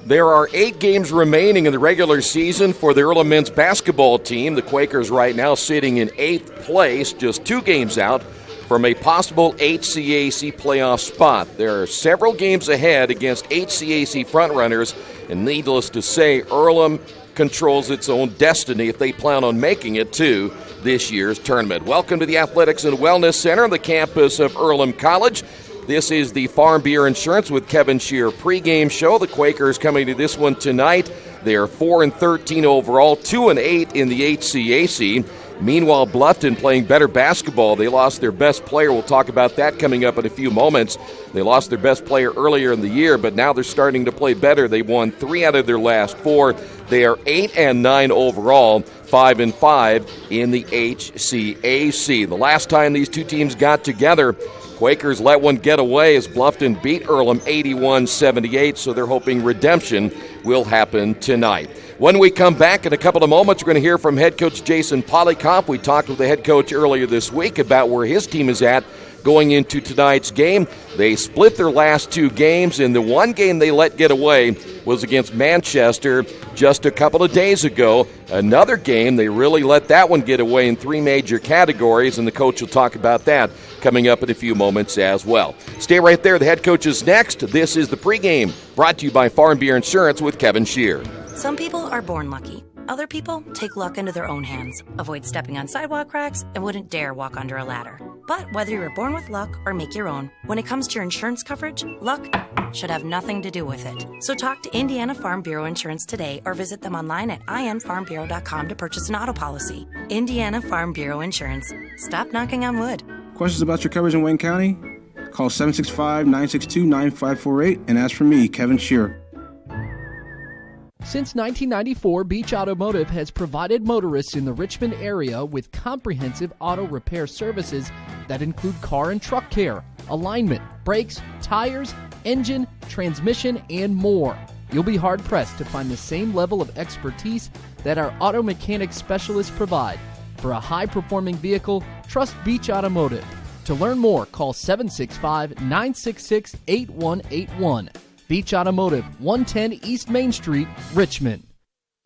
There are 8 games remaining in the regular season for the Earlham men's basketball team. The Quakers right now sitting in 8th place, just 2 games out from a possible HCAC playoff spot. There are several games ahead against HCAC frontrunners, and needless to say, Earlham controls its own destiny if they plan on making it to this year's tournament. Welcome to the Athletics and Wellness Center on the campus of Earlham College. This is the Farm Bureau Insurance with Kevin Shear pregame show. The Quakers coming to this one tonight. They are 4-13 overall, 2-8 in the HCAC. Meanwhile, Bluffton playing better basketball. They lost their best player. We'll talk about that coming up in a few moments. They lost their best player earlier in the year, but now they're starting to play better. They won 3 out of their last 4. They are 8-9 overall, 5-5 in the HCAC. The last time these two teams got together, Quakers let one get away as Bluffton beat Earlham 81-78, so they're hoping redemption will happen tonight. When we come back in a couple of moments, we're going to hear from head coach Jason Polycop. We talked with the head coach earlier this week about where his team is at going into tonight's game. They split their last 2 games, and the one game they let get away was against Manchester just a couple of days ago. Another game, they really let that one get away in 3 major categories, and the coach will talk about that coming up in a few moments as well. Stay right there. The head coach is next. This is the pregame, brought to you by Farm Bureau Insurance with Kevin Shear. Some people are born lucky. Other people take luck into their own hands, avoid stepping on sidewalk cracks, and wouldn't dare walk under a ladder. But whether you're born with luck or make your own, when it comes to your insurance coverage, luck should have nothing to do with it. So talk to Indiana Farm Bureau Insurance today or visit them online at infarmbureau.com to purchase an auto policy. Indiana Farm Bureau Insurance. Stop knocking on wood. Questions about your coverage in Wayne County? Call 765-962-9548 and ask for me, Kevin Shear. Since 1994, Beach Automotive has provided motorists in the Richmond area with comprehensive auto repair services that include car and truck care, alignment, brakes, tires, engine, transmission, and more. You'll be hard-pressed to find the same level of expertise that our auto mechanic specialists provide. For a high-performing vehicle, trust Beach Automotive. To learn more, call 765-966-8181. Beach Automotive, 110 East Main Street, Richmond.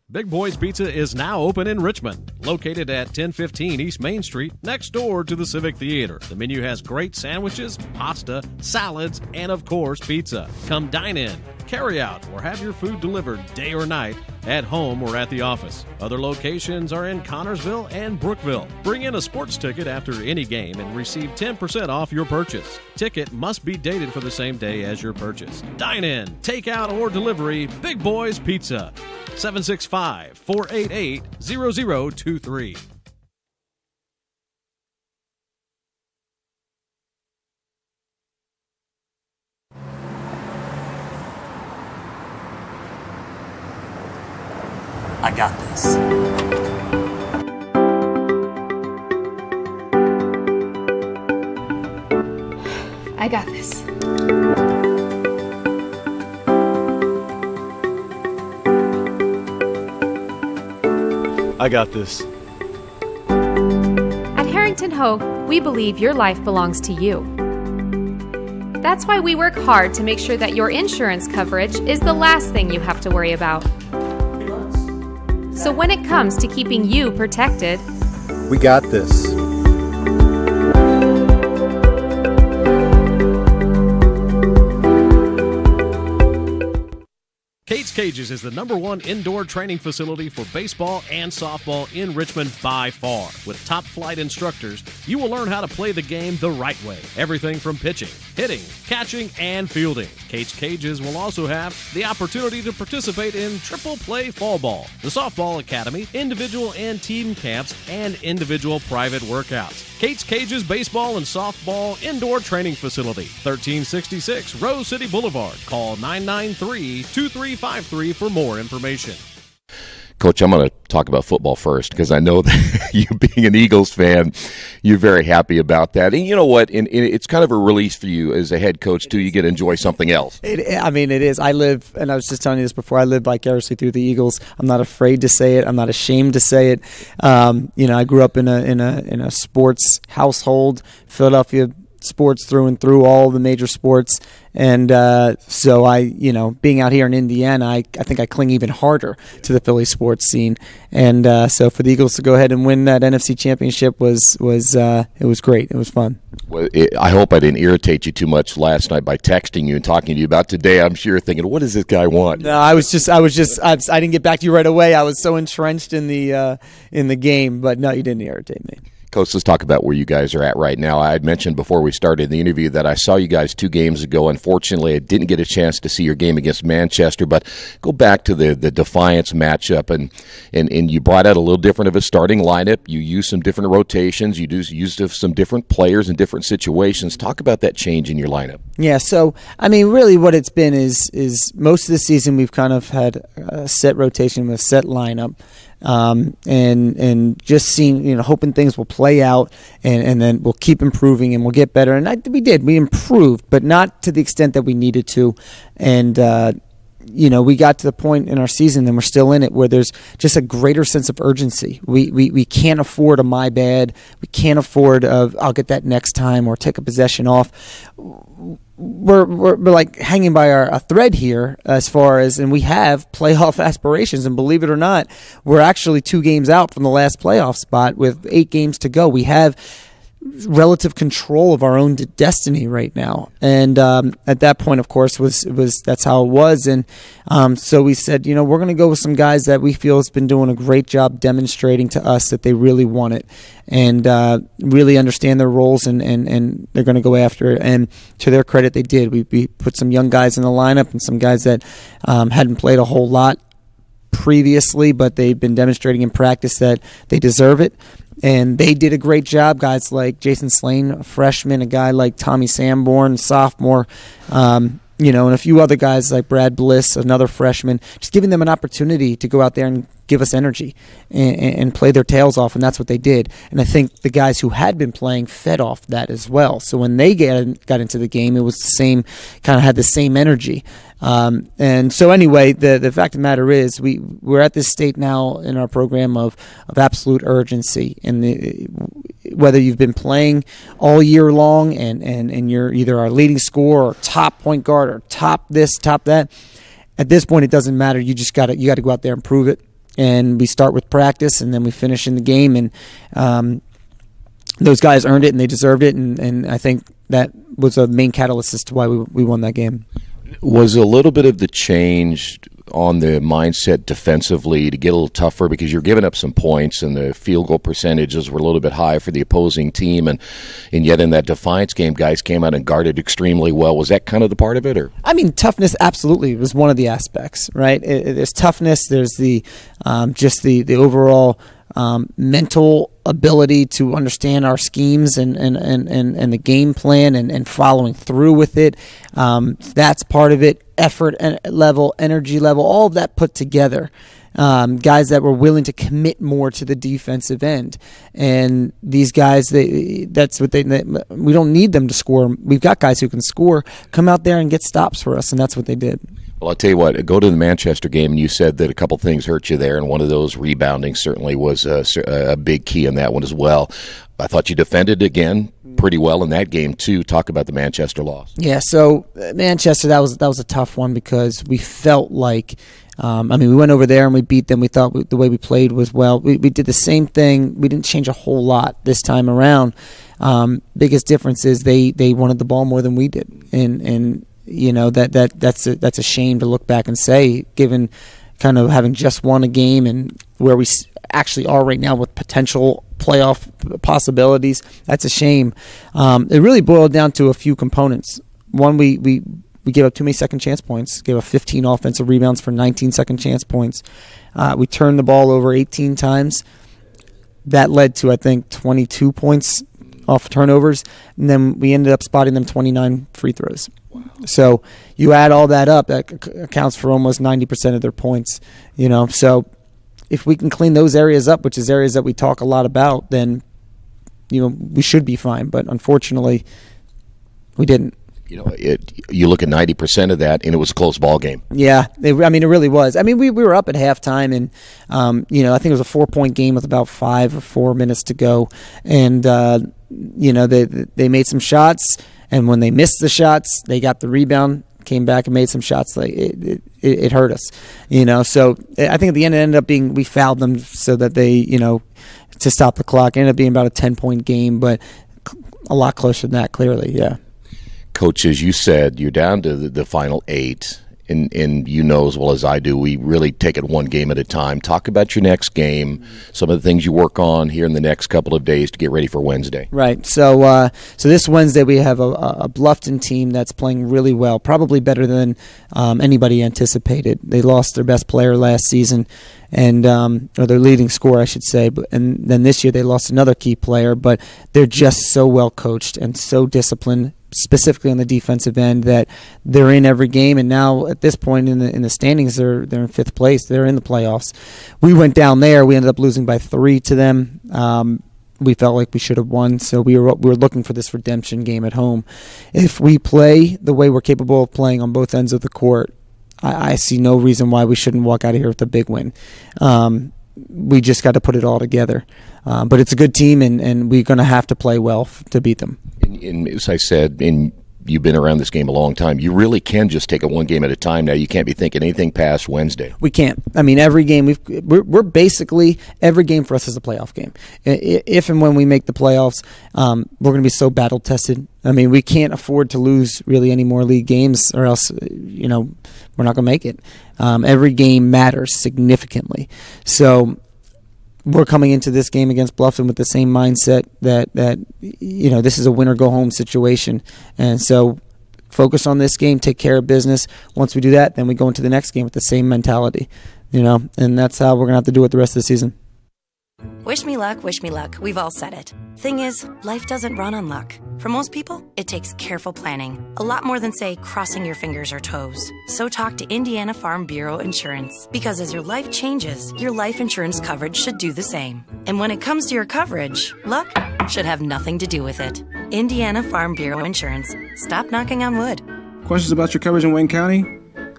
Big Boys Pizza is now open in Richmond, located at 1015 East Main Street, next door to the Civic Theater. The menu has great sandwiches, pasta, salads, and of course, pizza. Come dine in, carry out, or have your food delivered day or night, at home or at the office. Other locations are in Connorsville and Brookville. Bring in a sports ticket after any game and receive 10% off your purchase. Ticket must be dated for the same day as your purchase. Dine in, take out, or delivery, Big Boys Pizza. 765-488-0023. I got this. I got this. I got this. At Harrington Hogue, we believe your life belongs to you. That's why we work hard to make sure that your insurance coverage is the last thing you have to worry about. So when it comes to keeping you protected, We got this. Kate's Cages is the #1 indoor training facility for baseball and softball in Richmond by far. With top flight instructors, you will learn how to play the game the right way. Everything from pitching, hitting, catching, and fielding. Kate's Cages will also have the opportunity to participate in triple play fall ball, the softball academy, individual and team camps, and individual private workouts. Kate's Cages Baseball and Softball Indoor Training Facility, 1366 Rose City Boulevard. Call 993-2353 for more information. Coach, I'm going to talk about football first because I know that you being an Eagles fan, you're very happy about that. And you know what? It's kind of a release for you as a head coach, too. You get to enjoy something else. It is. I live, and I was just telling you this before, I live vicariously through the Eagles. I'm not afraid to say it. I'm not ashamed to say it. I grew up in a sports household. Philadelphia sports through and through, all the major sports. And so being out here in Indiana, I think I cling even harder to the Philly sports scene. And so for the Eagles to go ahead and win that NFC Championship was great. It was fun. Well, I hope I didn't irritate you too much last night by texting you and talking to you about today. I'm sure you're thinking, what does this guy want? No, I didn't get back to you right away. I was so entrenched in the game, but no, you didn't irritate me. Coach, let's talk about where you guys are at right now. I had mentioned before we started the interview that I saw you guys 2 games ago. Unfortunately, I didn't get a chance to see your game against Manchester, but go back to the Defiance matchup, and you brought out a little different of a starting lineup. You used some different rotations. You used some different players in different situations. Talk about that change in your lineup. Yeah, so, really what it's been is most of the season we've kind of had a set rotation with a set lineup. And just seeing, hoping things will play out, and then we'll keep improving and we'll get better. And we improved, but not to the extent that we needed to. And, we got to the point in our season, and we're still in it, where there's just a greater sense of urgency. We can't afford a my bad. We can't afford I'll get that next time or take a possession off. We're like hanging by a thread here as far as, and we have playoff aspirations, and believe it or not, we're actually 2 games out from the last playoff spot with 8 games to go. We have relative control of our own destiny right now, and at that point, of course, was that's how it was. And so we said, we're going to go with some guys that we feel has been doing a great job demonstrating to us that they really want it and really understand their roles, and they're going to go after it. And to their credit, they did. We put some young guys in the lineup and some guys that hadn't played a whole lot previously, but they've been demonstrating in practice that they deserve it. And they did a great job. Guys like Jason Slane, a freshman, a guy like Tommy Sanborn, sophomore, and a few other guys like Brad Bliss, another freshman, just giving them an opportunity to go out there and give us energy and play their tails off, and that's what they did. And I think the guys who had been playing fed off that as well. So when they got into the game, it was the same, kind of had the same energy. And so anyway, the fact of the matter is we're at this state now in our program of absolute urgency. And whether you've been playing all year long and you're either our leading scorer or top point guard or top this, top that, at this point it doesn't matter. You got to go out there and prove it. And we start with practice, and then we finish in the game. And those guys earned it, and they deserved it. And I think that was a main catalyst as to why we won that game. Was a little bit of the change on the mindset defensively to get a little tougher, because you're giving up some points and the field goal percentages were a little bit high for the opposing team, and yet in that Defiance game, guys came out and guarded extremely well. Was that kind of the part of it? Or toughness absolutely was one of the aspects, right? There's toughness, there's the just the overall mental ability to understand our schemes and the game plan and following through with it. That's part of it. Effort level, energy level, all of that put together. Guys that were willing to commit more to the defensive end, and these guys, that's what we don't need them to score. We've got guys who can score, come out there and get stops for us, and that's what they did. Well, I'll tell you what, go to the Manchester game, and you said that a couple things hurt you there, and one of those, rebounding, certainly was a big key in that one as well. I thought you defended again pretty well in that game too. Talk about the Manchester loss. Yeah, so Manchester, that was a tough one, because we felt like, we went over there and we beat them. We thought the way we played was well. We did the same thing. We didn't change a whole lot this time around. Biggest difference is they wanted the ball more than we did, and that's a shame to look back and say, given kind of having just won a game and where we actually are right now with potential playoff possibilities. That's a shame. It really boiled down to a few components. One, we gave up too many second chance points, gave up 15 offensive rebounds for 19 second chance points. We turned the ball over 18 times. That led to, I think, 22 points off turnovers, and then we ended up spotting them 29 free throws. Wow. So you add all that up, that accounts for almost 90% of their points. So if we can clean those areas up, which is areas that we talk a lot about, then we should be fine. But unfortunately, we didn't. You look at 90% of that, and it was a close ball game. Yeah, it really was. We were up at halftime, and I think it was a 4-point game with about 5 or 4 minutes to go, and they made some shots, and when they missed the shots, they got the rebound, came back and made some shots. Like it hurt us, So I think at the end it ended up being we fouled them so that they, to stop the clock. It ended up being about a 10-point game, but a lot closer than that, clearly, yeah. Coach, as you said, you're down to the final 8. And you know as well as I do, we really take it one game at a time. Talk about your next game, some of the things you work on here in the next couple of days to get ready for Wednesday. Right. So this Wednesday we have a Bluffton team that's playing really well, probably better than anybody anticipated. They lost their best player last season, and or their leading scorer, I should say. And then this year they lost another key player, but they're just so well coached and so disciplined, specifically on the defensive end, that they're in every game. And now at this point in the standings, they're in 5th place. They're in the playoffs. We went down there. We ended up losing by 3 to them. We felt like we should have won, so we were looking for this redemption game at home. If we play the way we're capable of playing on both ends of the court, I see no reason why we shouldn't walk out of here with a big win. We just got to put it all together. But it's a good team, and we're going to have to play well to beat them. And as I said, you've been around this game a long time. You really can just take it one game at a time now. You can't be thinking anything past Wednesday. We can't. I mean, every game we're basically, every game for us is a playoff game. If and when we make the playoffs, we're going to be so battle tested. I mean, we can't afford to lose really any more league games, or else we're not going to make it. Every game matters significantly. So we're coming into this game against Bluffton with the same mindset that this is a win or go home situation, and so focus on this game, take care of business. Once we do that, then we go into the next game with the same mentality, and that's how we're gonna have to do it the rest of the season. Wish me luck, wish me luck. We've all said it. Thing is, life doesn't run on luck. For most people, it takes careful planning. A lot more than, say, crossing your fingers or toes. So talk to Indiana Farm Bureau Insurance. Because as your life changes, your life insurance coverage should do the same. And when it comes to your coverage, luck should have nothing to do with it. Indiana Farm Bureau Insurance. Stop knocking on wood. Questions about your coverage in Wayne County?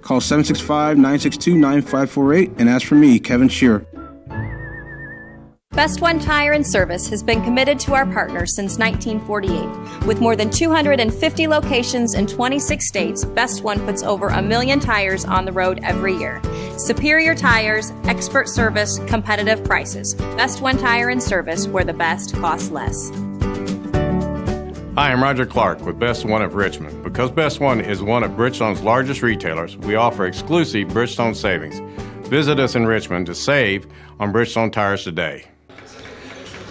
Call 765-962-9548 and ask for me, Kevin Shearer. Best One Tire and Service has been committed to our partners since 1948. With more than 250 locations in 26 states, Best One puts over 1 million tires on the road every year. Superior tires, expert service, competitive prices. Best One Tire and Service, where the best costs less. Hi, I'm Roger Clark with Best One of Richmond. Because Best One is one of Bridgestone's largest retailers, we offer exclusive Bridgestone savings. Visit us in Richmond to save on Bridgestone tires today.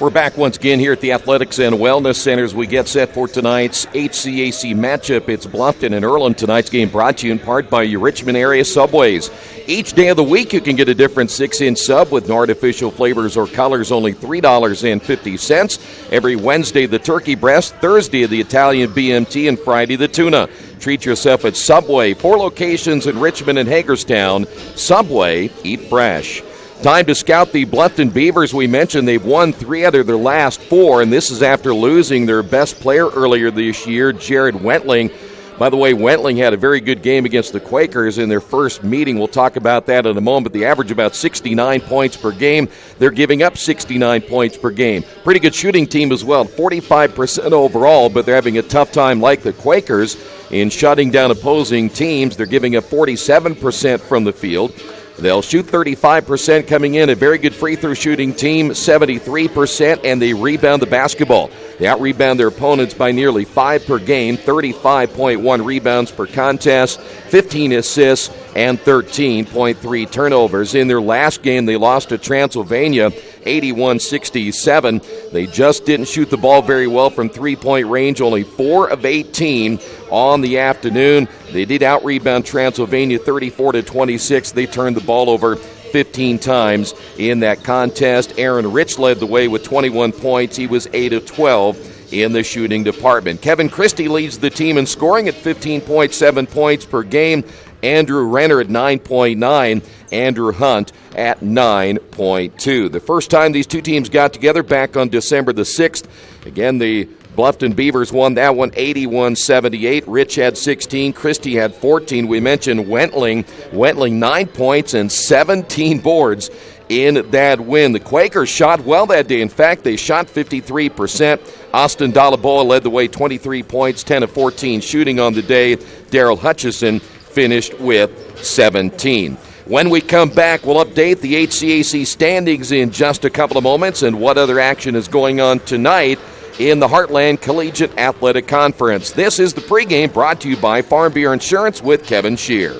We're back once again here at the Athletics and Wellness Center as we get set for tonight's HCAC matchup. It's Bluffton and Earlham. Tonight's game brought to you in part by your Richmond area Subways. Each day of the week you can get a different 6-inch sub with no artificial flavors or colors, only $3.50. Every Wednesday the turkey breast, Thursday the Italian BMT, and Friday the tuna. Treat yourself at Subway. 4 locations in Richmond and Hagerstown. Subway, eat fresh. Time to scout the Bluffton Beavers. We mentioned they've won 3 out of their last 4, and this is after losing their best player earlier this year, Jared Wentling. By the way, Wentling had a very good game against the Quakers in their first meeting. We'll talk about that in a moment. They average about 69 points per game. They're giving up 69 points per game. Pretty good shooting team as well, 45% overall, but they're having a tough time like the Quakers in shutting down opposing teams. They're giving up 47% from the field. They'll shoot 35% coming in. A very good free-throw shooting team, 73%, and they rebound the basketball. They out-rebound their opponents by nearly 5 per game, 35.1 rebounds per contest, 15 assists, and 13.3 turnovers. In their last game, they lost to Transylvania, 81-67. They just didn't shoot the ball very well from three-point range, only 4 of 18 on the afternoon. They did out-rebound Transylvania 34-26. They turned the ball over 15 times in that contest. Aaron Rich led the way with 21 points. He was 8 of 12 in the shooting department. Kevin Christie leads the team in scoring at 15.7 points per game. Andrew Renner at 9.9. Andrew Hunt at 9.2. The first time these two teams got together back on December the 6th. Again, the Bluffton Beavers won that one 81-78. Rich had 16. Christie had 14. We mentioned Wentling. Wentling 9 points and 17 boards in that win. The Quakers shot well that day. In fact, they shot 53%. Austin Dalaboa led the way, 23 points, 10 of 14 shooting on the day. Daryl Hutchison finished with 17. When we come back, we'll update the HCAC standings in just a couple of moments and what other action is going on tonight in the Heartland Collegiate Athletic Conference. This is the pregame brought to you by Farm Bureau Insurance with Kevin Shear.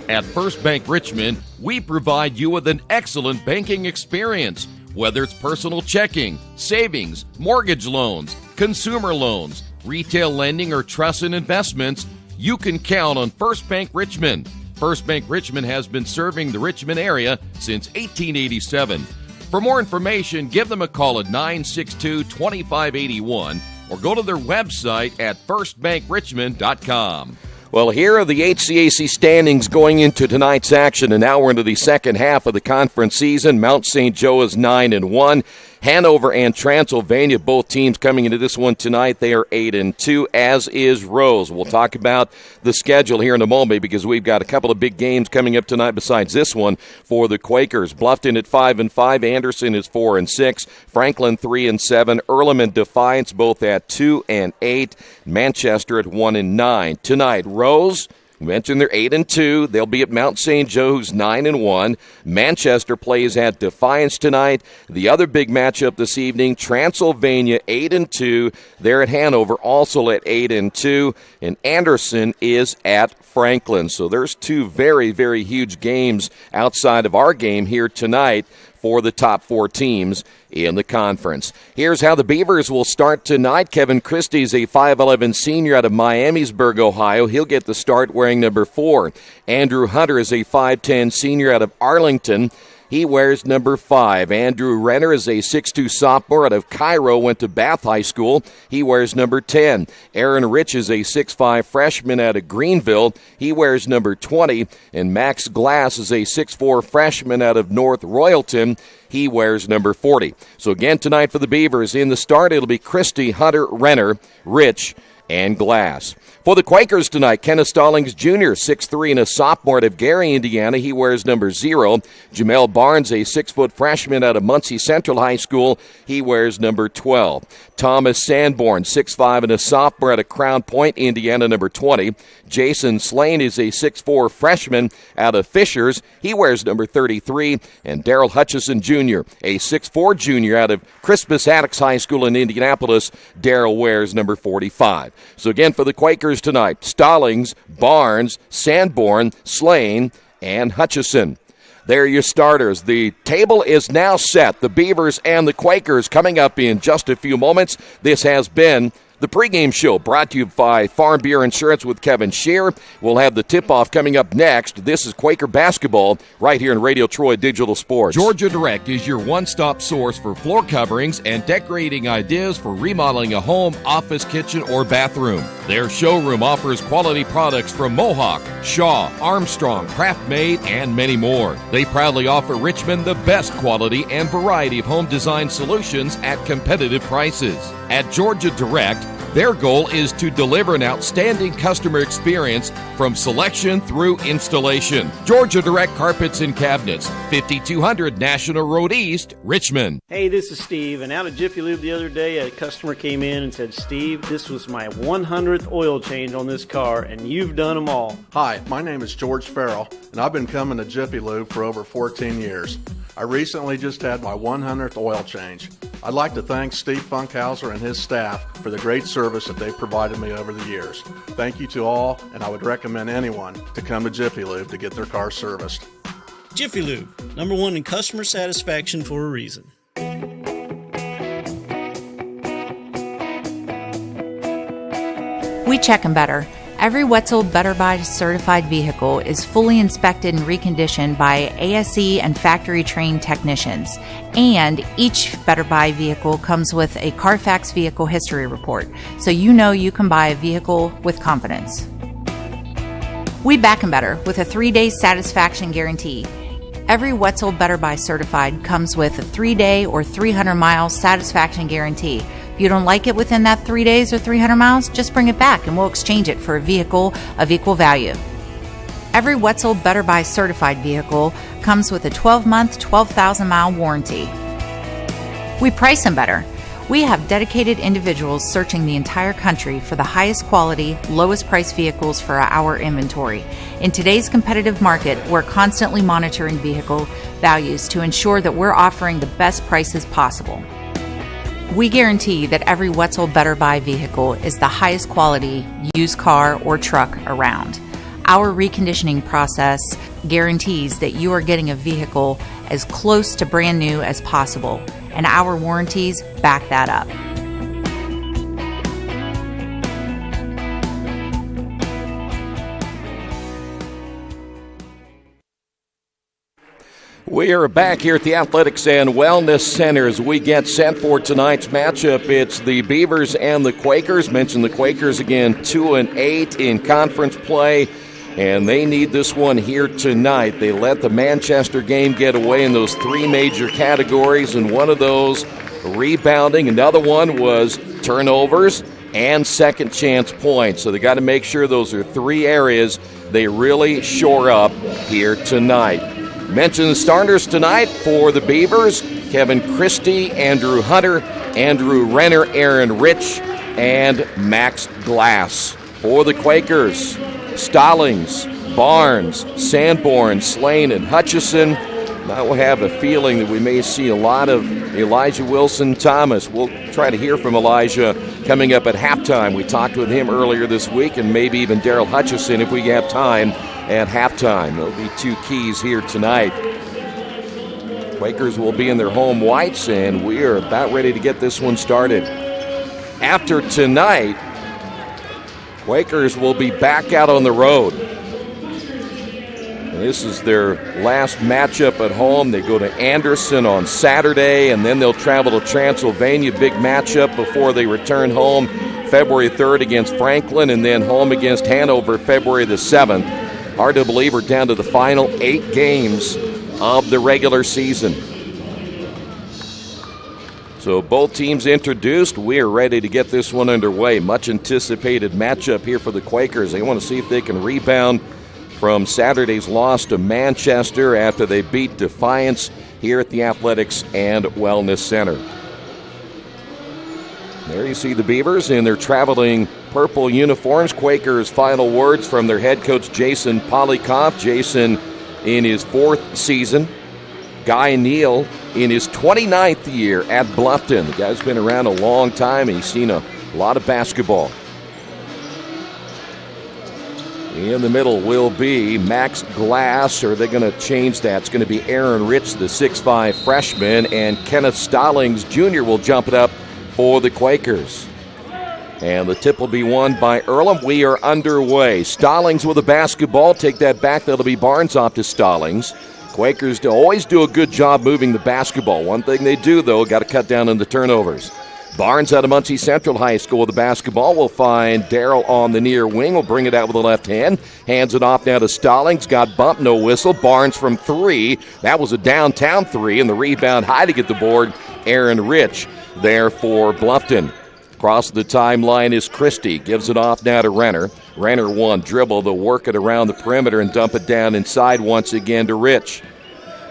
At First Bank Richmond, we provide you with an excellent banking experience. Whether it's personal checking, savings, mortgage loans, consumer loans, retail lending, or trust and investments, you can count on First Bank Richmond. First Bank Richmond has been serving the Richmond area since 1887. For more information, give them a call at 962-2581 or go to their website at firstbankrichmond.com. Well, here are the HCAC standings going into tonight's action, and now we're into the second half of the conference season. Mount St. Joe is 9-1. Hanover and Transylvania, both teams coming into this one tonight, they are 8-2, as is Rose. We'll talk about the schedule here in a moment because we've got a couple of big games coming up tonight besides this one for the Quakers. Bluffton at 5-5, Anderson is 4-6, Franklin 3-7, Earlham and Defiance both at 2-8, Manchester at 1-9. Tonight, Rose, we mentioned they're 8-2. They'll be at Mount St. Joe, who's 9-1. Manchester plays at Defiance tonight. The other big matchup this evening, Transylvania 8-2. They're at Hanover, also at 8-2. And Anderson is at Franklin. So there's two very, very huge games outside of our game here tonight for the top four teams in the conference. Here's how the Beavers will start tonight. Kevin Christie's a 5'11 senior out of Miamisburg, Ohio. He'll get the start wearing number 4. Andrew Hunter is a 5'10 senior out of Arlington. He wears number 5. Andrew Renner is a 6'2 sophomore out of Cairo, went to Bath High School. He wears number 10. Aaron Rich is a 6'5 freshman out of Greenville. He wears number 20. And Max Glass is a 6'4 freshman out of North Royalton. He wears number 40. So again tonight for the Beavers, in the start it'll be Christie, Hunter, Renner, Rich, and Glass. For the Quakers tonight, Kenneth Stallings Jr., 6'3 and a sophomore out of Gary, Indiana. He wears number 0. Jamel Barnes, a 6-foot freshman out of Muncie Central High School. He wears number 12. Thomas Sanborn, 6'5 and a sophomore out of Crown Point, Indiana, number 20. Jason Slane is a 6'4 freshman out of Fishers. He wears number 33. And Daryl Hutchison Jr., a 6'4 junior out of Crispus Attucks High School in Indianapolis. Daryl wears number 45. So again for the Quakers tonight, Stallings, Barnes, Sanborn, Slane, and Hutchison. There are your starters. The table is now set. The Beavers and the Quakers coming up in just a few moments. This has been the pregame show brought to you by Farm Bureau Insurance with Kevin Shear. We'll have the tip-off coming up next. This is Quaker basketball right here in Radio Troy Digital Sports. Georgia Direct is your one-stop source for floor coverings and decorating ideas for remodeling a home, office, kitchen, or bathroom. Their showroom offers quality products from Mohawk, Shaw, Armstrong, Craft Made, and many more. They proudly offer Richmond the best quality and variety of home design solutions at competitive prices. At Georgia Direct, their goal is to deliver an outstanding customer experience from selection through installation. Georgia Direct Carpets and Cabinets, 5200 National Road East, Richmond. Hey, this is Steve, and out of Jiffy Lube the other day, a customer came in and said, Steve, this was my 100th oil change on this car, and you've done them all. Hi, my name is George Farrell, and I've been coming to Jiffy Lube for over 14 years. I recently just had my 100th oil change. I'd like to thank Steve Funkhauser and his staff for the great service that they've provided me over the years. Thank you to all, and I would recommend anyone to come to Jiffy Lube to get their car serviced. Jiffy Lube, #1 in customer satisfaction for a reason. We check them better. Every Wetzel Better Buy certified vehicle is fully inspected and reconditioned by ASE and factory-trained technicians. And each Better Buy vehicle comes with a Carfax vehicle history report, so you know you can buy a vehicle with confidence. We back 'em better with a 3-day satisfaction guarantee. Every Wetzel Better Buy certified comes with a 3-day or 300-mile satisfaction guarantee. If you don't like it within that 3 days or 300 miles, just bring it back and we'll exchange it for a vehicle of equal value. Every Wetzel Better Buy certified vehicle comes with a 12-month, 12,000-mile warranty. We price them better. We have dedicated individuals searching the entire country for the highest quality, lowest price vehicles for our inventory. In today's competitive market, we're constantly monitoring vehicle values to ensure that we're offering the best prices possible. We guarantee that every Wetzel Better Buy vehicle is the highest quality used car or truck around. Our reconditioning process guarantees that you are getting a vehicle as close to brand new as possible, and our warranties back that up. We are back here at the Athletics and Wellness Center as we get set for tonight's matchup. It's the Beavers and the Quakers. Mention the Quakers again, 2-8 in conference play, and they need this one here tonight. They let the Manchester game get away in those three major categories, and one of those rebounding. Another one was turnovers and second chance points. So they got to make sure those are three areas they really shore up here tonight. Mention the starters tonight for the Beavers: Kevin Christie, Andrew Hunter, Andrew Renner, Aaron Rich, and Max Glass. For the Quakers: Stallings, Barnes, Sanborn, Slane, and Hutchison. Now we'll have a feeling that we may see a lot of Elijah Wilson-Thomas. We'll try to hear from Elijah coming up at halftime. We talked with him earlier this week, and maybe even Daryl Hutchison if we have time at halftime. There'll be two keys here tonight. Quakers will be in their home whites, and we are about ready to get this one started. After tonight, Quakers will be back out on the road. And this is their last matchup at home. They go to Anderson on Saturday, and then they'll travel to Transylvania. Big matchup before they return home February 3rd against Franklin, and then home against Hanover February the 7th. Hard to believe we're down to the final 8 games of the regular season. So both teams introduced. We are ready to get this one underway. Much anticipated matchup here for the Quakers. They want to see if they can rebound from Saturday's loss to Manchester after they beat Defiance here at the Athletics and Wellness Center. There you see the Beavers in their traveling purple uniforms. Quakers' final words from their head coach, Jason Polikoff. Jason in his 4th season. Guy Neal in his 29th year at Bluffton. The guy's been around a long time, and he's seen a lot of basketball. In the middle will be Max Glass, or they're going to change that. It's going to be Aaron Rich, the 6'5 freshman, and Kenneth Stallings Jr. will jump it up for the Quakers. And the tip will be won by Earlham. We are underway. Stallings with a basketball. Take that back. That'll be Barnes off to Stallings. Quakers always do a good job moving the basketball. One thing they do, though, got to cut down on the turnovers. Barnes out of Muncie Central High School with the basketball. We'll find Darrell on the near wing. We'll bring it out with the left hand. Hands it off now to Stallings. Got bumped, no whistle. Barnes from 3. That was a downtown 3, and the rebound high to get the board. Aaron Rich there for Bluffton. Across the timeline is Christie. Gives it off now to Renner. Renner one dribble. They'll work it around the perimeter and dump it down inside once again to Rich.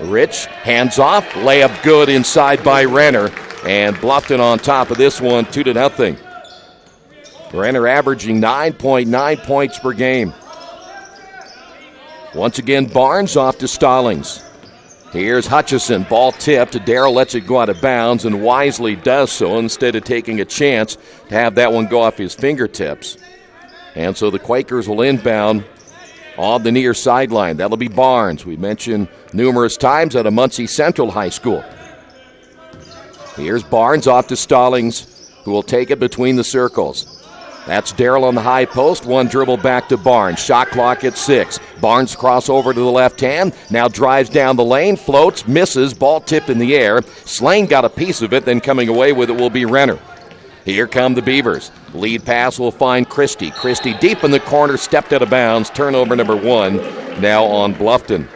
Rich, hands off. Layup good inside by Renner. And Bluffton on top of this one, 2-0. Renner averaging 9.9 points per game. Once again, Barnes off to Stallings. Here's Hutchison. Ball tipped. Darrell lets it go out of bounds and wisely does so instead of taking a chance to have that one go off his fingertips. And so the Quakers will inbound on the near sideline. That'll be Barnes. We mentioned numerous times out of Muncie Central High School. Here's Barnes off to Stallings, who will take it between the circles. That's Darrell on the high post. One dribble back to Barnes. Shot clock at 6. Barnes crossover to the left hand. Now drives down the lane. Floats. Misses. Ball tipped in the air. Slane got a piece of it. Then coming away with it will be Renner. Here come the Beavers. Lead pass will find Christie. Christie deep in the corner. Stepped out of bounds. Turnover number 1 now on Bluffton.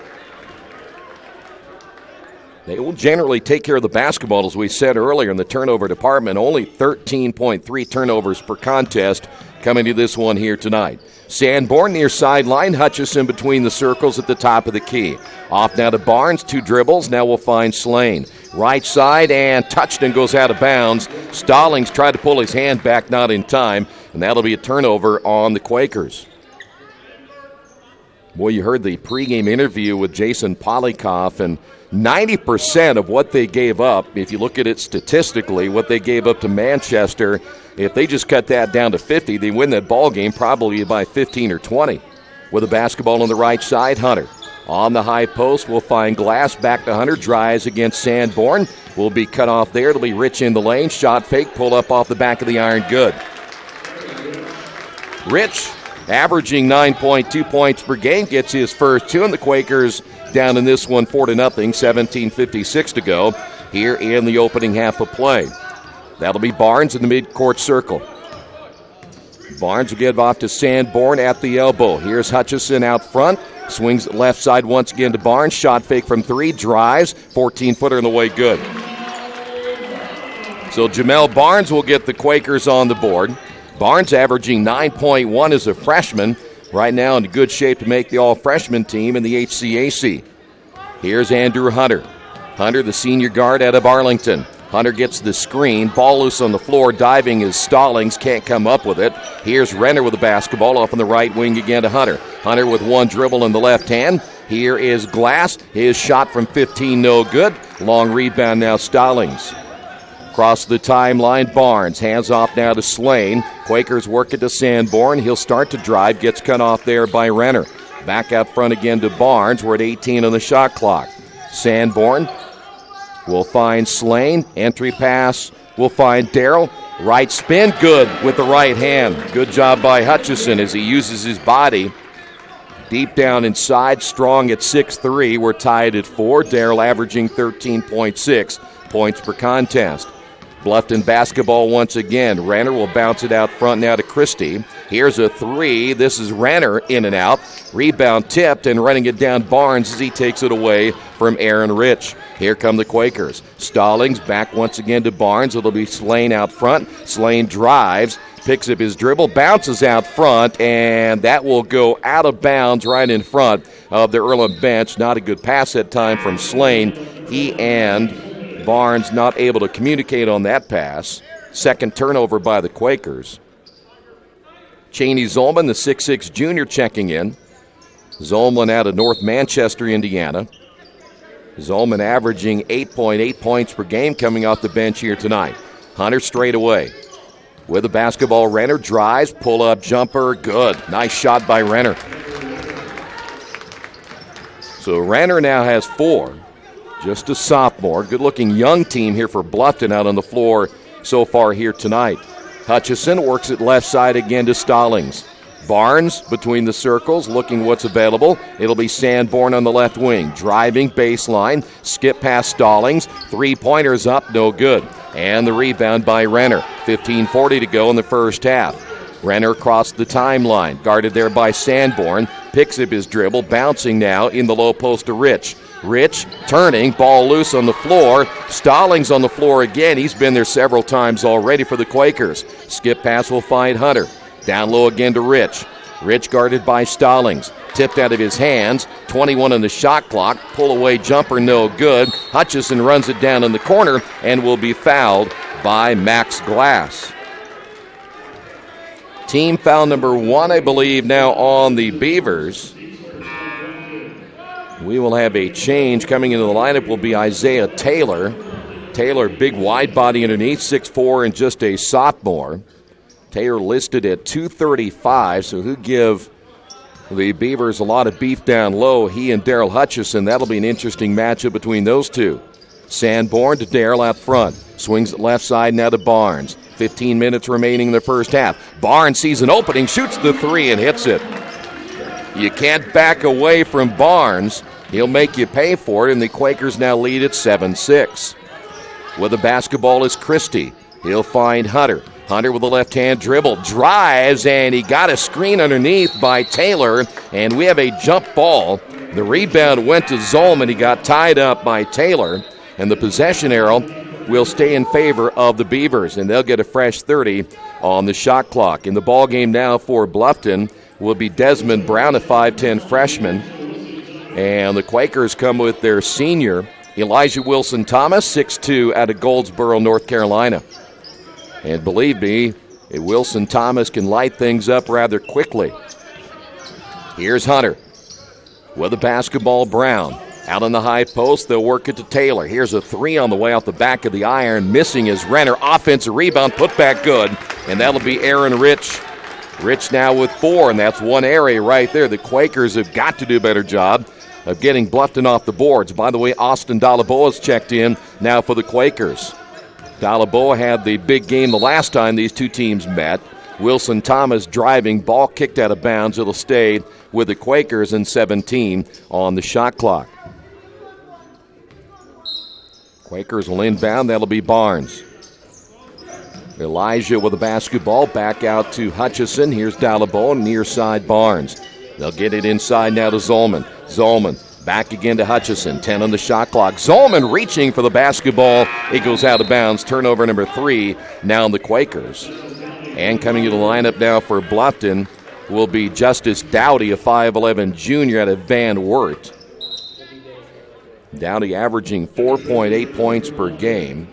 They will generally take care of the basketball, as we said earlier, in the turnover department. Only 13.3 turnovers per contest coming to this one here tonight. Sanborn near sideline. Hutchison between the circles at the top of the key. Off now to Barnes. 2 dribbles. Now we'll find Slane. Right side, and touched and goes out of bounds. Stallings tried to pull his hand back, not in time, and that'll be a turnover on the Quakers. Boy, you heard the pregame interview with Jason Polikoff, and 90% of what they gave up, if you look at it statistically, what they gave up to Manchester, if they just cut that down to 50, they win that ball game probably by 15 or 20. With the basketball on the right side, Hunter. On the high post, we'll find Glass. Back to Hunter. Drives against Sanborn. Will be cut off there. It'll be Rich in the lane. Shot fake. Pull up off the back of the iron. Good. Rich, averaging 9.2 points per game, gets his first two, and the Quakers down in this one 4-0. 17:56 to go here in the opening half of play. That'll be Barnes in the midcourt circle. Barnes will give off to Sanborn at the elbow. Here's Hutchison out front. Swings it left side once again to Barnes. Shot fake from three. Drives. 14-footer in the way. Good. So Jamel Barnes will get the Quakers on the board. Barnes averaging 9.1 as a freshman. Right now in good shape to make the all-freshman team in the HCAC. Here's Andrew Hunter. Hunter, the senior guard out of Arlington. Hunter gets the screen. Ball loose on the floor. Diving is Stallings. Can't come up with it. Here's Renner with the basketball off on the right wing again to Hunter. Hunter with one dribble in the left hand. Here is Glass. His shot from 15, no good. Long rebound now, Stallings. Across the timeline, Barnes. Hands off now to Slane. Quakers work it to Sanborn. He'll start to drive. Gets cut off there by Renner. Back out front again to Barnes. We're at 18 on the shot clock. Sanborn will find Slane. Entry pass will find Darrell. Right spin, good with the right hand. Good job by Hutchison as he uses his body. Deep down inside, strong at 6'3". We're tied at 4. Darrell averaging 13.6 points per contest. Bluffton basketball once again. Renner will bounce it out front now to Christie. Here's a three. This is Renner in and out. Rebound tipped and running it down Barnes as he takes it away from Aaron Rich. Here come the Quakers. Stallings back once again to Barnes. It'll be Slane out front. Slane drives, picks up his dribble, bounces out front, and that will go out of bounds right in front of the Earlham bench. Not a good pass that time from Slane. He and Barnes not able to communicate on that pass. Second turnover by the Quakers. Cheney Zolman, the 6'6 junior, checking in. Zolman out of North Manchester, Indiana. Zolman averaging 8.8 points per game coming off the bench here tonight. Hunter straight away. With the basketball, Renner drives, pull-up jumper, good. Nice shot by Renner. So Renner now has 4. Just a sophomore. Good-looking young team here for Bluffton out on the floor so far here tonight. Hutchison works it left side again to Stallings. Barnes between the circles, looking what's available. It'll be Sanborn on the left wing. Driving baseline, skip past Stallings. Three-pointers up, no good. And the rebound by Renner. 15:40 to go in the first half. Renner across the timeline, guarded there by Sanborn. Picks up his dribble, bouncing now in the low post to Rich. Rich turning, ball loose on the floor. Stallings on the floor again. He's been there several times already for the Quakers. Skip pass will find Hunter. Down low again to Rich. Rich guarded by Stallings. Tipped out of his hands. 21 on the shot clock. Pull away jumper, no good. Hutchison runs it down in the corner and will be fouled by Max Glass. Team foul number 1, I believe, now on the Beavers. We will have a change. Coming into the lineup will be Isaiah Taylor. Taylor, big wide body underneath, 6'4", and just a sophomore. Taylor listed at 235, so he'll give the Beavers a lot of beef down low. He and Darrell Hutchison, that'll be an interesting matchup between those two. Sanborn to Darrell out front. Swings it left side now to Barnes. 15 minutes remaining in the first half. Barnes sees an opening, shoots the three, and hits it. You can't back away from Barnes. He'll make you pay for it, and the Quakers now lead at 7-6. With the basketball is Christie. He'll find Hunter. Hunter with a left-hand dribble. Drives, and he got a screen underneath by Taylor, and we have a jump ball. The rebound went to Zolman. He got tied up by Taylor, and the possession arrow will stay in favor of the Beavers, and they'll get a fresh 30 on the shot clock. In the ballgame now for Bluffton will be Desmond Brown, a 5'10 freshman. And the Quakers come with their senior Elijah Wilson-Thomas, 6'2", out of Goldsboro, North Carolina. And believe me, Wilson-Thomas can light things up rather quickly. Here's Hunter with a basketball. Brown out on the high post. They'll work it to Taylor. Here's a three on the way off the back of the iron. Missing is Renner. Offensive rebound, put back good. And that'll be Aaron Rich. Rich now with 4, and that's one area right there. The Quakers have got to do a better job of getting Bluffton off the boards. By the way, Austin Dalaboa's checked in now for the Quakers. Dalaboa had the big game the last time these two teams met. Wilson-Thomas driving, ball kicked out of bounds. It'll stay with the Quakers and 17 on the shot clock. Quakers will inbound. That'll be Barnes. Elijah with the basketball. Back out to Hutchison. Here's Dalaboa, near side Barnes. They'll get it inside now to Zolman. Zolman back again to Hutchison. 10 on the shot clock. Zolman reaching for the basketball. It goes out of bounds. Turnover number 3 now on the Quakers. And coming to the lineup now for Bluffton will be Justice Dowdy, a 5'11 junior out of Van Wert. Dowdy averaging 4.8 points per game.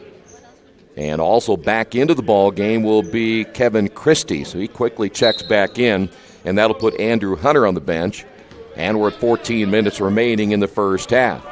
And also back into the ball game will be Kevin Christie. So he quickly checks back in, and that'll put Andrew Hunter on the bench. And we're at 14 minutes remaining in the first half.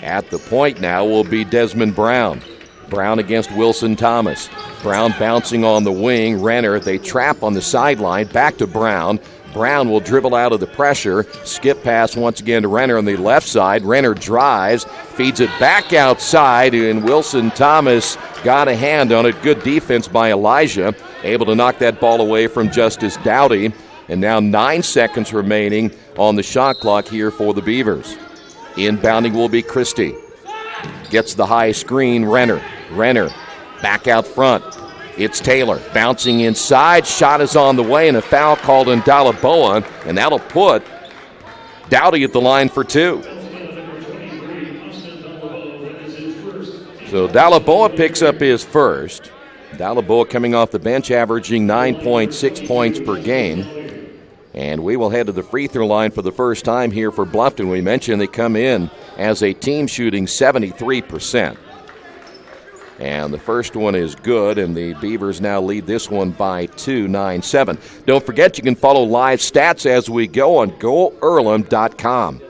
At the point now will be Desmond Brown. Brown against Wilson-Thomas. Brown bouncing on the wing. Renner, they trap on the sideline. Back to Brown. Brown will dribble out of the pressure. Skip pass once again to Renner on the left side. Renner drives, feeds it back outside, and Wilson-Thomas got a hand on it. Good defense by Elijah. Able to knock that ball away from Justice Dowdy. And now 9 seconds remaining on the shot clock here for the Beavers. Inbounding will be Christie. Gets the high screen, Renner. Renner back out front. It's Taylor bouncing inside. Shot is on the way, and a foul called on Dalaboa, and that'll put Dowdy at the line for 2. So Dalaboa picks up his first. Dalaboa coming off the bench, averaging 9.6 points per game. And we will head to the free throw line for the first time here for Bluffton. We mentioned they come in as a team shooting 73%. And the first one is good, and the Beavers now lead this one by 2, 9-7. Don't forget, you can follow live stats as we go on GoEarlham.com.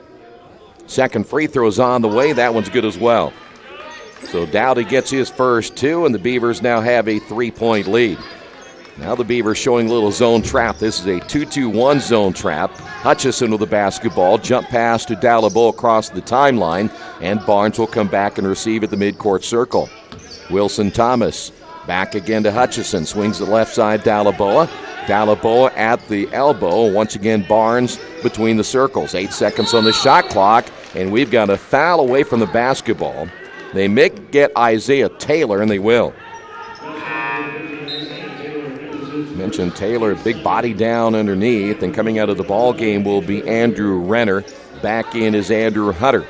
Second free throw is on the way. That one's good as well. So Dowdy gets his first 2, and the Beavers now have a 3-point lead. Now the Beavers showing a little zone trap. This is a 2-2-1 zone trap. Hutchison with the basketball. Jump pass to Dalaboa across the timeline, and Barnes will come back and receive at the midcourt circle. Wilson-Thomas back again to Hutchison. Swings the left side, Dalaboa. Dalaboa at the elbow. Once again, Barnes between the circles. 8 seconds on the shot clock, and we've got a foul away from the basketball. They may get Isaiah Taylor, and they will. Mentioned Taylor, big body down underneath, and coming out of the ball game will be Andrew Renner. Back in is Andrew Hunter.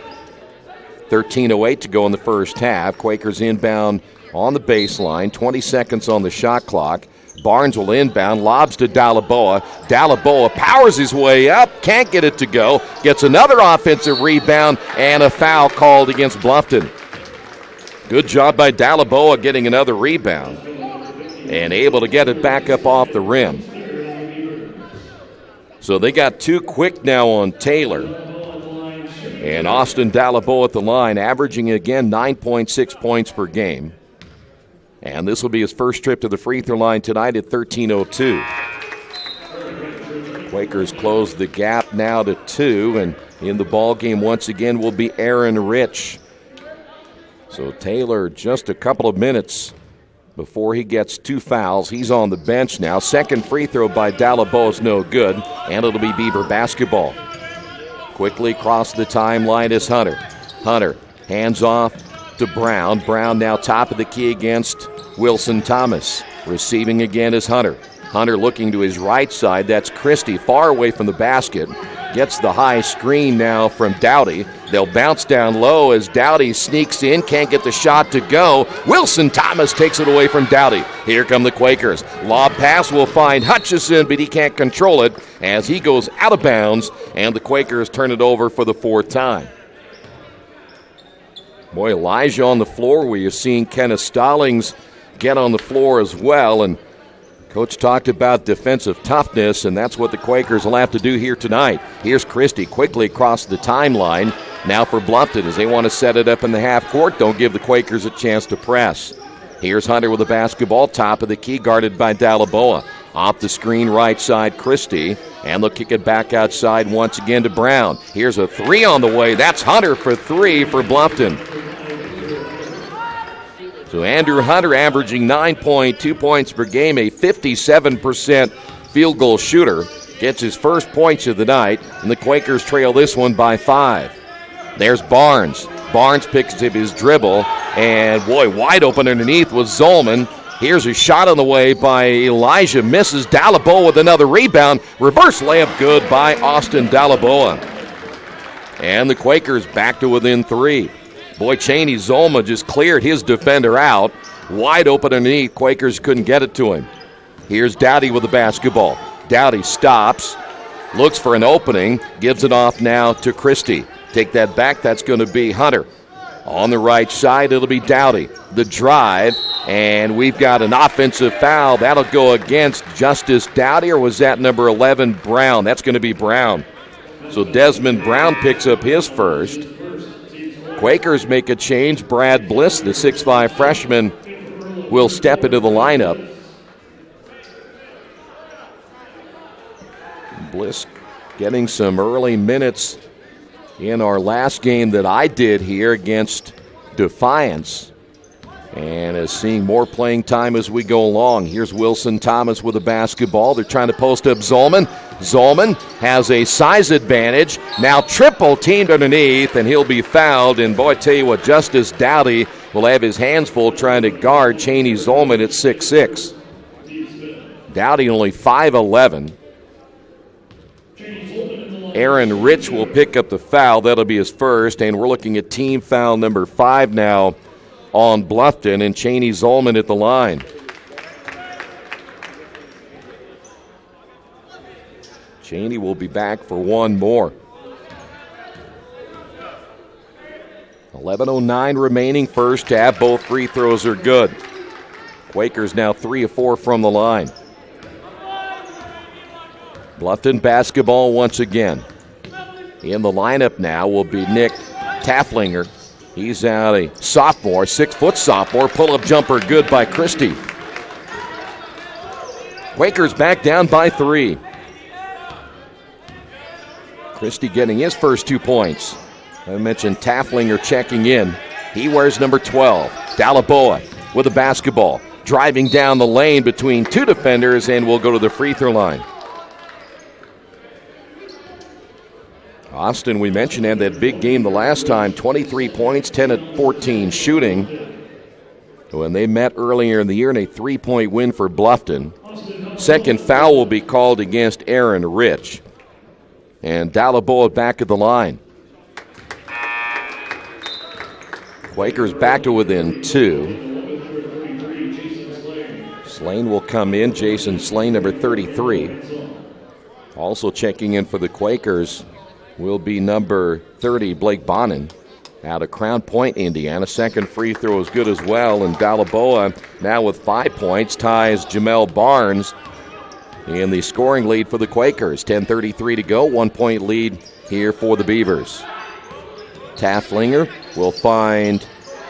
13:08 to go in the first half. Quakers inbound on the baseline. 20 seconds on the shot clock. Barnes will inbound, lobs to Dalaboa. Dalaboa powers his way up, can't get it to go. Gets another offensive rebound, and a foul called against Bluffton. Good job by Dalaboa getting another rebound and able to get it back up off the rim. So they got 2 quick now on Taylor. And Austin Dalaboa at the line, averaging again 9.6 points per game. And this will be his first trip to the free throw line tonight at 13:02. Quakers close the gap now to 2, and in the ball game once again will be Aaron Rich. So Taylor just a couple of minutes before he gets 2 fouls. He's on the bench now. Second free throw by Dalaboa is no good, and it'll be Beaver basketball. Quickly across the timeline is Hunter. Hunter hands off to Brown. Brown now top of the key against Wilson-Thomas. Receiving again is Hunter. Hunter looking to his right side. That's Christie, far away from the basket. Gets the high screen now from Dowdy. They'll bounce down low as Dowdy sneaks in. Can't get the shot to go. Wilson-Thomas takes it away from Dowdy. Here come the Quakers. Lob pass will find Hutchison, but he can't control it as he goes out of bounds, and the Quakers turn it over for the 4th time. Boy, Elijah on the floor. We have seen Kenneth Stallings get on the floor as well. And Coach talked about defensive toughness, and that's what the Quakers will have to do here tonight. Here's Christie quickly across the timeline. Now for Bluffton as they want to set it up in the half court. Don't give the Quakers a chance to press. Here's Hunter with the basketball, top of the key, guarded by Dalaboa. Off the screen, right side, Christie. And they'll kick it back outside once again to Brown. Here's a three on the way. That's Hunter for three for Bluffton. So Andrew Hunter averaging 9.2 points per game, a 57% field goal shooter. Gets his first points of the night, and the Quakers trail this one by 5. There's Barnes. Barnes picks up his dribble, and boy, wide open underneath was Zolman. Here's a shot on the way by Elijah. Misses. Dalaboa with another rebound. Reverse layup good by Austin Dalaboa. And the Quakers back to within 3. Boy, Cheney Zolma just cleared his defender out. Wide open underneath. Quakers couldn't get it to him. Here's Dowdy with the basketball. Dowdy stops. Looks for an opening. Gives it off now to Christie. Take that back. That's going to be Hunter. On the right side, it'll be Dowdy. The drive, and we've got an offensive foul. That'll go against Justice Dowdy, or was that number 11, Brown? That's going to be Brown. So Desmond Brown picks up his first. Quakers make a change. Brad Bliss, the 6'5 freshman, will step into the lineup. Bliss getting some early minutes in our last game that I did here against Defiance, and is seeing more playing time as we go along. Here's Wilson Thomas with the basketball. They're trying to post up Zolman. Zolman has a size advantage. Now triple teamed underneath, and he'll be fouled. And boy, I tell you what, Justice Dowdy will have his hands full trying to guard Cheney Zolman at 6'6". Dowdy only 5'11". Aaron Rich will pick up the foul. That'll be his first, and we're looking at team foul number 5 now on Bluffton, and Cheney Zolman at the line. Cheney will be back for one more. 11:09 remaining first half. Both free throws are good. Quakers now 3 of 4 from the line. Bluffton basketball once again. In the lineup now will be Nick Tafflinger. He's out a sophomore, 6-foot sophomore. Pull-up jumper good by Christie. Quakers back down by 3. Christie getting his first 2 points. I mentioned Tafflinger checking in. He wears number 12. Dalaboa with the basketball. Driving down the lane between 2 defenders and will go to the free throw line. Austin, we mentioned, had that big game the last time, 23 points, 10 of 14 shooting. When they met earlier in the year in a 3-point win for Bluffton. Second foul will be called against Aaron Rich. And Dalaboa back at the line. Quakers back to within 2. Slane will come in. Jason Slane, number 33. Also checking in for the Quakers will be number 30, Blake Bonin, out of Crown Point, Indiana. Second free throw is good as well, and Dalaboa now with 5 points ties Jamel Barnes in the scoring lead for the Quakers. 10:33 to go, 1-point lead here for the Beavers. Tafflinger will find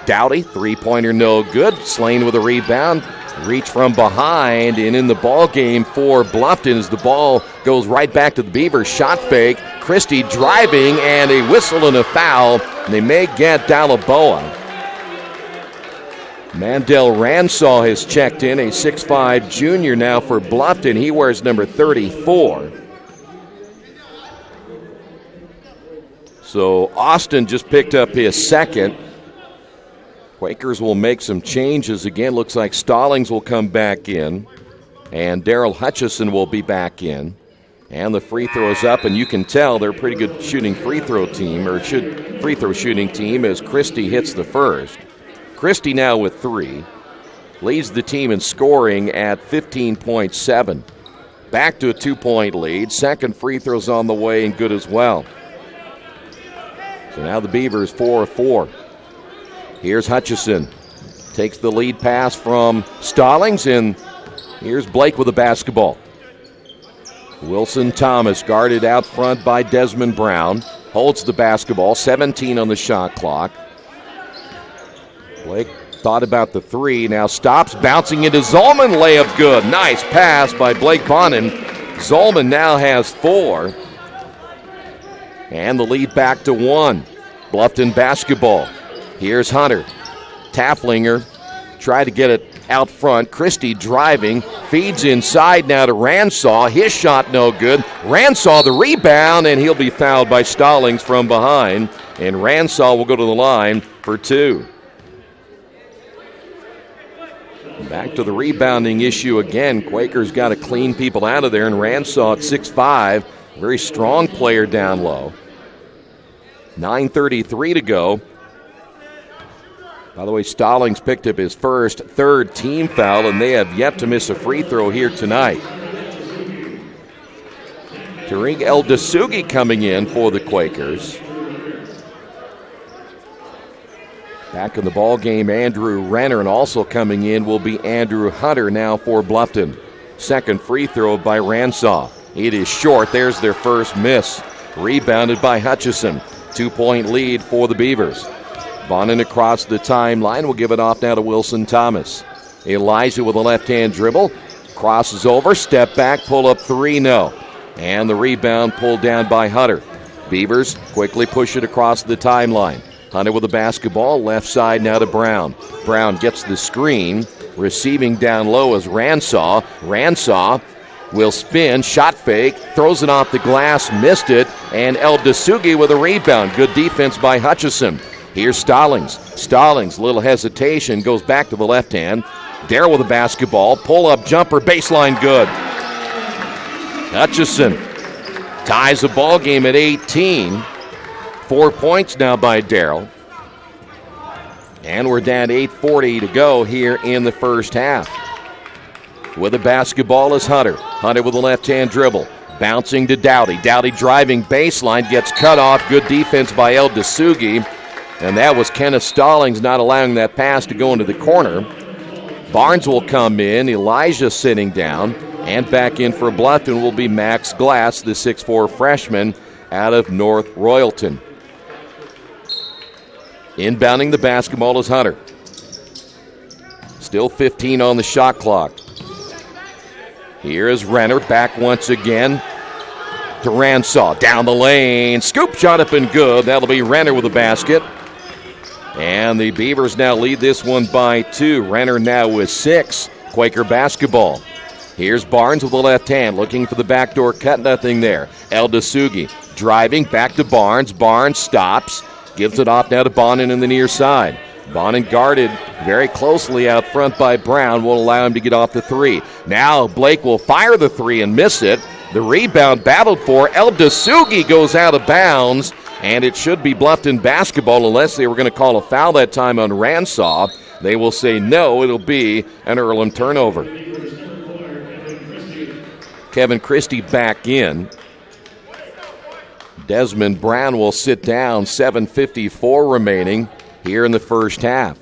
Dowdy, 3-pointer no good. Slane with a rebound. Reach from behind, and in the ball game for Bluffton as the ball goes right back to the Beavers. Shot fake. Christie driving, and a whistle and a foul. And they may get Dalaboa. Mandel Ransaw has checked in, a 6'5 junior now for Bluffton. He wears number 34. So Austin just picked up his second. Quakers will make some changes again. Looks like Stallings will come back in, and Daryl Hutchison will be back in. And the free throw is up, and you can tell they're a pretty good shooting free throw team, or free throw shooting team, as Christie hits the first. Christie now with 3. Leads the team in scoring at 15.7. Back to a 2-point lead. Second free throw's on the way and good as well. So now the Beavers 4 of 4. Here's Hutchison. Takes the lead pass from Stallings, and here's Blake with the basketball. Wilson Thomas guarded out front by Desmond Brown. Holds the basketball, 17 on the shot clock. Blake thought about the three, now stops, bouncing into Zolman, layup good. Nice pass by Blake Bonin. Zolman now has 4. And the lead back to 1. Bluffton basketball. Here's Hunter. Taflinger tried to get it out front. Christie driving, feeds inside now to Ransaw. His shot no good. Ransaw the rebound, and he'll be fouled by Stallings from behind. And Ransaw will go to the line for 2. Back to the rebounding issue again. Quakers got to clean people out of there, and Ransaw at 6'5", very strong player down low. 9:33 to go. By the way, Stallings picked up his third team foul, and they have yet to miss a free throw here tonight. Tariq El-Dasugi coming in for the Quakers. Back in the ball game, Andrew Renner, and also coming in will be Andrew Hunter now for Bluffton. Second free throw by Ransaw. It is short. There's their first miss. Rebounded by Hutchison. 2-point lead for the Beavers. Bonin across the timeline will give it off now to Wilson Thomas. Elijah with a left-hand dribble. Crosses over, step back, pull up 3, no. And the rebound pulled down by Hunter. Beavers quickly push it across the timeline. Hunter with the basketball, left side now to Brown. Brown gets the screen. Receiving down low is Ransaw. Ransaw will spin, shot fake, throws it off the glass, missed it, and El-Dasugi with a rebound. Good defense by Hutchison. Here's Stallings. Stallings, little hesitation, goes back to the left hand. Darrell with the basketball, pull-up jumper, baseline good. Hutchison ties the ball game at 18. 4 points now by Darrell. And we're down 8:40 to go here in the first half. With the basketball is Hunter. Hunter with a left-hand dribble. Bouncing to Dowdy. Dowdy driving baseline, gets cut off. Good defense by El-Dasugi. And that was Kenneth Stallings not allowing that pass to go into the corner. Barnes will come in. Elijah sitting down. And back in for Bluffton will be Max Glass, the 6'4 freshman out of North Royalton. Inbounding the basketball is Hunter. Still 15 on the shot clock. Here is Renner back once again to Ransaw. Down the lane. Scoop shot up and good. That'll be Renner with the basket. And the Beavers now lead this one by 2. Renner now with 6. Quaker basketball. Here's Barnes with the left hand, looking for the backdoor cut. Nothing there. El-Dasugi driving back to Barnes. Barnes stops. Gives it off now to Bonin in the near side. Bonin guarded very closely out front by Brown. Won't allow him to get off the 3. Now Blake will fire the 3 and miss it. The rebound battled for. El-Dasugi goes out of bounds. And it should be Bluffton basketball unless they were going to call a foul that time on Ransaw. They will say no, it'll be an Earlham turnover. Kevin Christie back in. Desmond Brown will sit down. 7:54 remaining here in the first half.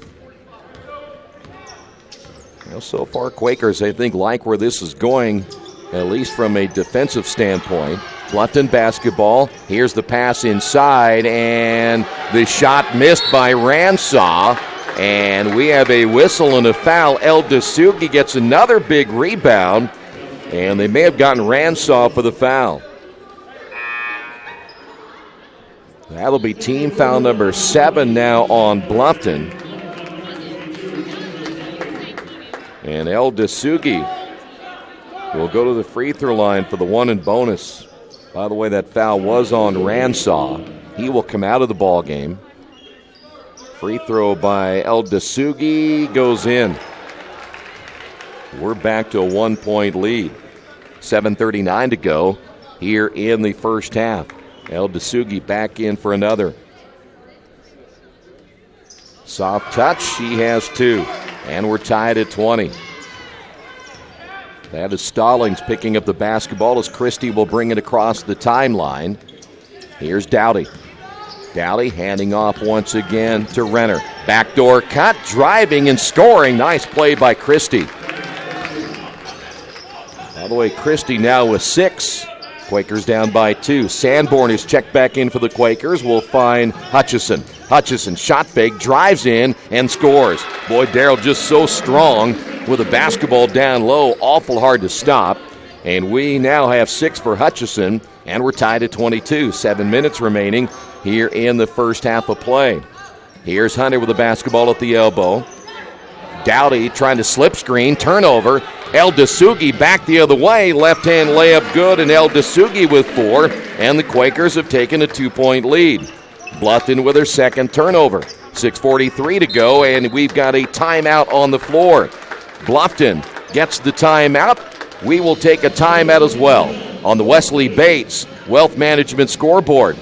Well, so far, Quakers, I think, like where this is going, at least from a defensive standpoint. Bluffton basketball. Here's the pass inside, and the shot missed by Ransaw. And we have a whistle and a foul. El-Dasugi gets another big rebound, and they may have gotten Ransaw for the foul. That'll be team foul number 7 now on Bluffton. And El-Dasugi will go to the free throw line for the 1 and bonus. By the way, that foul was on Ransaw. He will come out of the ball game. Free throw by El-Dasugi goes in. We're back to a 1-point lead. 7:39 to go here in the first half. El-Dasugi back in for another. Soft touch, he has 2. And we're tied at 20. That is Stallings picking up the basketball as Christie will bring it across the timeline. Here's Dowdy. Dowdy handing off once again to Renner. Backdoor cut, driving and scoring. Nice play by Christie. All the way Christie now with 6. Quakers down by 2. Sanborn is checked back in for the Quakers. We'll find Hutchison. Hutchison shot fake, drives in, and scores. Boy, Darrell just so strong with a basketball down low. Awful hard to stop. And we now have 6 for Hutchison, and we're tied at 22. 7 minutes remaining here in the first half of play. Here's Hunter with the basketball at the elbow. Dowdy trying to slip screen, turnover. El Dasugi back the other way, left-hand layup good, and El Dasugi with 4, and the Quakers have taken a 2-point lead. Bluffton with her second turnover. 6:43 to go, and we've got a timeout on the floor. Bluffton gets the timeout. We will take a timeout as well on the Wesley Bates Wealth Management scoreboard.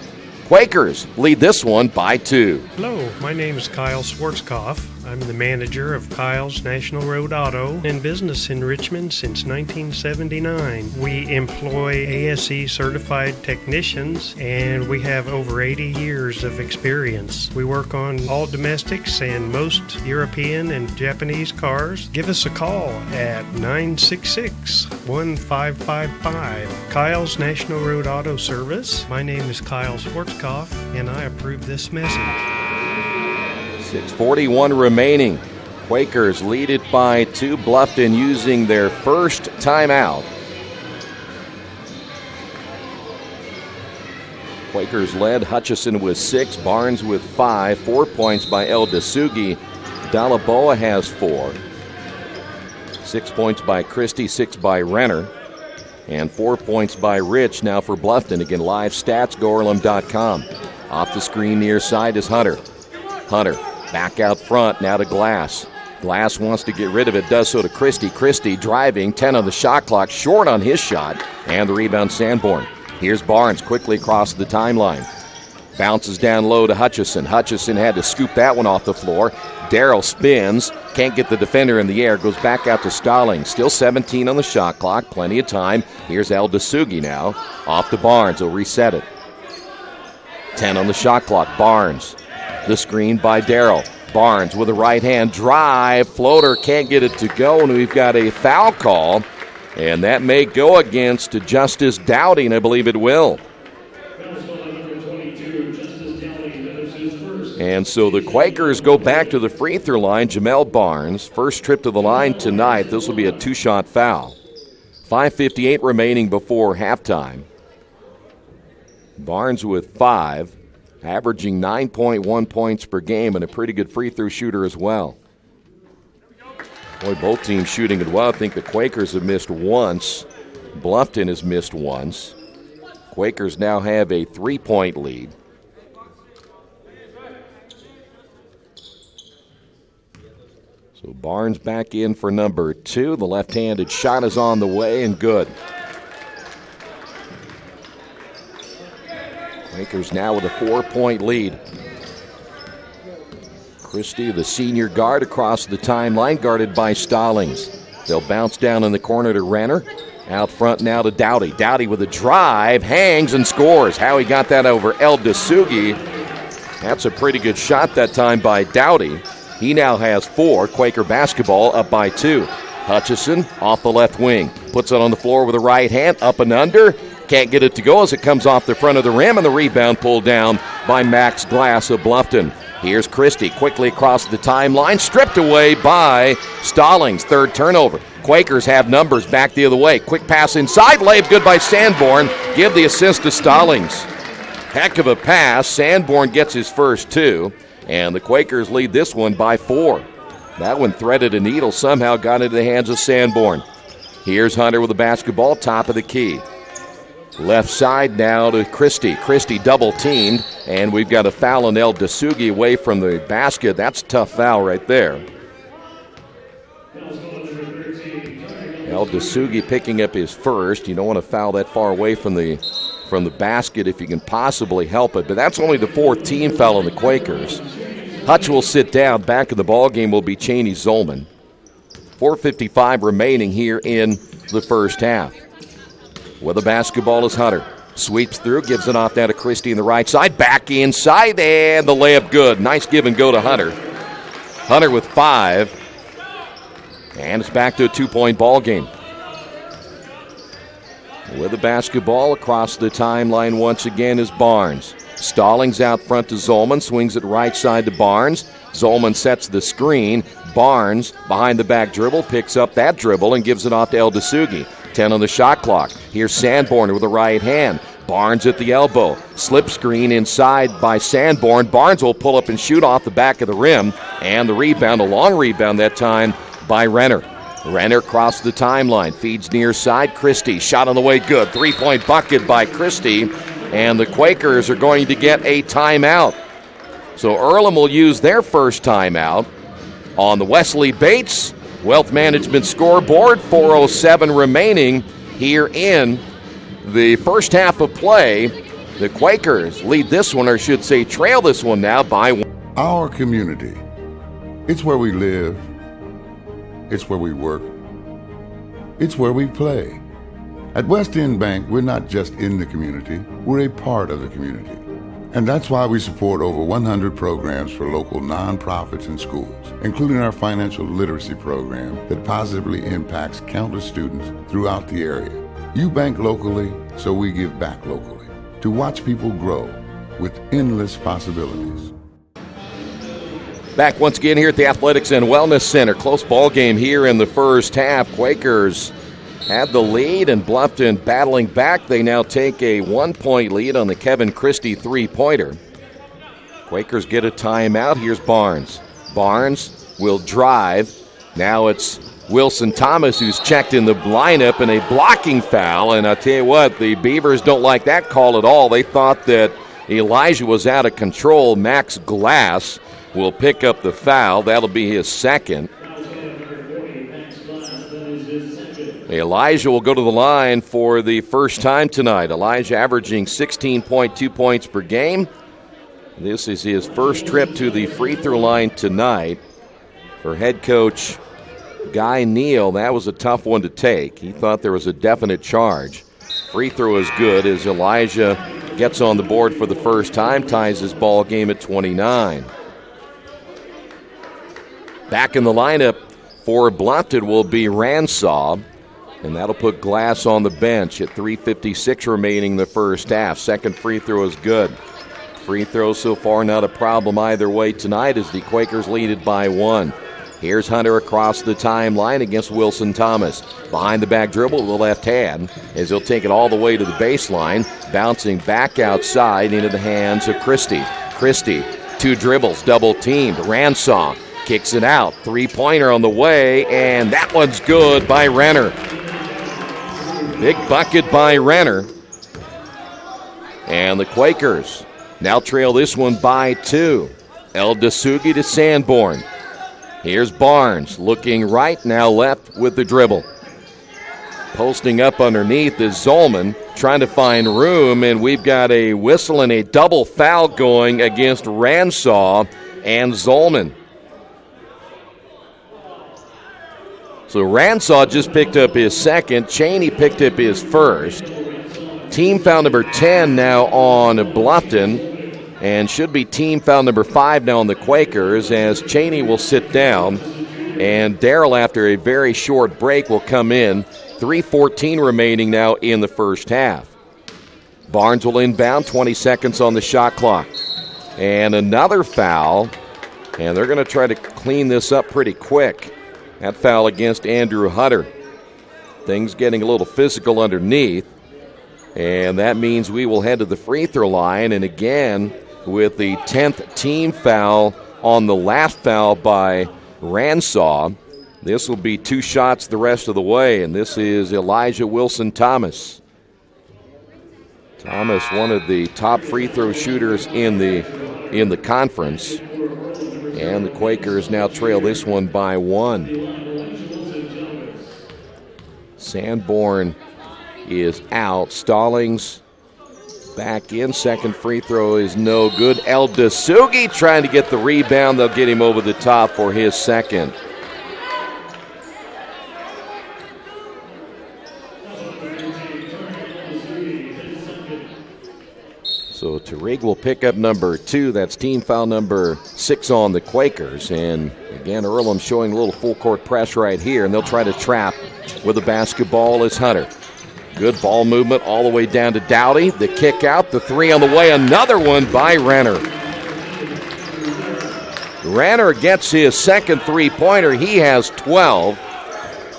Quakers lead this one by 2. Hello, my name is Kyle Schwarzkopf. I'm the manager of Kyle's National Road Auto, in business in Richmond since 1979. We employ ASE certified technicians, and we have over 80 years of experience. We work on all domestics and most European and Japanese cars. Give us a call at 966-1555. Kyle's National Road Auto Service. My name is Kyle Schwarzkopf, and I approve this message. 6:41 remaining. Quakers lead it by 2. Bluffton using their first timeout. Quakers led. Hutchison with 6, Barnes with 5. 4 points by El Dasugi. Dalaboa has 4. 6 points by Christie, 6 by Renner. And 4 points by Rich now for Bluffton. Again, live stats, goearlham.com. Off the screen near side is Hunter. Hunter back out front, now to Glass. Glass wants to get rid of it, does so to Christie. Christie driving, 10 on the shot clock, short on his shot, and the rebound Sanborn. Here's Barnes quickly across the timeline. Bounces down low to Hutchison. Hutchison had to scoop that one off the floor. Darrell spins, can't get the defender in the air, goes back out to Stallings. Still 17 on the shot clock, plenty of time. Here's El Dasugi now, off to Barnes, he'll reset it. 10 on the shot clock, Barnes. The screen by Darrell. Barnes with a right-hand drive. Floater can't get it to go, and we've got a foul call. And that may go against Justice Dowdy, and I believe it will. And so the Quakers go back to the free throw line. Jamel Barnes, first trip to the line tonight. This will be a 2-shot foul. 5:58 remaining before halftime. Barnes with 5. Averaging 9.1 points per game and a pretty good free throw shooter as well. Boy, both teams shooting it well. I think the Quakers have missed once. Bluffton has missed once. Quakers now have a 3-point lead. So Barnes back in for number 2. The left-handed shot is on the way and good. Quakers now with a 4-point lead. Christie, the senior guard, across the timeline, guarded by Stallings. They'll bounce down in the corner to Renner. Out front now to Dowdy. Dowdy with a drive, hangs and scores. How he got that over El Dasugi. That's a pretty good shot that time by Dowdy. He now has 4. Quaker basketball up by 2. Hutchison off the left wing. Puts it on the floor with a right hand, up and under. Can't get it to go as it comes off the front of the rim, and the rebound pulled down by Max Glass of Bluffton. Here's Christie quickly across the timeline, stripped away by Stallings. 3rd turnover. Quakers have numbers back the other way. Quick pass inside, layup good by Sanborn. Give the assist to Stallings. Heck of a pass. Sanborn gets his first 2, and the Quakers lead this one by 4. That one threaded a needle, somehow got into the hands of Sanborn. Here's Hunter with the basketball, top of the key. Left side now to Christie. Christie double-teamed, and we've got a foul on El Dasugi away from the basket. That's a tough foul right there. El Dasugi picking up his first. You don't want to foul that far away from the basket if you can possibly help it, but that's only the 4th team foul on the Quakers. Hutch will sit down. Back in the ballgame will be Cheney Zolman. 4:55 remaining here in the first half. With the basketball is Hunter. Sweeps through, gives it off down to Christie in the right side. Back inside, and the layup good. Nice give and go to Hunter. Hunter with 5. And it's back to a 2-point ball game. With the basketball across the timeline once again is Barnes. Stallings out front to Zolman, swings it right side to Barnes. Zolman sets the screen. Barnes behind the back dribble, picks up that dribble and gives it off to El Dasugi. 10 on the shot clock. Here's Sanborn with the right hand. Barnes at the elbow. Slip screen inside by Sanborn. Barnes will pull up and shoot off the back of the rim. And the rebound, a long rebound that time by Renner. Renner crossed the timeline, feeds near side. Christie, shot on the way, good. 3-point bucket by Christie. And the Quakers are going to get a timeout. So Earlham will use their first timeout on the Wesley Bates Wealth Management scoreboard. 4:07 remaining here in the first half of play. The Quakers lead this one, or should say trail this one now by 1. Our community. It's where we live. It's where we work. It's where we play. At West End Bank, we're not just in the community, we're a part of the community. And that's why we support over 100 programs for local nonprofits and schools, including our financial literacy program that positively impacts countless students throughout the area. You bank locally, so we give back locally to watch people grow with endless possibilities. Back once again here at the Athletics and Wellness Center. Close ball game here in the first half. Quakers had the lead, and Bluffton battling back. They now take a 1-point lead on the Kevin Christie three-pointer. Quakers get a timeout. Here's Barnes. Barnes will drive. Now it's Wilson Thomas who's checked in the lineup, and a blocking foul. And I'll tell you what, the Beavers don't like that call at all. They thought that Elijah was out of control. Max Glass will pick up the foul. That'll be his second. Elijah will go to the line for the first time tonight. Elijah averaging 16.2 points per game. This is his first trip to the free throw line tonight. For head coach Guy Neal, that was a tough one to take. He thought there was a definite charge. Free throw is good as Elijah gets on the board for the first time, ties his ball game at 29. Back in the lineup for Bluffton will be Ransaw, and that'll put Glass on the bench at 3:56 remaining in the first half. Second free throw is good. Free throws so far not a problem either way tonight as the Quakers lead it by 1. Here's Hunter across the timeline against Wilson Thomas. Behind the back dribble with the left hand as he'll take it all the way to the baseline, bouncing back outside into the hands of Christie. Christie, 2 dribbles, double teamed. Ransaw kicks it out. 3-pointer on the way, and that one's good by Renner. Big bucket by Renner. And the Quakers now trail this one by 2. El Dasugi to Sanborn. Here's Barnes looking right, now left with the dribble. Posting up underneath is Zolman trying to find room, and we've got a whistle and a double foul going against Ransaw and Zolman. So Ransaw just picked up his second. Cheney picked up his first. Team foul number 10 now on Bluffton, and should be team foul number 5 now on the Quakers as Cheney will sit down, and Darrell, after a very short break, will come in. 3:14 remaining now in the first half. Barnes will inbound, 20 seconds on the shot clock. And another foul, and they're going to try to clean this up pretty quick. That foul against Andrew Hunter. Things getting a little physical underneath. And that means we will head to the free throw line. And again, with the 10th team foul on the last foul by Ransaw, this will be 2 shots the rest of the way. And this is Elijah Wilson Thomas. Thomas, one of the top free throw shooters in the conference. And the Quakers now trail this one by 1. Sanborn is out. Stallings back in. Second free throw is no good. El Dasugi trying to get the rebound. They'll get him over the top for his second. Tarig will pick up number 2. That's team foul number 6 on the Quakers. And again, Earlham showing a little full court press right here, and they'll try to trap with the basketball is Hunter. Good ball movement all the way down to Dowdy. The kick out, the 3 on the way, another one by Renner. Renner gets his second three-pointer. He has 12.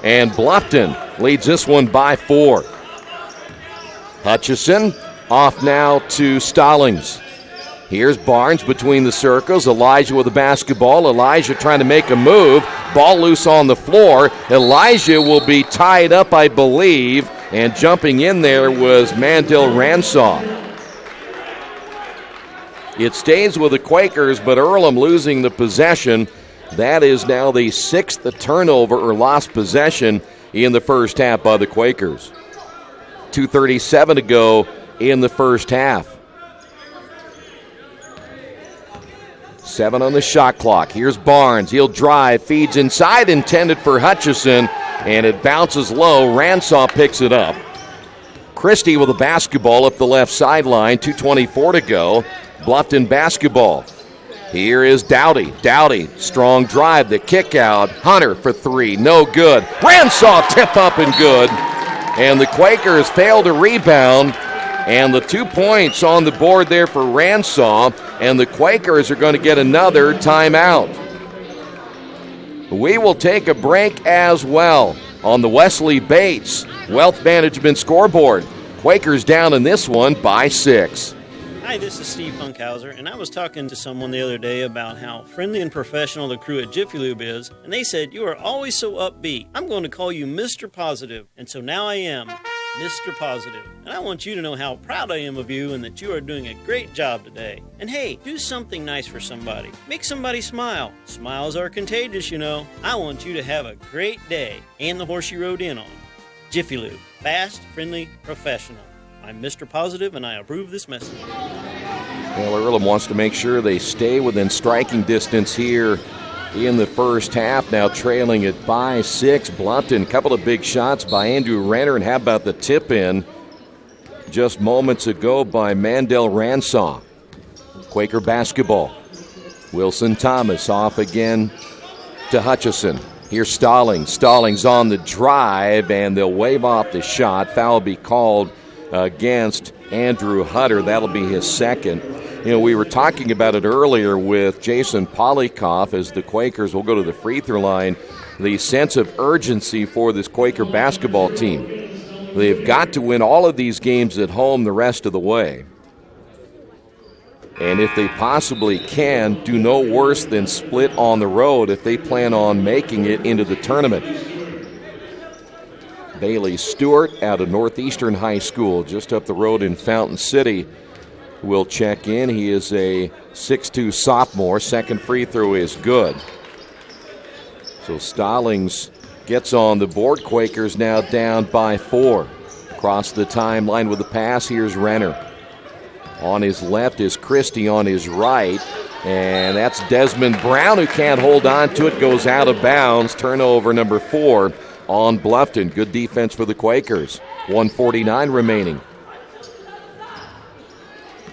And Bluffton leads this one by 4. Hutchison off now to Stallings. Here's Barnes between the circles. Elijah with the basketball. Elijah trying to make a move. Ball loose on the floor. Elijah will be tied up, I believe. And jumping in there was Mandel Ransaw. It stays with the Quakers, but Earlham losing the possession. That is now the 6th turnover or lost possession in the first half by the Quakers. 2:37 to go in the first half. 7 on the shot clock. Here's Barnes. He'll drive, feeds inside, intended for Hutchison, and it bounces low. Ransaw picks it up. Christie with the basketball up the left sideline. 2:24 to go. Bluffton basketball. Here is Dowdy. Dowdy, strong drive, the kick out. Hunter for 3, no good. Ransaw tip up and good. And the Quakers fail to rebound. And the 2 points on the board there for Ransaw. And the Quakers are going to get another timeout. We will take a break as well on the Wesley Bates Wealth Management scoreboard. Quakers down in this one by 6. Hi, this is Steve Funkhauser, and I was talking to someone the other day about how friendly and professional the crew at Jiffy Lube is, and they said, "You are always so upbeat. I'm going to call you Mr. Positive." And so now I am Mr. Positive. And I want you to know how proud I am of you and that you are doing a great job today. And hey, do something nice for somebody. Make somebody smile. Smiles are contagious, you know. I want you to have a great day and the horse you rode in on. Jiffy Lube. Fast, friendly, professional. I'm Mr. Positive, and I approve this message. Well, Earlham wants to make sure they stay within striking distance here in the first half. Now trailing it by 6. Bluffton, a couple of big shots by Andrew Renner, and how about the tip-in just moments ago by Mandel Ransaw. Quaker basketball. Wilson Thomas off again to Hutchison. Here's Stallings. Stallings on the drive, and they'll wave off the shot. Foul will be called against Andrew Hunter. That'll be his second. You know, we were talking about it earlier with Jason Polikoff as the Quakers will go to the free throw line. The sense of urgency for this Quaker basketball team. They've got to win all of these games at home the rest of the way. And if they possibly can, do no worse than split on the road if they plan on making it into the tournament. Bailey Stewart out of Northeastern High School, just up the road in Fountain City, will check in. He is a 6'2 sophomore. Second free throw is good. So Stallings gets on the board. Quakers now down by 4. Across the timeline with the pass. Here's Renner. On his left is Christie, on his right. And that's Desmond Brown, who can't hold on to it. Goes out of bounds. Turnover number 4 on Bluffton. Good defense for the Quakers. 1:49 remaining.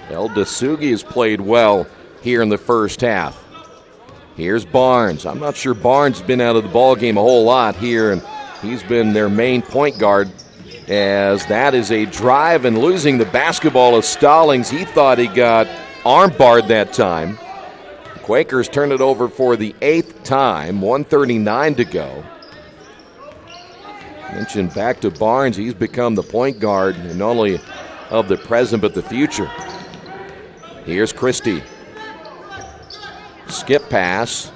El Dasugi has played well here in the first half. Here's Barnes. I'm not sure Barnes has been out of the ball game a whole lot here, and he's been their main point guard, as that is a drive and losing the basketball of Stallings. He thought he got arm barred that time. The Quakers turn it over for the 8th time. 1:39 to go. Mentioned back to Barnes. He's become the point guard, not only of the present but the future. Here's Christie. Skip pass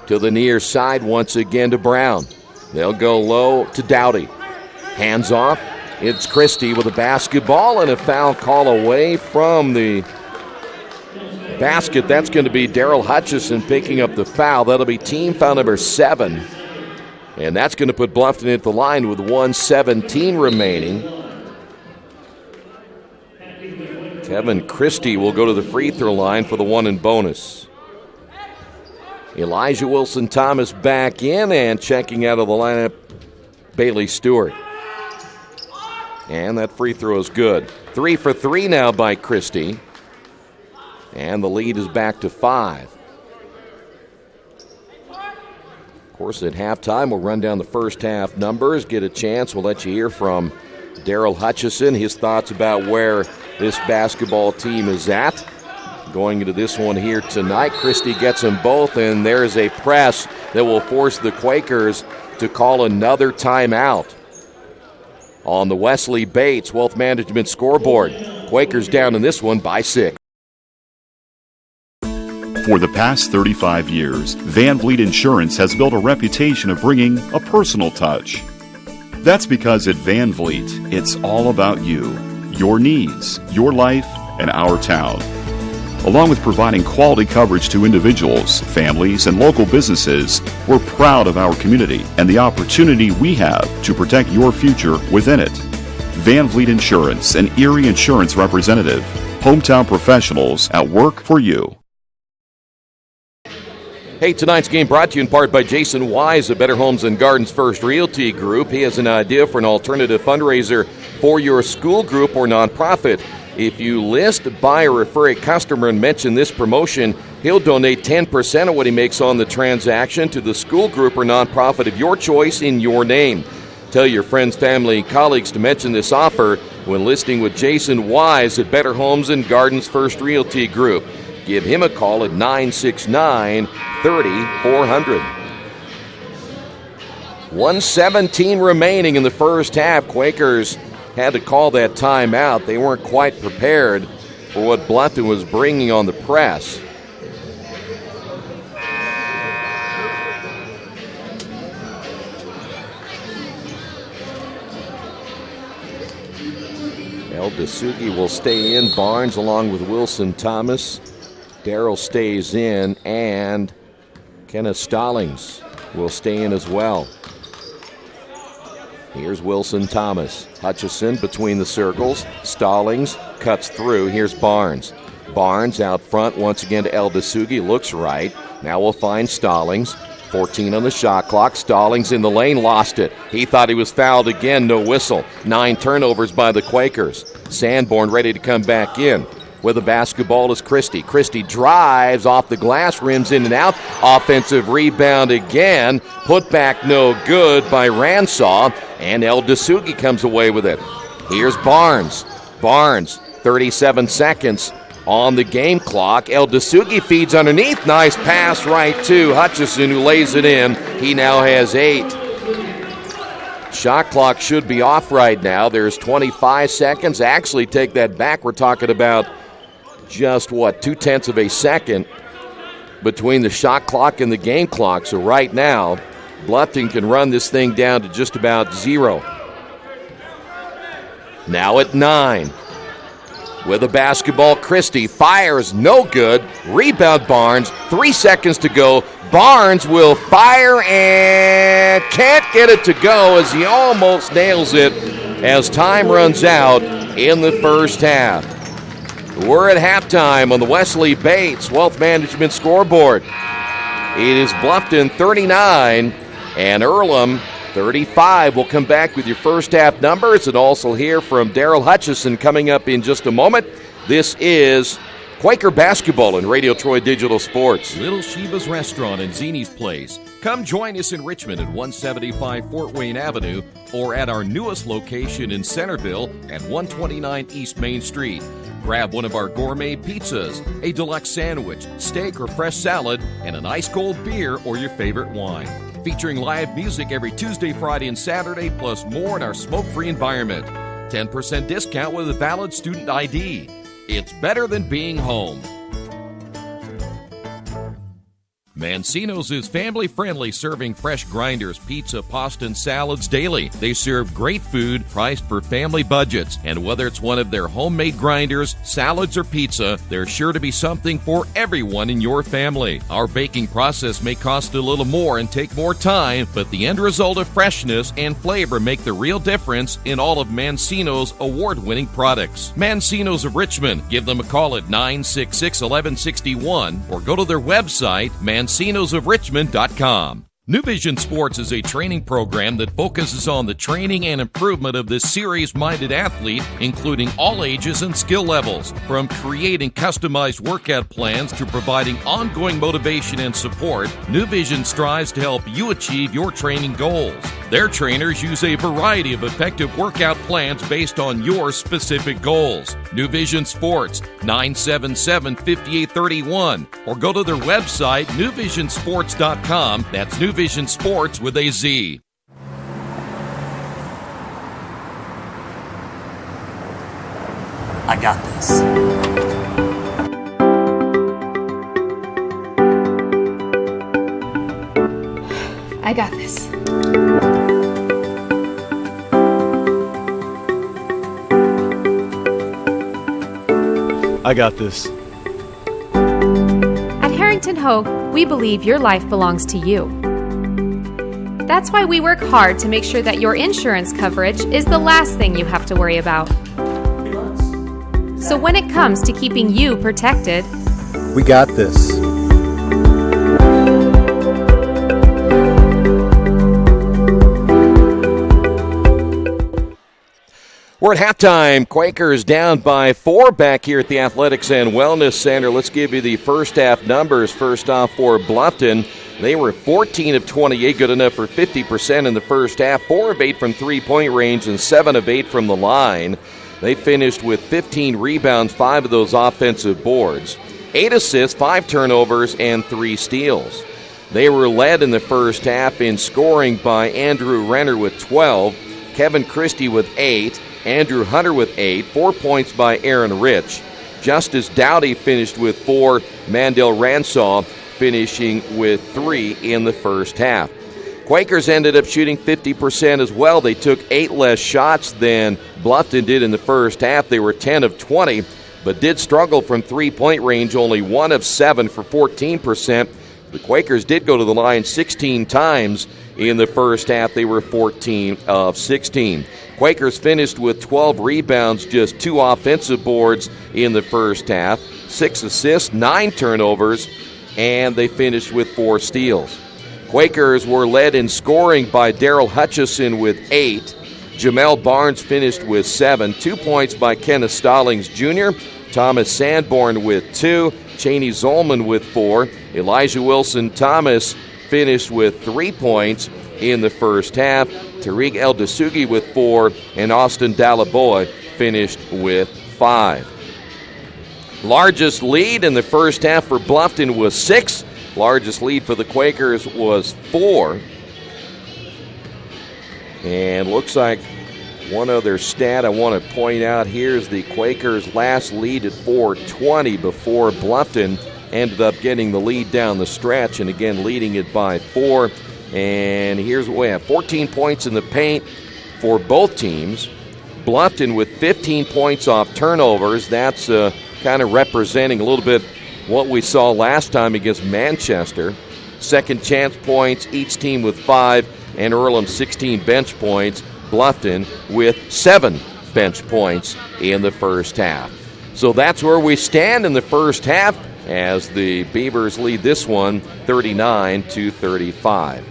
to the near side once again to Brown. They'll go low to Dowdy. Hands off. It's Christie with a basketball and a foul call away from the basket. That's going to be Daryl Hutchison picking up the foul. That'll be team foul number 7. And that's going to put Bluffton at the line with 1:17 remaining. Kevin Christie will go to the free throw line for the 1 and bonus. Elijah Wilson-Thomas back in, and checking out of the lineup, Bailey Stewart. And that free throw is good. 3 for 3 now by Christie. And the lead is back to 5. Of course, at halftime, we'll run down the first half numbers, get a chance. We'll let you hear from Daryl Hutchison, his thoughts about where this basketball team is at. Going into this one here tonight, Christie gets them both, and there's a press that will force the Quakers to call another timeout. On the Wesley Bates Wealth Management scoreboard, Quakers down in this one by 6. For the past 35 years, Van Vliet Insurance has built a reputation of bringing a personal touch. That's because at Van Vliet, it's all about you, your needs, your life, and our town. Along with providing quality coverage to individuals, families, and local businesses, we're proud of our community and the opportunity we have to protect your future within it. Van Vliet Insurance, an Erie Insurance representative. Hometown professionals at work for you. Hey, tonight's game brought to you in part by Jason Wise of Better Homes and Gardens First Realty Group. He has an idea for an alternative fundraiser for your school group or nonprofit. If you list, buy, or refer a customer and mention this promotion, he'll donate 10% of what he makes on the transaction to the school group or nonprofit of your choice in your name. Tell your friends, family, and colleagues to mention this offer when listing with Jason Wise at Better Homes and Gardens First Realty Group. Give him a call at 969-30-400. 1:17 remaining in the first half. Quakers had to call that timeout. They weren't quite prepared for what Bluffton was bringing on the press. El Dasugi will stay in. Barnes along with Wilson Thomas. Darrell stays in, and Kenneth Stallings will stay in as well. Here's Wilson Thomas. Hutchison between the circles. Stallings cuts through. Here's Barnes. Barnes out front once again to El Dasugi. Looks right. Now we'll find Stallings. 14 on the shot clock. Stallings in the lane, lost it. He thought he was fouled again, no whistle. 9 turnovers by the Quakers. Sanborn ready to come back in. With the basketball is Christie. Christie drives off the glass, rims in and out. Offensive rebound again. Put back no good by Ransaw, and El Dasugi comes away with it. Here's Barnes. Barnes, 37 seconds on the game clock. El Dasugi feeds underneath. Nice pass right to Hutchison, who lays it in. He now has 8. Shot clock should be off right now. There's 25 seconds. Actually, take that back. We're talking about just, 0.2 of a second between the shot clock and the game clock. So right now, Bluffton can run this thing down to just about 0. Now at 9. With the basketball, Christie fires, no good. Rebound Barnes, 3 seconds to go. Barnes will fire and can't get it to go as he almost nails it as time runs out in the first half. We're at halftime on the Wesley Bates Wealth Management scoreboard. It is Bluffton 39 and Earlham 35. We'll come back with your first half numbers and also hear from Daryl Hutchison coming up in just a moment. This is Quaker Basketball and Radio Troy Digital Sports. Little Sheba's Restaurant and Zini's Place. Come join us in Richmond at 175 Fort Wayne Avenue or at our newest location in Centerville at 129 East Main Street. Grab one of our gourmet pizzas, a deluxe sandwich, steak or fresh salad, and an ice-cold beer or your favorite wine. Featuring live music every Tuesday, Friday, and Saturday, plus more in our smoke-free environment. 10% discount with a valid student ID. It's better than being home. Mancino's is family-friendly, serving fresh grinders, pizza, pasta, and salads daily. They serve great food priced for family budgets. And whether it's one of their homemade grinders, salads, or pizza, there's sure to be something for everyone in your family. Our baking process may cost a little more and take more time, but the end result of freshness and flavor make the real difference in all of Mancino's award-winning products. Mancino's of Richmond. Give them a call at 966-1161 or go to their website, mancinosofrichmond.com. New Vision Sports is a training program that focuses on the training and improvement of the serious-minded athlete, including all ages and skill levels. From creating customized workout plans to providing ongoing motivation and support, New Vision strives to help you achieve your training goals. Their trainers use a variety of effective workout plans based on your specific goals. New Vision Sports, 977-5831, or go to their website, newvisionsports.com. That's New Vision Sports with a Z. I got this. I got this. I got this. At Harrington Hogue, we believe your life belongs to you. That's why we work hard to make sure that your insurance coverage is the last thing you have to worry about. So when it comes to keeping you protected, We got this. We're at halftime. Quakers down by 4 back here at the Athletics and Wellness Center. Let's give you the first half numbers. First off for Bluffton, they were 14 of 28, good enough for 50% in the first half. 4 of 8 from three-point range and 7 of 8 from the line. They finished with 15 rebounds, 5 of those offensive boards. 8 assists, 5 turnovers, and 3 steals. They were led in the first half in scoring by Andrew Renner with 12, Kevin Christie with 8, Andrew Hunter with 8, 4 points by Aaron Rich. Justice Dowdy finished with 4, Mandel Ransaw finishing with 3 in the first half. Quakers ended up shooting 50% as well. They took 8 less shots than Bluffton did in the first half. They were 10 of 20, but did struggle from three-point range, only 1 of 7 for 14%. The Quakers did go to the line 16 times in the first half. They were 14 of 16. Quakers finished with 12 rebounds, just 2 offensive boards in the first half, 6 assists, 9 turnovers, and they finished with 4 steals. Quakers were led in scoring by Daryl Hutchison with 8. Jamel Barnes finished with 7. 2 points by Kenneth Stallings Jr. Thomas Sanborn with 2. Cheney Zolman with 4. Elijah Wilson-Thomas finished with 3 points in the first half. Tariq El-Dasugi with 4. And Austin Dalaboy finished with 5. Largest lead in the first half for Bluffton was 6. Largest lead for the Quakers was 4. And looks like one other stat I want to point out here is the Quakers' last lead at 4:20 before Bluffton ended up getting the lead down the stretch and again leading it by 4. And here's what we have: 14 points in the paint for both teams. Bluffton with 15 points off turnovers. That's kind of representing a little bit what we saw last time against Manchester. Second chance points, each team with 5, and Earlham 16 bench points. Bluffton with 7 bench points in the first half. So that's where we stand in the first half as the Beavers lead this one 39-35.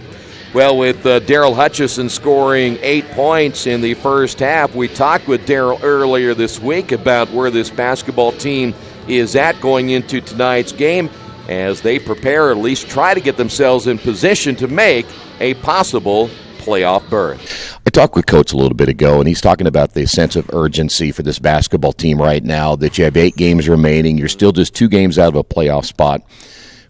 Well, with Daryl Hutchison scoring 8 points in the first half, we talked with Daryl earlier this week about where this basketball team is at going into tonight's game as they prepare, or at least try to get themselves in position to make a possible playoff berth. I talked with Coach a little bit ago, and he's talking about the sense of urgency for this basketball team right now, that you have 8 games remaining. You're still just 2 games out of a playoff spot.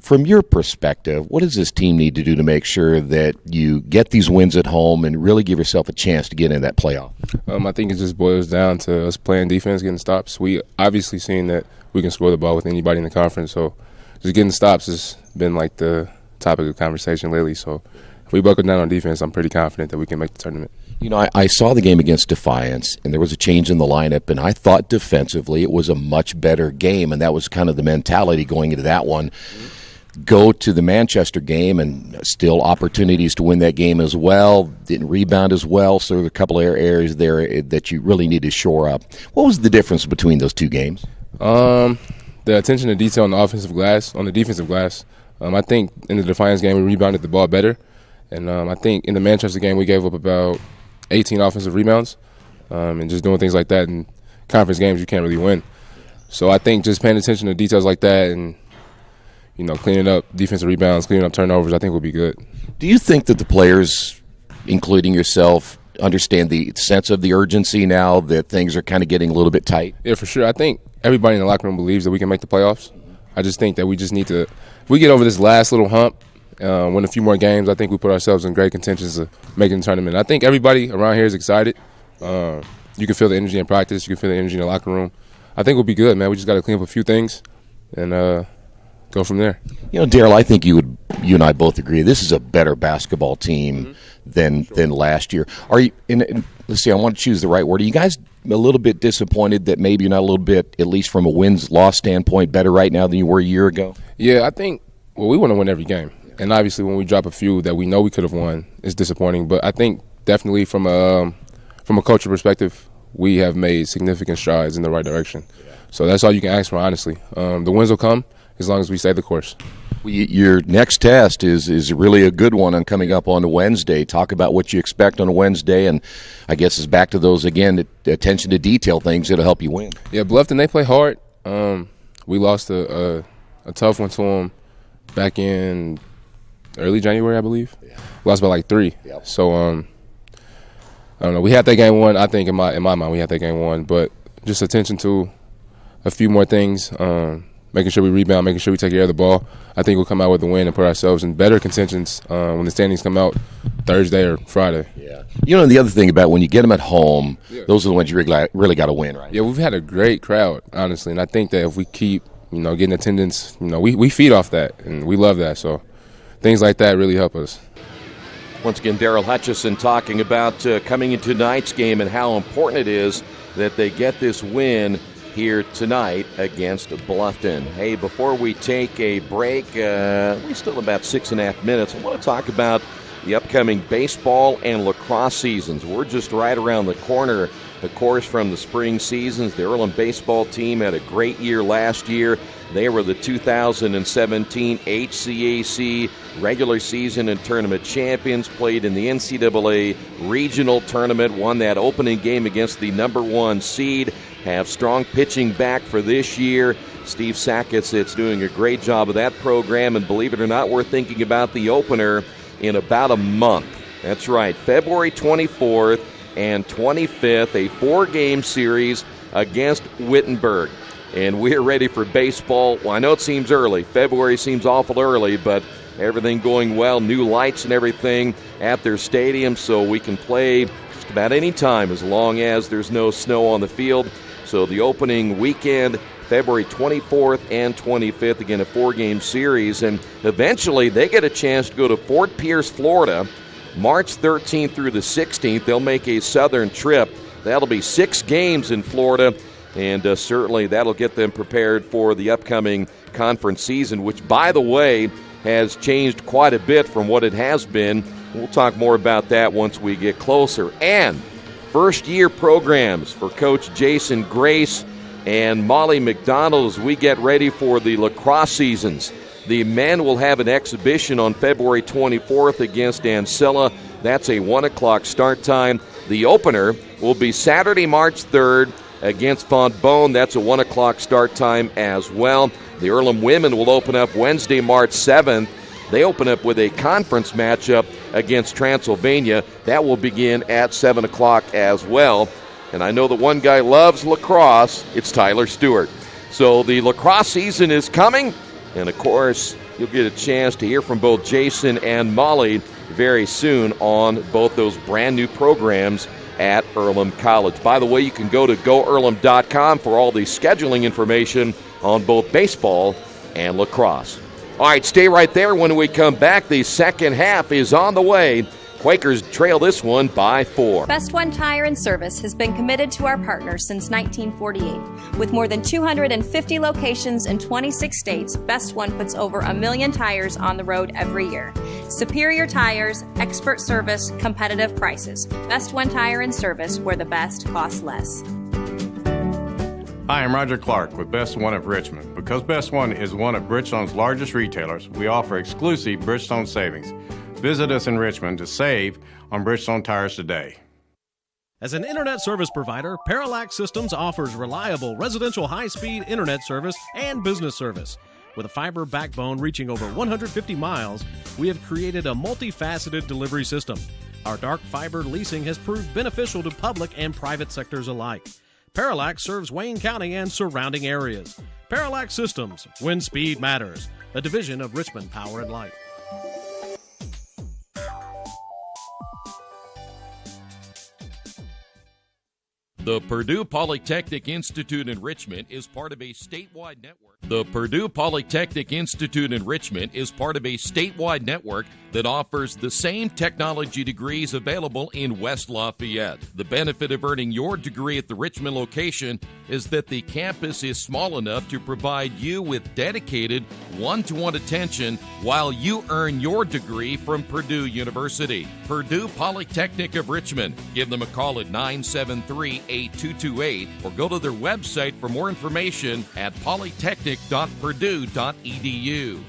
From your perspective, what does this team need to do to make sure that you get these wins at home and really give yourself a chance to get in that playoff? I think it just boils down to us playing defense, getting stops. We obviously seen that we can score the ball with anybody in the conference, so just getting stops has been like the topic of conversation lately. So if we buckle down on defense, I'm pretty confident that we can make the tournament. You know, I saw the game against Defiance, and there was a change in the lineup, and I thought defensively it was a much better game, and that was kind of the mentality going into that one. Go to the Manchester game, and still opportunities to win that game as well. Didn't rebound as well, so there were a couple of areas there that you really need to shore up. What was the difference between those 2 games? The attention to detail on the offensive glass, on the defensive glass. I think in the Defiance game we rebounded the ball better, And I think in the Manchester game we gave up about 18 offensive rebounds, and just doing things like that in conference games you can't really win. So I think just paying attention to details like that and, cleaning up defensive rebounds, cleaning up turnovers, I think will be good. Do you think that the players, including yourself, understand the sense of the urgency now that things are kind of getting a little bit tight? Yeah, for sure. I think everybody in the locker room believes that we can make the playoffs. I just think that we just need to, if we get over this last little hump, win a few more games, I think we put ourselves in great contentions of making the tournament. I think everybody around here is excited. You can feel the energy in practice. You can feel the energy in the locker room. I think we'll be good, man. We just got to clean up a few things and go from there. Daryl, I think you and I both agree this is a better basketball team than last year. Are you? And let's see. I want to choose the right word. Are you guys a little bit disappointed that maybe you're not a little bit, at least from a wins-loss standpoint, better right now than you were a year ago? Yeah, I think. Well, we want to win every game, and obviously when we drop a few that we know we could have won, it's disappointing. But I think definitely from a culture perspective, we have made significant strides in the right direction. So that's all you can ask for, honestly. The wins will come as long as we stay the course. Your next test is really a good one coming up on a Wednesday. Talk about what you expect on a Wednesday, and I guess it's back to those, again, attention to detail things that'll help you win. Yeah, Bluffton, they play hard. We lost a tough one to them back in early January, I believe. Yeah. Lost by like 3. Yep. So, I don't know. We had that game won. I think in my mind we had that game won, but just attention to a few more things, making sure we rebound, making sure we take care of the ball. I think we'll come out with a win and put ourselves in better contentions when the standings come out Thursday or Friday. Yeah. And the other thing about when you get them at home, those are the ones you really got to win, right? Yeah, we've had a great crowd, honestly, and I think that if we keep, getting attendance, we feed off that, and we love that. So things like that really help us. Once again, Daryl Hutchison talking about coming into tonight's game and how important it is that they get this win here tonight against Bluffton. Hey, before we take a break, we still have about 6.5 minutes. I want to talk about the upcoming baseball and lacrosse seasons. We're just right around the corner, of course, from the spring seasons. The Earlham baseball team had a great year last year. They were the 2017 HCAC regular season and tournament champions, played in the NCAA regional tournament, won that opening game against the number 1 seed, have strong pitching back for this year. Steve Sacket's doing a great job of that program, and believe it or not, we're thinking about the opener in about a month. That's right, February 24th and 25th, a 4-game series against Wittenberg. And we're ready for baseball. Well, I know it seems early. February seems awful early, but everything going well. New lights and everything at their stadium, so we can play just about any time as long as there's no snow on the field. So the opening weekend, February 24th and 25th, again, a 4-game series. And eventually they get a chance to go to Fort Pierce, Florida, March 13th through the 16th. They'll make a southern trip. That'll be 6 games in Florida. And certainly that'll get them prepared for the upcoming conference season, which, by the way, has changed quite a bit from what it has been. We'll talk more about that once we get closer. And first-year programs for Coach Jason Grace and Molly McDonald as we get ready for the lacrosse seasons. The men will have an exhibition on February 24th against Ancilla. That's a 1 o'clock start time. The opener will be Saturday, March 3rd, against Fontbonne. That's a 1 o'clock start time as well. The Earlham women will open up Wednesday, March 7th. They open up with a conference matchup against Transylvania. That will begin at 7 o'clock as well. And I know that one guy loves lacrosse. It's Tyler Stewart. So the lacrosse season is coming. And, of course, you'll get a chance to hear from both Jason and Molly very soon on both those brand-new programs at Earlham College. By the way, you can go to goearlham.com for all the scheduling information on both baseball and lacrosse. All right, stay right there. When we come back, the second half is on the way. Quakers trail this one by 4. Best One Tire and Service has been committed to our partners since 1948. With more than 250 locations in 26 states, Best One puts over 1 million tires on the road every year. Superior tires, expert service, competitive prices. Best One Tire and Service, where the best costs less. Hi, I'm Roger Clark with Best One of Richmond. Because Best One is one of Bridgestone's largest retailers, we offer exclusive Bridgestone savings. Visit us in Richmond to save on Bridgestone tires today. As an internet service provider, Parallax Systems offers reliable residential high-speed internet service and business service. With a fiber backbone reaching over 150 miles, we have created a multifaceted delivery system. Our dark fiber leasing has proved beneficial to public and private sectors alike. Parallax serves Wayne County and surrounding areas. Parallax Systems, when speed matters, a division of Richmond Power and Light. The Purdue Polytechnic Institute in Richmond is part of a statewide network. The Purdue Polytechnic Institute in Richmond is part of a statewide network that offers the same technology degrees available in West Lafayette. The benefit of earning your degree at the Richmond location is that the campus is small enough to provide you with dedicated one-to-one attention while you earn your degree from Purdue University. Purdue Polytechnic of Richmond. Give them a call at 973-8228 or go to their website for more information at polytechnic.purdue.edu.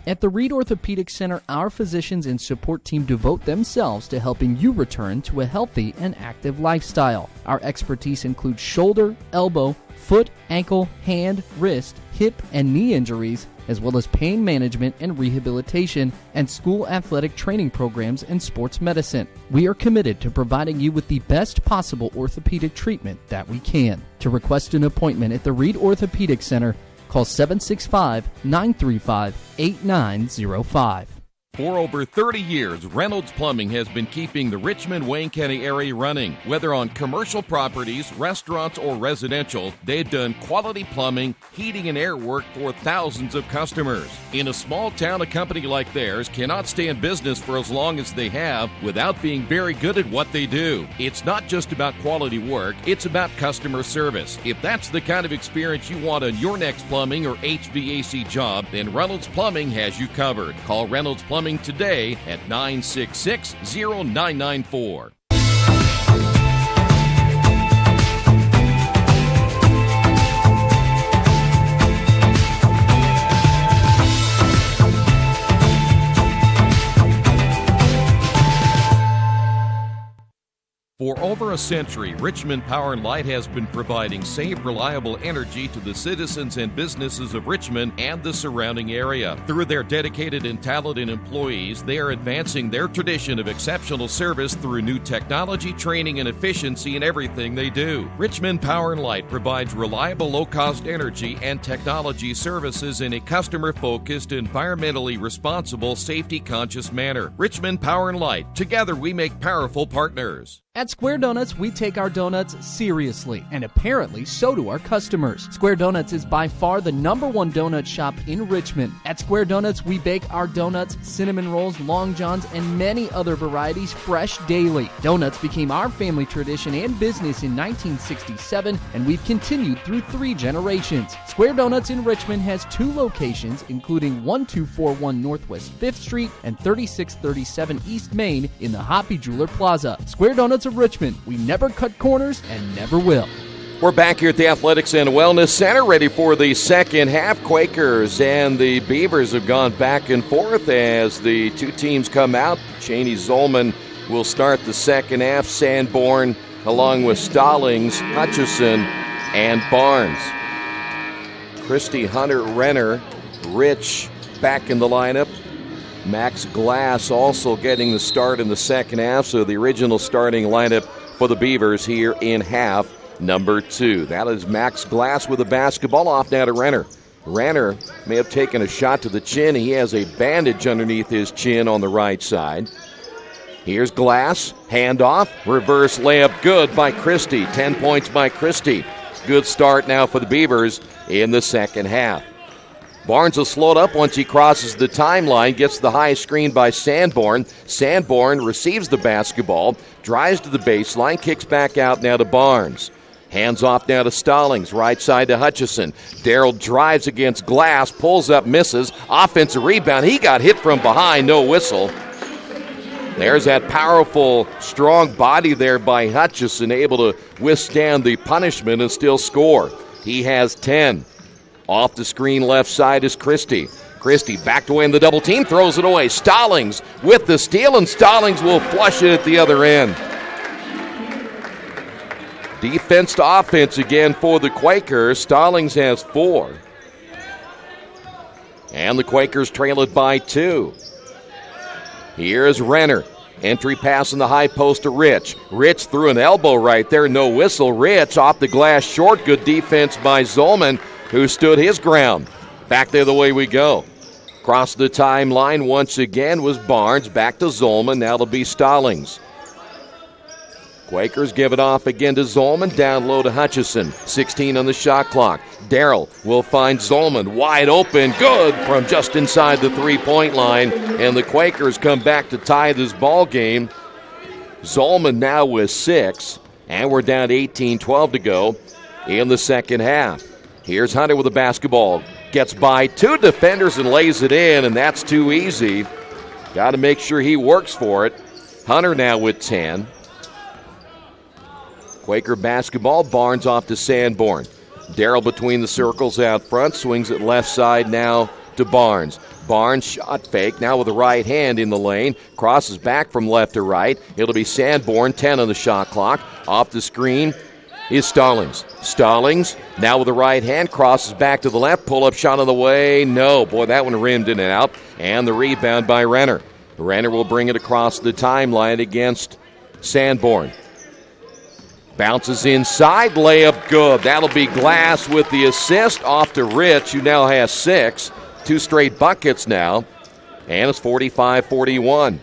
At the Reed Orthopedic Center, our physicians and support team devote themselves to helping you return to a healthy and active lifestyle. Our expertise includes shoulder, elbow, foot, ankle, hand, wrist, hip, and knee injuries, as well as pain management and rehabilitation, and school athletic training programs and sports medicine. We are committed to providing you with the best possible orthopedic treatment that we can. To request an appointment at the Reed Orthopedic Center, call 765-935-8905. For over 30 years, Reynolds Plumbing has been keeping the Richmond-Wayne County area running. Whether on commercial properties, restaurants, or residential, they've done quality plumbing, heating, and air work for thousands of customers. In a small town, a company like theirs cannot stay in business for as long as they have without being very good at what they do. It's not just about quality work, it's about customer service. If that's the kind of experience you want on your next plumbing or HVAC job, then Reynolds Plumbing has you covered. Call Reynolds Plumbing today at 966-0994. For over a century, Richmond Power and Light has been providing safe, reliable energy to the citizens and businesses of Richmond and the surrounding area. Through their dedicated and talented employees, they are advancing their tradition of exceptional service through new technology, training, and efficiency in everything they do. Richmond Power and Light provides reliable, low-cost energy and technology services in a customer-focused, environmentally responsible, safety-conscious manner. Richmond Power and Light. Together we make powerful partners. At Square Donuts, we take our donuts seriously, and apparently so do our customers. Square Donuts is by far the #1 donut shop in Richmond. At Square Donuts, we bake our donuts, cinnamon rolls, long johns, and many other varieties fresh daily. Donuts became our family tradition and business in 1967, and we've continued through 3 generations. Square Donuts in Richmond has 2 locations, including 1241 Northwest 5th Street and 3637 East Main in the Hoppy Jeweler Plaza. Square Donuts of Richmond. We never cut corners and never will. We're back here at the Athletics and Wellness Center, ready for the second half. Quakers and the Beavers have gone back and forth as the two teams come out. Cheney Zolman will start the second half. Sanborn, along with Stallings, Hutchison, and Barnes. Christie, Hunter, Renner, Rich back in the lineup. Max Glass also getting the start in the second half, so the original starting lineup for the Beavers here in half number 2. That is Max Glass with the basketball. Off now to Renner. Renner may have taken a shot to the chin. He has a bandage underneath his chin on the right side. Here's Glass, handoff, reverse layup good by Christie. 10 points by Christie. Good start now for the Beavers in the second half. Barnes will slow it up once he crosses the timeline, gets the high screen by Sanborn. Sanborn receives the basketball, drives to the baseline, kicks back out now to Barnes. Hands off now to Stallings, right side to Hutchison. Darrell drives against Glass, pulls up, misses. Offensive rebound, he got hit from behind, no whistle. There's that powerful, strong body there by Hutchison, able to withstand the punishment and still score. He has 10. Off the screen left side is Christie. Christie back to win the double team, throws it away. Stallings with the steal, and Stallings will flush it at the other end. Defense to offense again for the Quakers. Stallings has 4. And the Quakers trail it by 2. Here's Renner. Entry pass in the high post to Rich. Rich threw an elbow right there, no whistle. Rich off the glass short. Good defense by Zolman, who stood his ground. Back there the way we go. Across the timeline once again was Barnes. Back to Zolman. Now it'll be Stallings. Quakers give it off again to Zolman. Down low to Hutchison. 16 on the shot clock. Darrell will find Zolman wide open. Good from just inside the three-point line. And the Quakers come back to tie this ball game. Zolman now with 6. And we're down to 18-12 to go in the second half. Here's Hunter with the basketball. Gets by 2 defenders and lays it in, and that's too easy. Got to make sure he works for it. Hunter now with 10. Quaker basketball. Barnes off to Sanborn. Darrell between the circles out front. Swings it left side now to Barnes. Barnes shot fake. Now with the right hand in the lane. Crosses back from left to right. It'll be Sanborn. 10 on the shot clock. Off the screen is Stallings. Stallings now with the right hand. Crosses back to the left. Pull-up shot on the way. No. Boy, that one rimmed in and out. And the rebound by Renner. Renner will bring it across the timeline against Sanborn. Bounces inside, layup good. That'll be Glass with the assist off to Rich, who now has 6. 2 straight buckets now. And it's 45-41.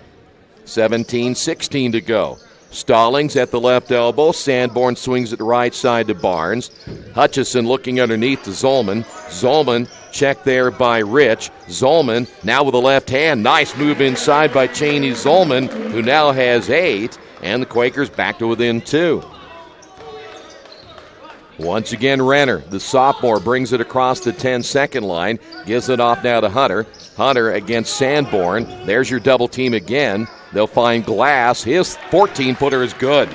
17-16 to go. Stallings at the left elbow. Sanborn swings it right side to Barnes. Hutchison looking underneath to Zolman. Zolman checked there by Rich. Zolman now with the left hand. Nice move inside by Cheney Zolman, who now has 8. And the Quakers back to within 2. Once again, Renner, the sophomore, brings it across the 10-second line. Gives it off now to Hunter. Hunter against Sanborn. There's your double team again. They'll find Glass. His 14-footer is good.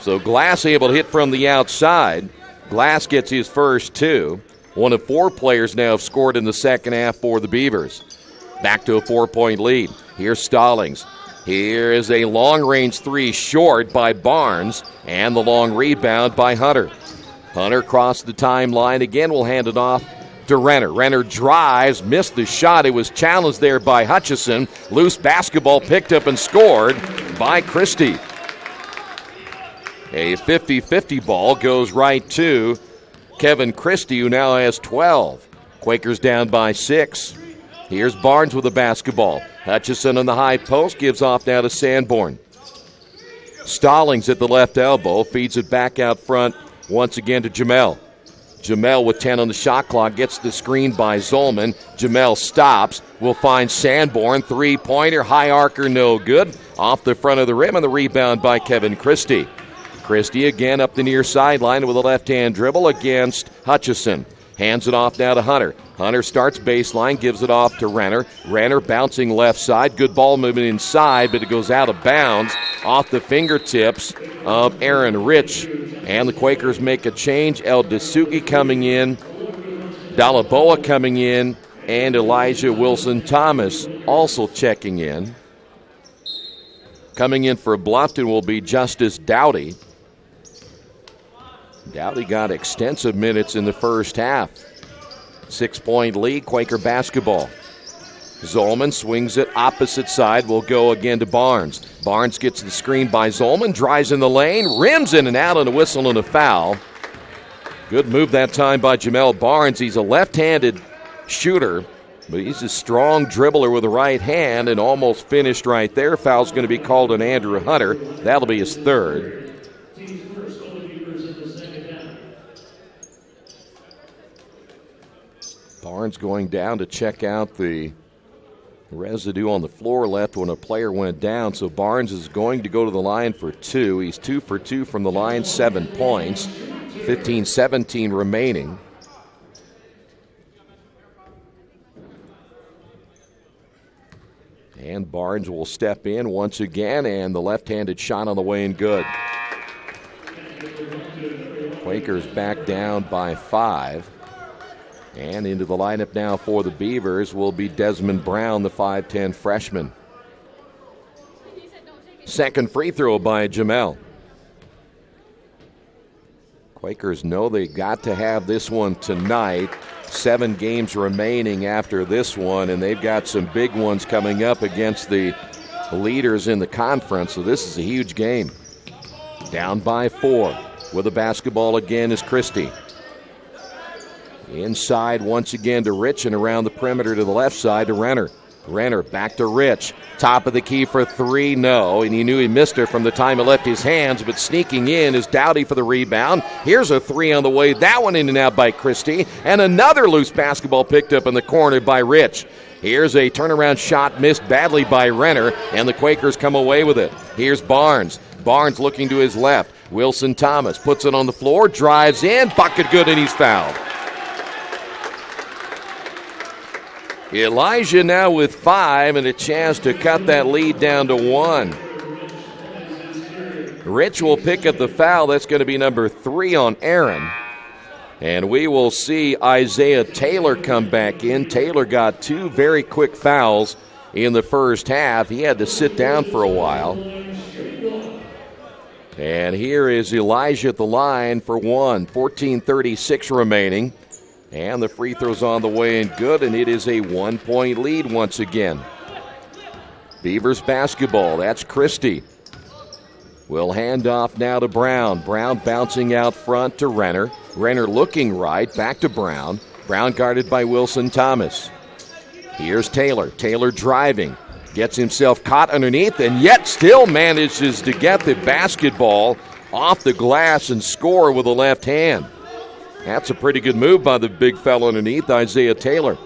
So Glass able to hit from the outside. Glass gets his first 2. One of 4 players now have scored in the second half for the Beavers. Back to a 4-point lead. Here's Stallings. Here is a long-range 3 short by Barnes, and the long rebound by Hunter. Hunter crossed the timeline again. Will hand it off to Renner. Renner drives, missed the shot. It was challenged there by Hutchison. Loose basketball picked up and scored by Christie. A 50-50 ball goes right to Kevin Christie, who now has 12. Quakers down by 6. Here's Barnes with the basketball. Hutchison on the high post, gives off now to Sanborn. Stallings at the left elbow, feeds it back out front once again to Jamel. Jamel with 10 on the shot clock, gets the screen by Zolman. Jamel stops, will find Sanborn. 3-pointer, high arcer, no good. Off the front of the rim, and the rebound by Kevin Christie. Christie again up the near sideline with a left-hand dribble against Hutchison. Hands it off now to Hunter. Hunter starts baseline, gives it off to Renner. Renner bouncing left side. Good ball movement inside, but it goes out of bounds off the fingertips of Aaron Rich. And the Quakers make a change. El Dasuki coming in. Dalaboa coming in. And Elijah Wilson-Thomas also checking in. Coming in for Bluffton will be Justice Dowdy. Dowdy got extensive minutes in the first half. 6-point lead, Quaker basketball. Zolman swings it opposite side, will go again to Barnes. Barnes gets the screen by Zolman, drives in the lane, rims in and out on a whistle and a foul. Good move that time by Jamel Barnes. He's a left-handed shooter, but he's a strong dribbler with the right hand and almost finished right there. Foul's going to be called on Andrew Hunter. That'll be his 3rd. Barnes going down to check out the residue on the floor left when a player went down. So Barnes is going to go to the line for 2. He's 2 for 2 from the line, 7 points. 15-17 remaining. And Barnes will step in once again, and the left-handed shot on the way and good. Quakers back down by 5. And into the lineup now for the Beavers will be Desmond Brown, the 5'10 freshman. Second free throw by Jamel. Quakers know they got to have this one tonight. 7 games remaining after this one, and they've got some big ones coming up against the leaders in the conference, so this is a huge game. Down by 4. With the basketball again is Christie. Inside once again to Rich, and around the perimeter to the left side to Renner. Renner back to Rich. Top of the key for 3, no. And he knew he missed it from the time it left his hands, but sneaking in is Dowdy for the rebound. Here's a 3 on the way. That one in and out by Christie. And another loose basketball picked up in the corner by Rich. Here's a turnaround shot missed badly by Renner, and the Quakers come away with it. Here's Barnes. Barnes looking to his left. Wilson Thomas puts it on the floor, drives in, bucket good, and he's fouled. Elijah now with 5 and a chance to cut that lead down to 1. Rich will pick up the foul. That's going to be number 3 on Aaron. And we will see Isaiah Taylor come back in. Taylor got 2 very quick fouls in the first half. He had to sit down for a while. And here is Elijah at the line for 1. 14:36 remaining. And the free throw's on the way and good, and it is a 1-point lead once again. Beavers basketball, that's Christie. Will hand off now to Brown. Brown bouncing out front to Renner. Renner looking right, back to Brown. Brown guarded by Wilson Thomas. Here's Taylor. Taylor driving. Gets himself caught underneath, and yet still manages to get the basketball off the glass and score with the left hand. That's a pretty good move by the big fella underneath, Isaiah Taylor.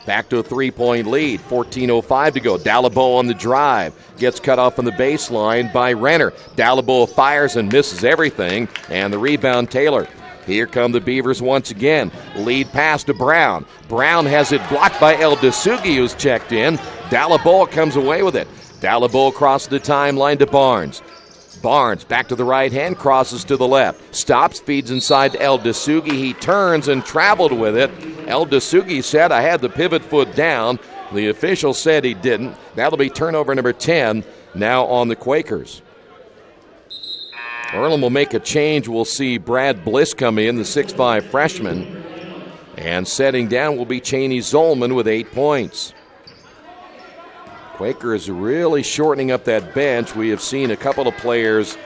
Back to a 3-point lead, 14:05 to go. Dalabo on the drive. Gets cut off on the baseline by Renner. Dalabo fires and misses everything, and the rebound Taylor. Here come the Beavers once again. Lead pass to Brown. Brown has it blocked by El Dasugi, who's checked in. Dalabo comes away with it. Dalabo across the timeline to Barnes. Barnes back to the right hand, crosses to the left. Stops, feeds inside to El Dasugi. He turns and traveled with it. El Dasugi said, I had the pivot foot down. The official said he didn't. That'll be turnover number 10 now on the Quakers. Earlham will make a change. We'll see Brad Bliss come in, the 6'5 freshman. And setting down will be Cheney Zolman with 8 points. Quakers really shortening up that bench. We have seen a couple of players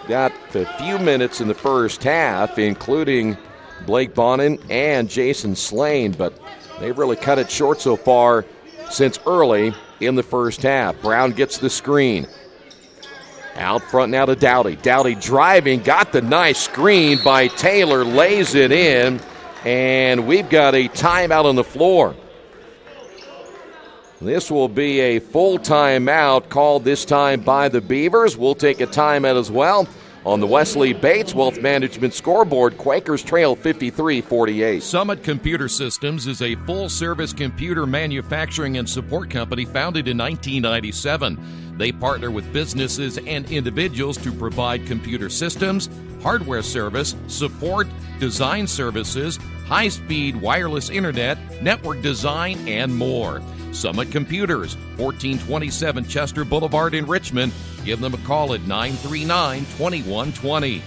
got a few minutes in the first half, including Blake Bonin and Jason Slane, but they've really cut it short so far since early in the first half. Brown gets the screen. Out front now to Dowdy. Dowdy driving, got the nice screen by Taylor, lays it in, and we've got a timeout on the floor. This will be a full timeout called this time by the Beavers. We'll take a timeout as well. On the Wesley Bates Wealth Management scoreboard, Quakers trail 53-48. Summit Computer Systems is a full-service computer manufacturing and support company founded in 1997. They partner with businesses and individuals to provide computer systems, hardware service, support, design services, high-speed wireless internet, network design, and more. Summit Computers, 1427 Chester Boulevard in Richmond. Give them a call at 939-2120.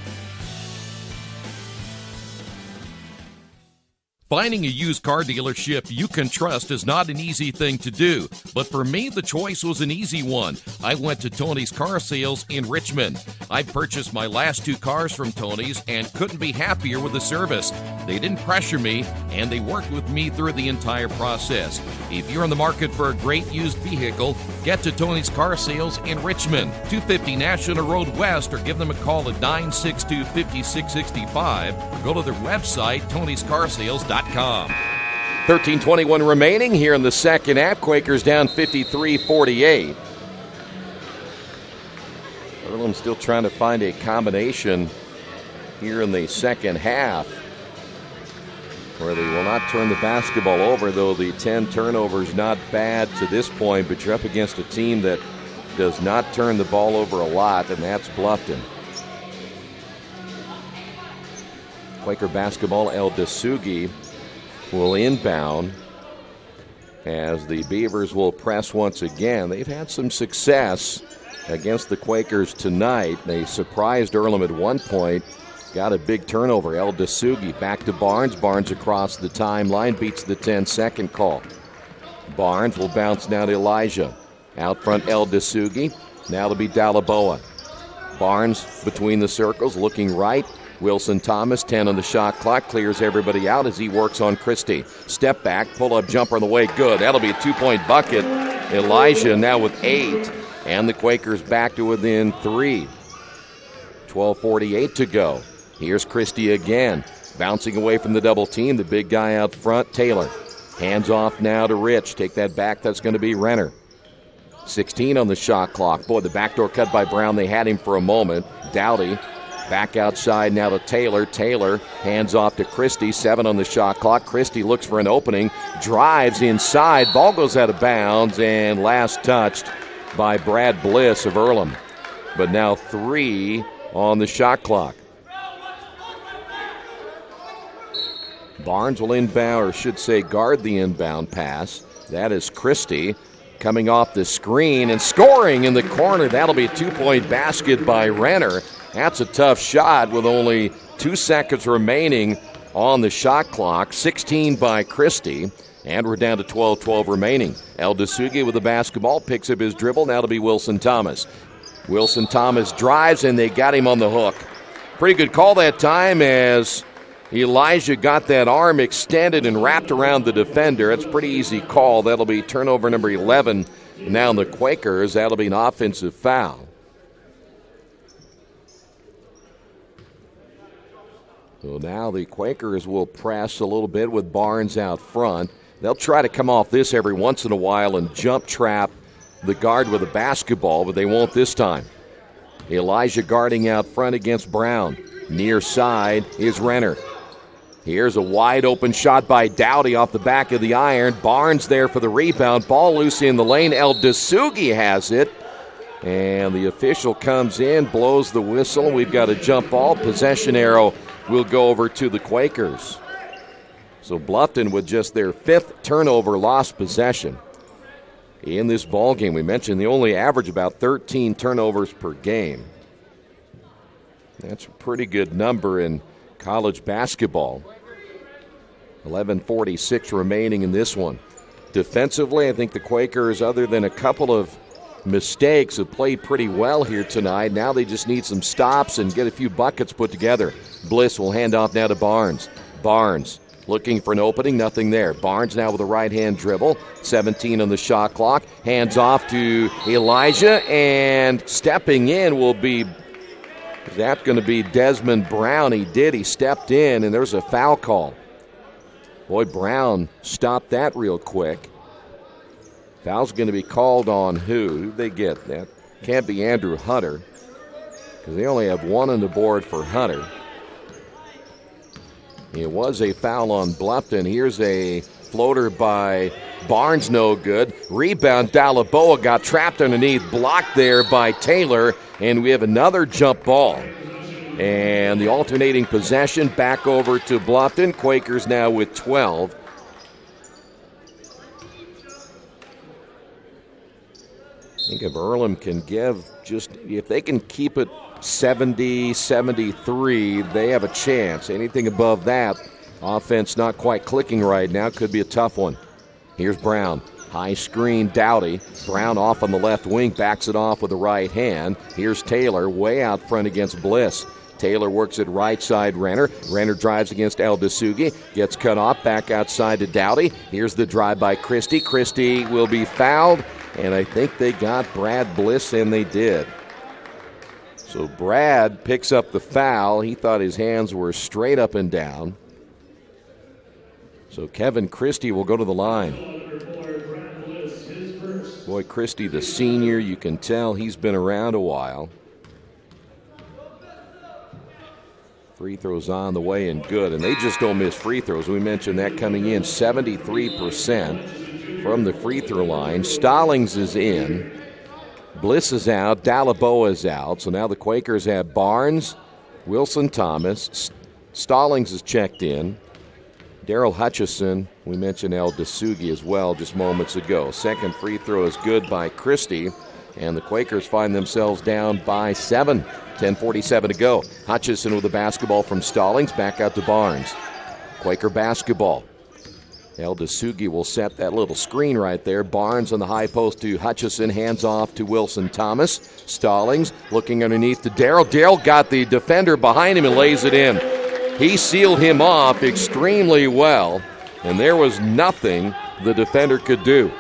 Finding a used car dealership you can trust is not an easy thing to do, but for me, the choice was an easy one. I went to Tony's Car Sales in Richmond. I purchased my last 2 cars from Tony's and couldn't be happier with the service. They didn't pressure me, and they worked with me through the entire process. If you're in the market for a great used vehicle, get to Tony's Car Sales in Richmond, 250 National Road West, or give them a call at 962-5665, or go to their website, tonyscarsales.com. 13:21 remaining here in the second half. Quakers down 53-48. Earlham still trying to find a combination here in the second half where they will not turn the basketball over, though the 10 turnovers not bad to this point, but you're up against a team that does not turn the ball over a lot, and that's Bluffton. Quaker basketball, El Dasugi will inbound as the Beavers will press once again. They've had some success against the Quakers tonight. They surprised Earlham at one point. Got a big turnover. El Dasugi back to Barnes. Barnes across the timeline, beats the 10-second call. Barnes will bounce now to Elijah. Out front, El Dasugi. Now to be Dalaboa. Barnes between the circles, looking right. Wilson Thomas, 10 on the shot clock, clears everybody out as he works on Christie. Step back, pull-up jumper on the way, good. That'll be a 2-point bucket. Elijah now with 8, and the Quakers back to within 3. 12:48 to go. Here's Christie again, bouncing away from the double team. The big guy out front, Taylor. Hands off now to Rich. Take that back, that's going to be Renner. 16 on the shot clock. Boy, the backdoor cut by Brown, they had him for a moment. Dowdy back outside now to Taylor. Taylor hands off to Christie. 7 on the shot clock. Christie looks for an opening, drives inside. Ball goes out of bounds, and last touched by Brad Bliss of Earlham. But now 3 on the shot clock. Barnes will inbound, or should say guard the inbound pass. That is Christie coming off the screen and scoring in the corner. That'll be a 2-point basket by Renner. That's a tough shot with only 2 seconds remaining on the shot clock. 16 by Christie, and we're down to 12-12 remaining. El Dasugi with the basketball, picks up his dribble. Now to be Wilson Thomas. Wilson Thomas drives, and they got him on the hook. Pretty good call that time as Elijah got that arm extended and wrapped around the defender. It's a pretty easy call. That'll be turnover number 11. Now the Quakers, that'll be an offensive foul. So now the Quakers will press a little bit with Barnes out front. They'll try to come off this every once in a while and jump trap the guard with a basketball, but they won't this time. Elijah guarding out front against Brown. Near side is Renner. Here's a wide open shot by Dowdy off the back of the iron. Barnes there for the rebound. Ball loose in the lane. El Dasugi has it. And the official comes in, blows the whistle. We've got a jump ball. Possession arrow will go over to the Quakers. So Bluffton with just their 5th turnover lost possession in this ball game. We mentioned they only average about 13 turnovers per game. That's a pretty good number in college basketball. 11:46 remaining in this one. Defensively, I think the Quakers, other than a couple of mistakes, have played pretty well here tonight. Now they just need some stops and get a few buckets put together. Bliss will hand off now to Barnes. Barnes looking for an opening, nothing there. Barnes now with a right-hand dribble. 17 on the shot clock. Hands off to Elijah, and stepping in will be, is that going to be Desmond Brown? He did. He stepped in, and there's a foul call. Boy, Brown stopped that real quick. Foul's going to be called on who? Who did they get? That can't be Andrew Hunter, because they only have 1 on the board for Hunter. It was a foul on Bluffton. Here's a floater by Barnes, no good. Rebound, Dalaboa got trapped underneath, blocked there by Taylor, and we have another jump ball. And the alternating possession back over to Bluffton. Quakers now with 12. I think if Earlham can give just, if they can keep it 70-73, they have a chance. Anything above that, offense not quite clicking right now, could be a tough one. Here's Brown. High screen, Dowdy. Brown off on the left wing, backs it off with the right hand. Here's Taylor, way out front against Bliss. Taylor works it right side, Renner. Renner drives against El Dasugi. Gets cut off, back outside to Dowdy. Here's the drive by Christie. Christie will be fouled, and I think they got Brad Bliss, and they did. So Brad picks up the foul. He thought his hands were straight up and down. So Kevin Christie will go to the line. Boy, Christie, the senior, you can tell he's been around a while. Free throws on the way and good, and they just don't miss free throws. We mentioned that coming in, 73% from the free throw line. Stallings is in. Bliss is out. Dalaboa is out. So now the Quakers have Barnes, Wilson Thomas. Stallings is checked in. Daryl Hutchison, we mentioned El Dasugi as well just moments ago. Second free throw is good by Christie, and the Quakers find themselves down by 7. 10:47 to go. Hutchison with the basketball from Stallings, back out to Barnes. Quaker basketball. El Dasugi will set that little screen right there. Barnes on the high post to Hutchison, hands off to Wilson Thomas. Stallings looking underneath to Darrell. Darrell got the defender behind him and lays it in. He sealed him off extremely well, and there was nothing the defender could do.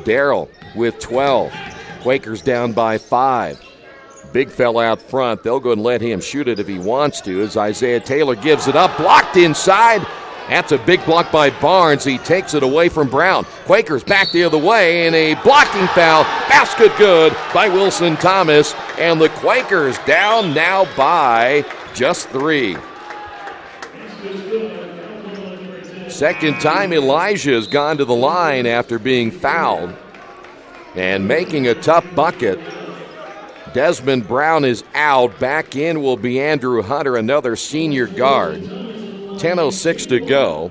Darrell with 12. Quakers down by 5. Big fella out front. They'll go and let him shoot it if he wants to, as Isaiah Taylor gives it up. Blocked inside. That's a big block by Barnes. He takes it away from Brown. Quakers back the other way, and a blocking foul. Basket good by Wilson Thomas. And the Quakers down now by just 3. Second time Elijah has gone to the line after being fouled. And making a tough bucket. Desmond Brown is out. Back in will be Andrew Hunter, another senior guard. 10:06 to go.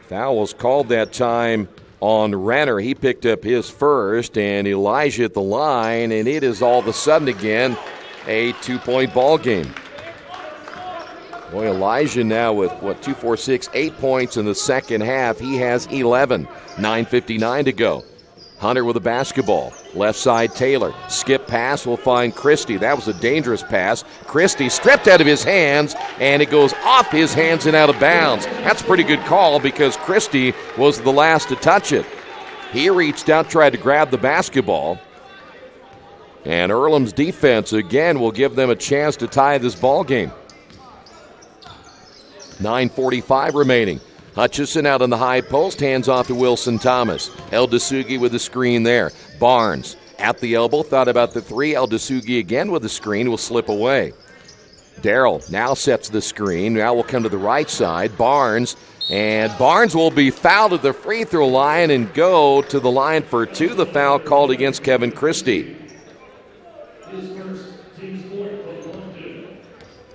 Foul was called that time on Renner. He picked up his first, and Elijah at the line, and it is all of a sudden again a 2-point ball game. Boy, Elijah now with, 2, 4, 6, 8 points in the second half. He has 11. 9:59 to go. Hunter with the basketball. Left side Taylor. Skip pass will find Christie. That was a dangerous pass. Christie stripped out of his hands, and it goes off his hands and out of bounds. That's a pretty good call because Christie was the last to touch it. He reached out, tried to grab the basketball. And Earlham's defense again will give them a chance to tie this ball game. 9:45 remaining. Hutchison out on the high post, hands off to Wilson Thomas. El Dasugi with the screen there. Barnes at the elbow, thought about the three. El Dasugi again with the screen, will slip away. Darrell now sets the screen. Now we'll come to the right side. Barnes, and Barnes will be fouled at the free throw line and go to the line for 2. The foul called against Kevin Christie.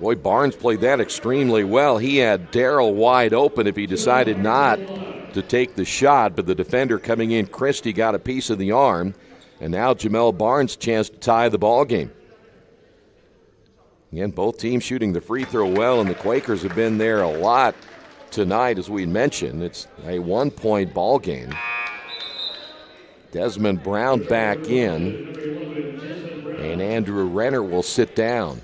Boy, Barnes played that extremely well. He had Darrell wide open if he decided not to take the shot, but the defender coming in, Christie, got a piece of the arm, and now Jamel Barnes' chance to tie the ball game. Again, both teams shooting the free throw well, and the Quakers have been there a lot tonight, as we mentioned. It's a 1-point ball game. Desmond Brown back in, and Andrew Renner will sit down.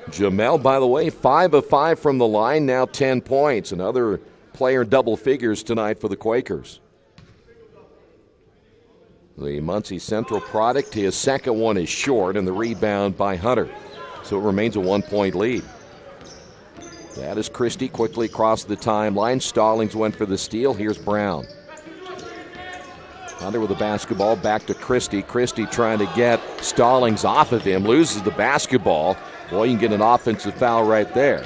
Jamel, by the way, 5 of 5 from the line, now 10 points. Another player double figures tonight for the Quakers. The Muncie Central product, his second one is short, and the rebound by Hunter. So it remains a 1-point lead. That is Christie quickly across the timeline. Stallings went for the steal. Here's Brown. Hunter with the basketball, back to Christie. Christie trying to get Stallings off of him, loses the basketball. Boy, you can get an offensive foul right there.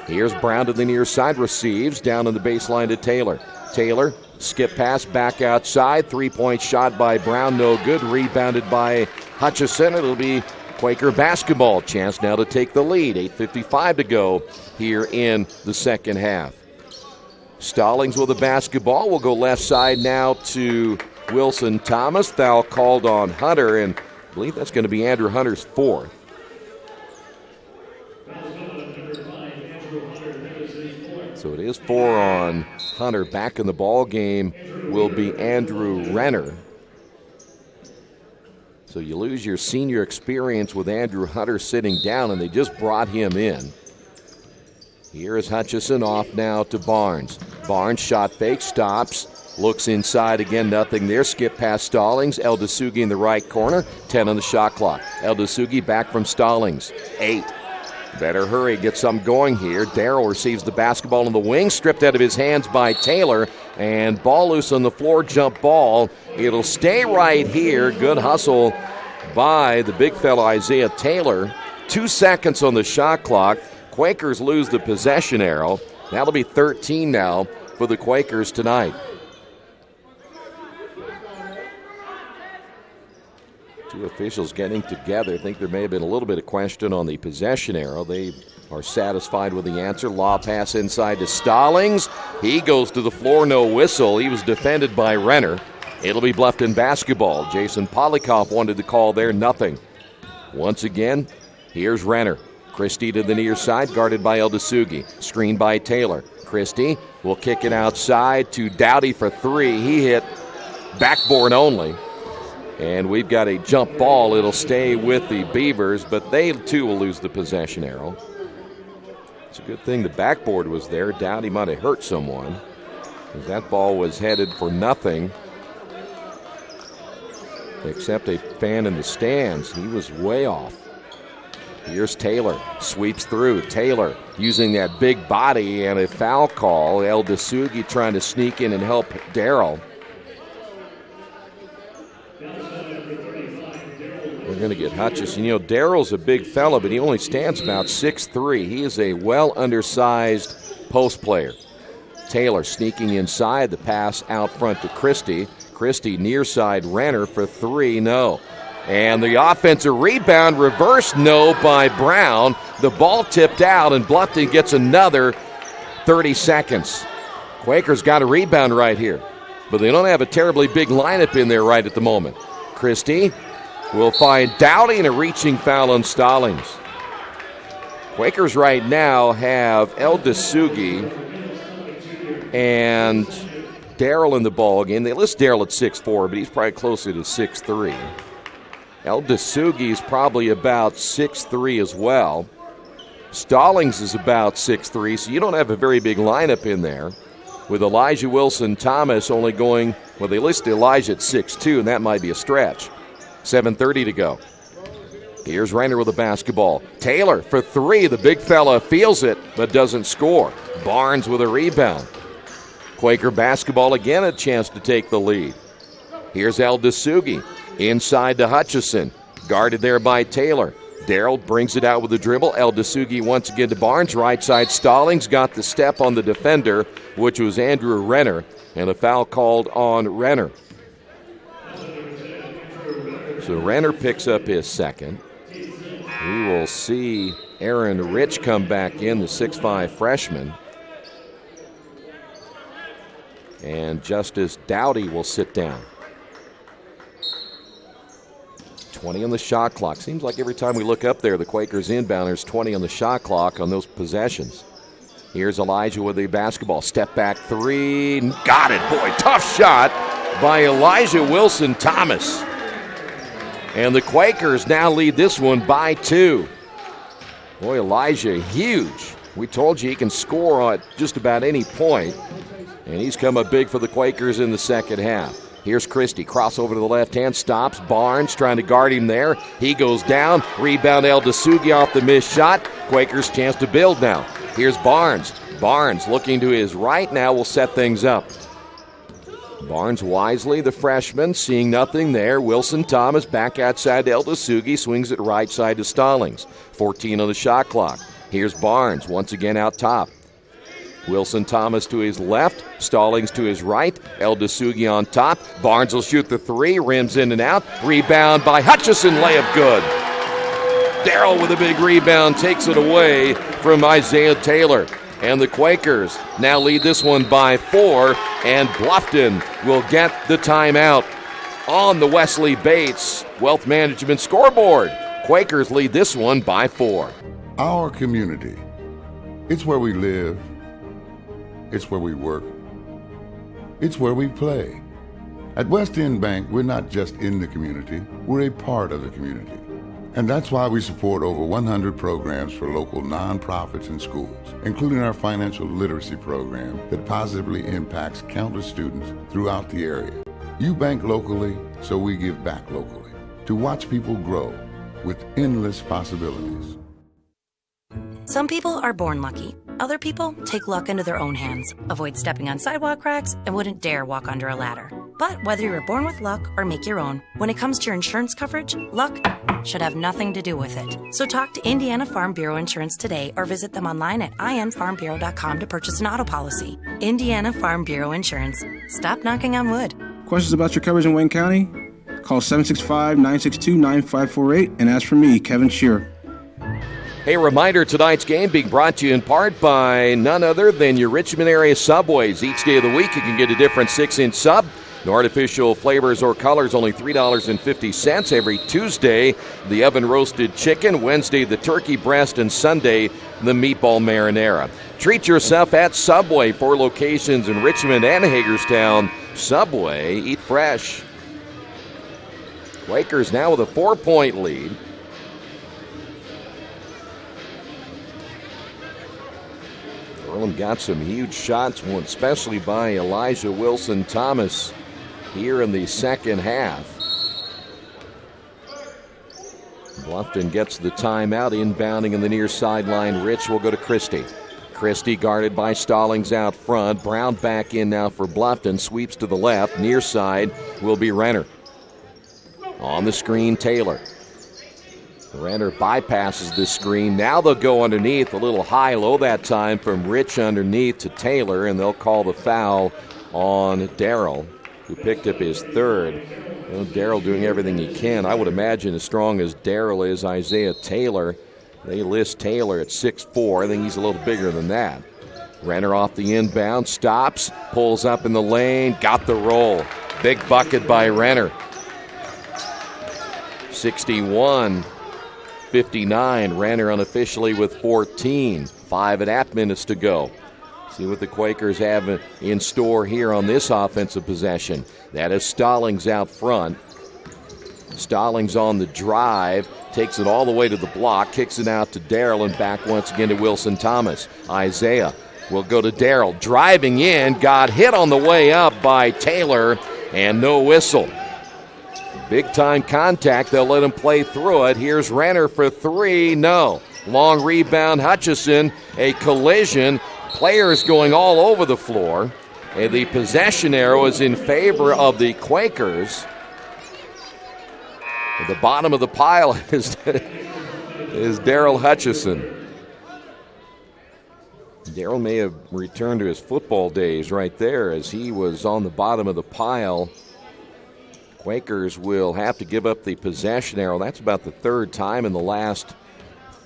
Here's Brown to the near side, receives, down on the baseline to Taylor. Taylor, skip pass back outside, 3-point shot by Brown, no good, rebounded by Hutchison. It'll be Quaker basketball. Chance now to take the lead, 8:55 to go here in the second half. Stallings with the basketball, will go left side now to Wilson Thomas. Foul called on Hunter, and I believe that's going to be Andrew Hunter's 4th. So it is 4 on Hunter. Back in the ball game will be Andrew Renner. So you lose your senior experience with Andrew Hunter sitting down, and they just brought him in. Here is Hutchison off now to Barnes. Barnes shot fake, stops, looks inside again, nothing there. Skip past Stallings. El Dasugi in the right corner. 10 on the shot clock. El Dasugi back from Stallings. 8. Better hurry, get something going here. Darrell receives the basketball in the wing, stripped out of his hands by Taylor, and ball loose on the floor, jump ball. It'll stay right here. Good hustle by the big fella Isaiah Taylor. 2 seconds on the shot clock. Quakers lose the possession arrow. That'll be 13 now for the Quakers tonight. Two officials getting together. I think there may have been a little bit of question on the possession arrow. They are satisfied with the answer. Law pass inside to Stallings. He goes to the floor, no whistle. He was defended by Renner. It'll be Bluffton basketball. Jason Polikoff wanted the call there, nothing. Once again, here's Renner. Christie to the near side, guarded by Eldasugi. Screened by Taylor. Christie will kick it outside to Dowdy for three. He hit backboard only. And we've got a jump ball. It'll stay with the Beavers, but they too will lose the possession arrow. It's a good thing the backboard was there. Dowdy might have hurt someone. That ball was headed for nothing except a fan in the stands. He was way off. Here's Taylor. Sweeps through. Taylor using that big body and a foul call. Eldasugi trying to sneak in and help Darrell. We're going to get Hutchison. You know, Darrell's a big fella, but he only stands about 6'3". He is a well-undersized post player. Taylor sneaking inside. The pass out front to Christie. Christie near side Renner for three. No. And the offensive rebound reversed no by Brown. The ball tipped out, and Bluffton gets another 30 seconds. Quakers got a rebound right here, but they don't have a terribly big lineup in there right at the moment. Christie will find Dowdy and a reaching foul on Stallings. Quakers right now have Eldasugi and Darrell in the ball game. They list Darrell at 6'4", but he's probably closer to 6'3". Eldasugi is probably about 6'3" as well. Stallings is about 6'3", so you don't have a very big lineup in there. With Elijah Wilson-Thomas only going, well, they list Elijah at 6'2", and that might be a stretch. 7:30 to go. Here's Renner with the basketball. Taylor for three. The big fella feels it, but doesn't score. Barnes with a rebound. Quaker basketball again, a chance to take the lead. Here's Eldasugi. Inside to Hutchison. Guarded there by Taylor. Darrell brings it out with a dribble. Eldasugi once again to Barnes. Right side Stallings got the step on the defender, which was Andrew Renner, and a foul called on Renner. So Renner picks up his second. We will see Aaron Rich come back in, the 6'5" freshman. And Justice Dowdy will sit down. 20 on the shot clock. Seems like every time we look up there, the Quakers inbounders, 20 on the shot clock on those possessions. Here's Elijah with the basketball. Step back three. Got it. Boy, tough shot by Elijah Wilson-Thomas. And the Quakers now lead this one by 2. Boy, Elijah, huge. We told you he can score at just about any point. And he's come up big for the Quakers in the second half. Here's Christie. Crossover to the left hand. Stops. Barnes trying to guard him there. He goes down. Rebound Eldasugi off the missed shot. Quakers chance to build now. Here's Barnes. Barnes looking to his right now will set things up. Barnes wisely, the freshman, seeing nothing there. Wilson-Thomas back outside to Eldasugi. Swings it right side to Stallings. 14 on the shot clock. Here's Barnes once again out top. Wilson-Thomas to his left, Stallings to his right, Eldasugi on top. Barnes will shoot the three, rims in and out. Rebound by Hutchison, layup good. Darrell with a big rebound takes it away from Isaiah Taylor. And the Quakers now lead this one by 4, and Bluffton will get the timeout on the Wesley Bates Wealth Management scoreboard. Quakers lead this one by 4. Our community. It's where we live. It's where we work. It's where we play. At West End Bank, we're not just in the community, we're a part of the community. And that's why we support over 100 programs for local nonprofits and schools, including our financial literacy program that positively impacts countless students throughout the area. You bank locally, so we give back locally to watch people grow with endless possibilities. Some people are born lucky. Other people take luck into their own hands, avoid stepping on sidewalk cracks, and wouldn't dare walk under a ladder. But whether you were born with luck or make your own, when it comes to your insurance coverage, luck should have nothing to do with it. So talk to Indiana Farm Bureau Insurance today or visit them online at infarmbureau.com to purchase an auto policy. Indiana Farm Bureau Insurance. Stop knocking on wood. Questions about your coverage in Wayne County? Call 765-962-9548 and ask for me, Kevin Shearer. Hey, reminder, tonight's game being brought to you in part by none other than your Richmond area Subways. Each day of the week you can get a different 6-inch sub. No artificial flavors or colors, only $3.50. Every Tuesday, the oven-roasted chicken. Wednesday, the turkey breast. And Sunday, the meatball marinara. Treat yourself at Subway. 4 locations in Richmond and Hagerstown. Subway, eat fresh. Quakers now with a 4-point lead. Earlham got some huge shots, one especially by Elijah Wilson-Thomas here in the second half. Bluffton gets the timeout, inbounding in the near sideline. Rich will go to Christie. Christie guarded by Stallings out front. Brown back in now for Bluffton. Sweeps to the left. Near side will be Renner. On the screen, Taylor. Renner bypasses the screen. Now they'll go underneath, a little high-low that time from Rich underneath to Taylor, and they'll call the foul on Darrell, who picked up his third. Well, Darrell doing everything he can. I would imagine as strong as Darrell is, Isaiah Taylor. They list Taylor at 6'4". I think he's a little bigger than that. Renner off the inbound, stops, pulls up in the lane, got the roll. Big bucket by Renner. 61-59, Renner unofficially with 14. 5.5 minutes to go. See what the Quakers have in store here on this offensive possession. That is Stallings out front. Stallings on the drive, takes it all the way to the block, kicks it out to Darrell, and back once again to Wilson-Thomas. Isaiah will go to Darrell, driving in, got hit on the way up by Taylor, and no whistle. Big-time contact. They'll let him play through it. Here's Renner for 3. No. Long rebound. Hutchison. A collision. Players going all over the floor. And the possession arrow is in favor of the Quakers. At the bottom of the pile is Darrell Hutchison. Darrell may have returned to his football days right there as he was on the bottom of the pile. Quakers will have to give up the possession arrow. That's about the third time in the last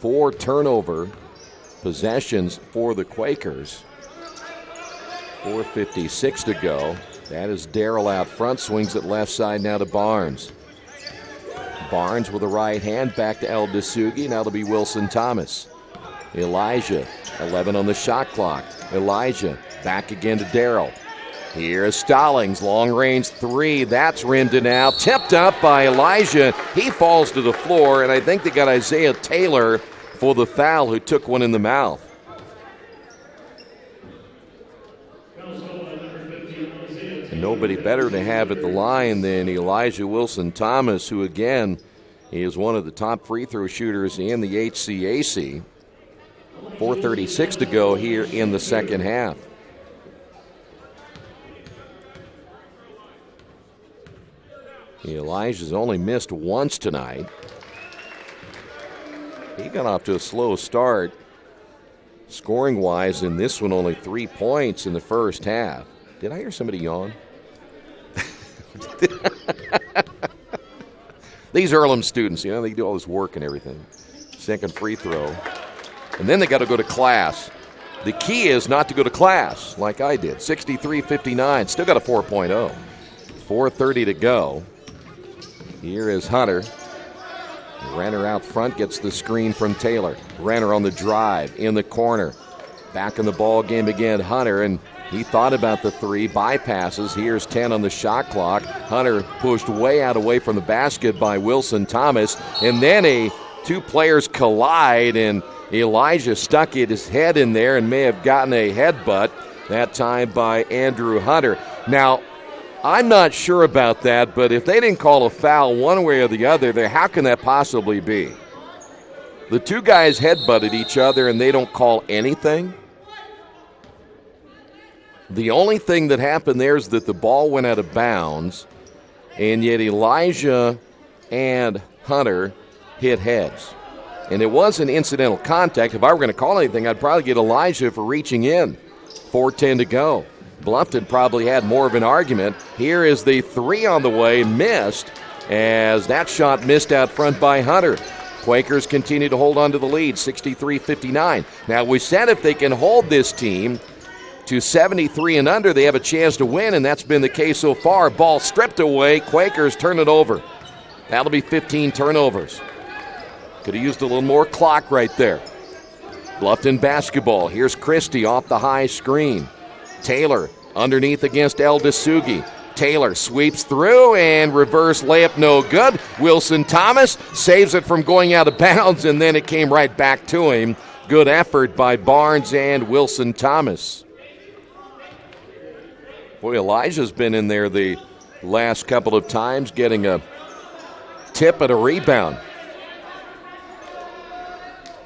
4 turnover possessions for the Quakers. 4:56 to go. That is Darrell out front, swings it left side now to Barnes. Barnes with the right hand, back to El Dasugi. Now it'll be Wilson-Thomas. Elijah, 11 on the shot clock. Elijah, back again to Darrell. Here's Stallings, long-range 3. That's rimmed it out. Tipped up by Elijah. He falls to the floor, and I think they got Isaiah Taylor for the foul, who took one in the mouth. And nobody better to have at the line than Elijah Wilson-Thomas, who, again, is one of the top free throw shooters in the HCAC. 4:36 to go here in the second half. Elijah's only missed once tonight. He got off to a slow start, scoring-wise, in this one only 3 points in the first half. Did I hear somebody yawn? These Earlham students, they do all this work and everything. Second free throw. And then they got to go to class. The key is not to go to class like I did. 63-59, still got a 4.0. 4:30 to go. Here is Hunter. Renner out front gets the screen from Taylor. Renner on the drive in the corner. Back in the ball game again, Hunter, and he thought about the 3, bypasses. Here's 10 on the shot clock. Hunter pushed way out away from the basket by Wilson-Thomas, and then 2 players collide, and Elijah stuck his head in there and may have gotten a headbutt, that time by Andrew Hunter. Now, I'm not sure about that, but if they didn't call a foul one way or the other, how can that possibly be? The 2 guys headbutted each other and they don't call anything? The only thing that happened there is that the ball went out of bounds, and yet Elijah and Hunter hit heads. And it was an incidental contact. If I were going to call anything, I'd probably get Elijah for reaching in. 4:10 to go. Bluffton probably had more of an argument. Here is the 3 on the way, missed, as that shot missed out front by Hunter. Quakers continue to hold on to the lead, 63-59. Now, we said if they can hold this team to 73 and under, they have a chance to win, and that's been the case so far. Ball stripped away. Quakers turn it over. That'll be 15 turnovers. Could have used a little more clock right there. Bluffton basketball. Here's Christie off the high screen. Taylor underneath against El Dasugi. Taylor sweeps through and reverse layup, no good. Wilson Thomas saves it from going out of bounds, and then it came right back to him. Good effort by Barnes and Wilson Thomas. Boy, Elijah's been in there the last couple of times, getting a tip at a rebound.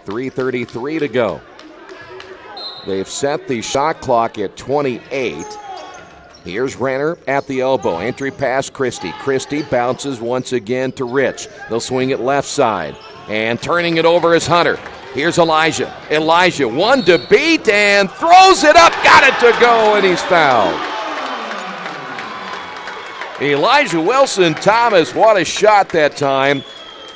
3:33 to go. They've set the shot clock at 28. Here's Renner at the elbow. Entry pass, Christie. Christie bounces once again to Rich. They'll swing it left side. And turning it over is Hunter. Here's Elijah. Elijah, one to beat and throws it up. Got it to go, and he's fouled. Elijah Wilson Thomas, what a shot that time.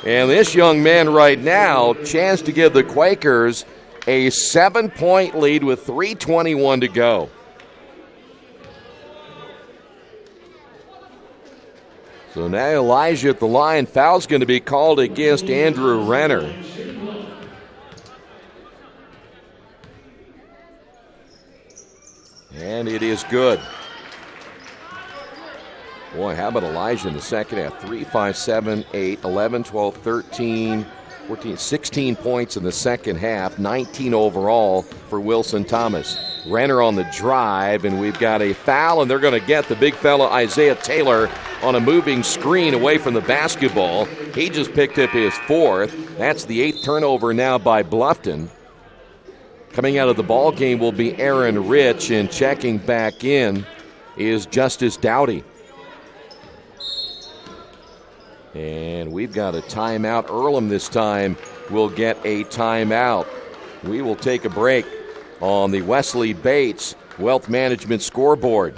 And this young man right now, chance to give the Quakers a 7-point lead with 3:21 to go. So now Elijah at the line. Foul's going to be called against Andrew Renner. And it is good. Boy, how about Elijah in the second half? 3, 5, 7, 8, 11, 12, 13, 14, 16 points in the second half, 19 overall for Wilson Thomas. Renner on the drive, and we've got a foul, and they're going to get the big fella Isaiah Taylor on a moving screen away from the basketball. He just picked up his fourth. That's the 8th turnover now by Bluffton. Coming out of the ball game will be Aaron Rich, and checking back in is Justice Dowdy. And we've got a timeout. Earlham this time will get a timeout. We will take a break on the Wesley Bates Wealth Management scoreboard.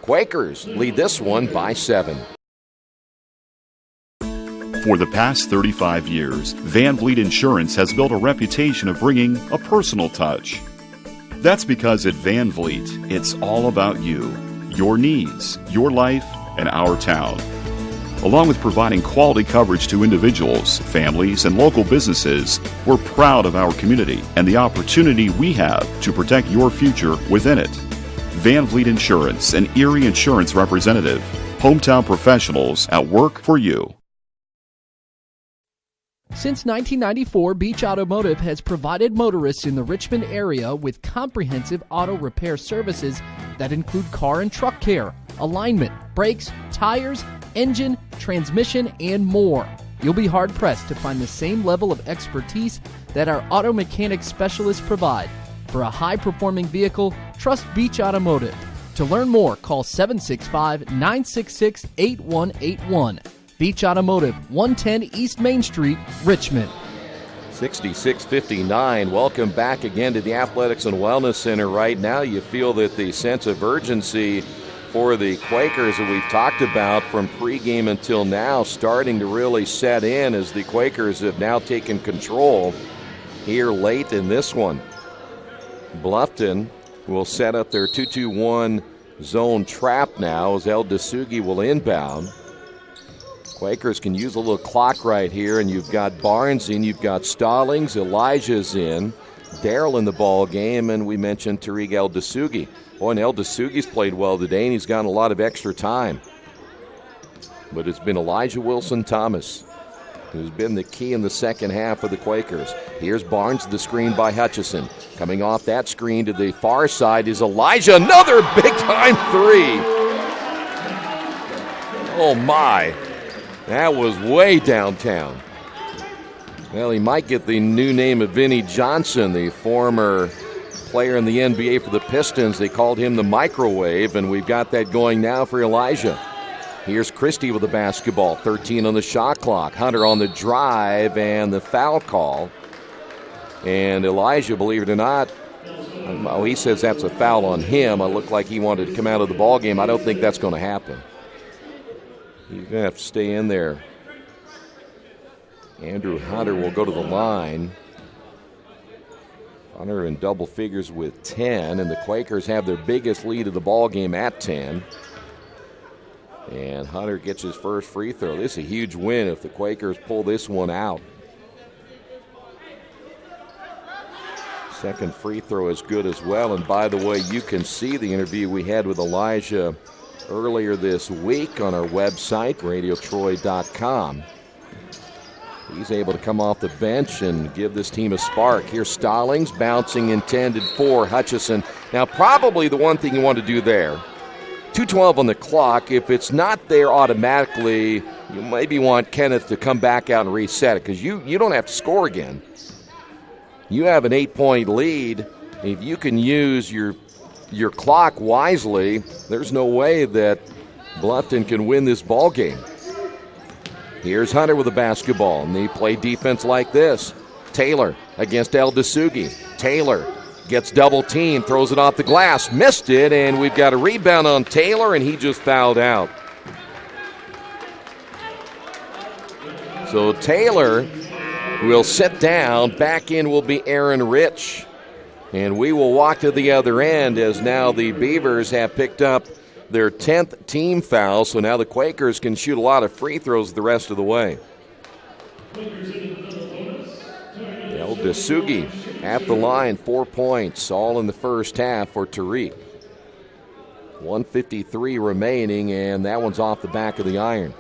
Quakers lead this one by 7. For the past 35 years, Van Vliet Insurance has built a reputation of bringing a personal touch. That's because at Van Vliet, it's all about you, your needs, your life, and our town. Along with providing quality coverage to individuals, families, and local businesses, we're proud of our community and the opportunity we have to protect your future within it. Van Vliet Insurance, an Erie Insurance representative. Hometown professionals at work for you. Since 1994, Beach Automotive has provided motorists in the Richmond area with comprehensive auto repair services that include car and truck care, alignment, brakes, tires, engine, transmission, and more. You'll be hard-pressed to find the same level of expertise that our auto mechanic specialists provide. For a high-performing vehicle, trust Beach Automotive. To learn more, call 765-966-8181. Beach Automotive, 110 East Main Street, Richmond. 66-59. Welcome back again to the Athletics and Wellness Center. Right now, you feel that the sense of urgency for the Quakers that we've talked about from pregame until now starting to really set in as the Quakers have now taken control here late in this one. Bluffton will set up their 2-2-1 zone trap now as El Dasugi will inbound. Quakers can use a little clock right here, and you've got Barnes in, you've got Stallings, Elijah's in, Darrell in the ball game, and we mentioned Tariq El Dasugi. Boy, and El Dasugi's played well today, and he's gotten a lot of extra time. But it's been Elijah Wilson Thomas who's been the key in the second half of the Quakers. Here's Barnes, the screen by Hutchison. Coming off that screen to the far side is Elijah, another big-time three. Oh, my. That was way downtown. Well, he might get the new name of Vinnie Johnson, the former player in the NBA for the Pistons. They called him the microwave, and we've got that going now for Elijah. Here's Christie with the basketball, 13 on the shot clock. Hunter on the drive and the foul call. And Elijah, believe it or not, he says that's a foul on him. It looked like he wanted to come out of the ball game. I don't think that's going to happen. He's going to have to stay in there. Andrew Hunter will go to the line. Hunter in double figures with 10, and the Quakers have their biggest lead of the ball game at 10. And Hunter gets his first free throw. This is a huge win if the Quakers pull this one out. Second free throw is good as well. And by the way, you can see the interview we had with Elijah earlier this week on our website, radiotroy.com. He's able to come off the bench and give this team a spark. Here's Stallings bouncing intended for Hutchison. Now, probably the one thing you want to do there, 2:12 on the clock. If it's not there automatically, you maybe want Kenneth to come back out and reset it because you don't have to score again. You have an 8-point lead. If you can use your clock wisely, there's no way that Bluffton can win this ball game. Here's Hunter with the basketball, and they play defense like this. Taylor against El Dasugi. Taylor gets double teamed, throws it off the glass, missed it, and we've got a rebound on Taylor, and he just fouled out. So Taylor will sit down. Back in will be Aaron Rich. And we will walk to the other end as now the Beavers have picked up their 10th team foul, so now the Quakers can shoot a lot of free throws the rest of the way. El Dasugi at the line, 4 points, all in the first half for Tariq. 1:53 remaining, and that one's off the back of the iron.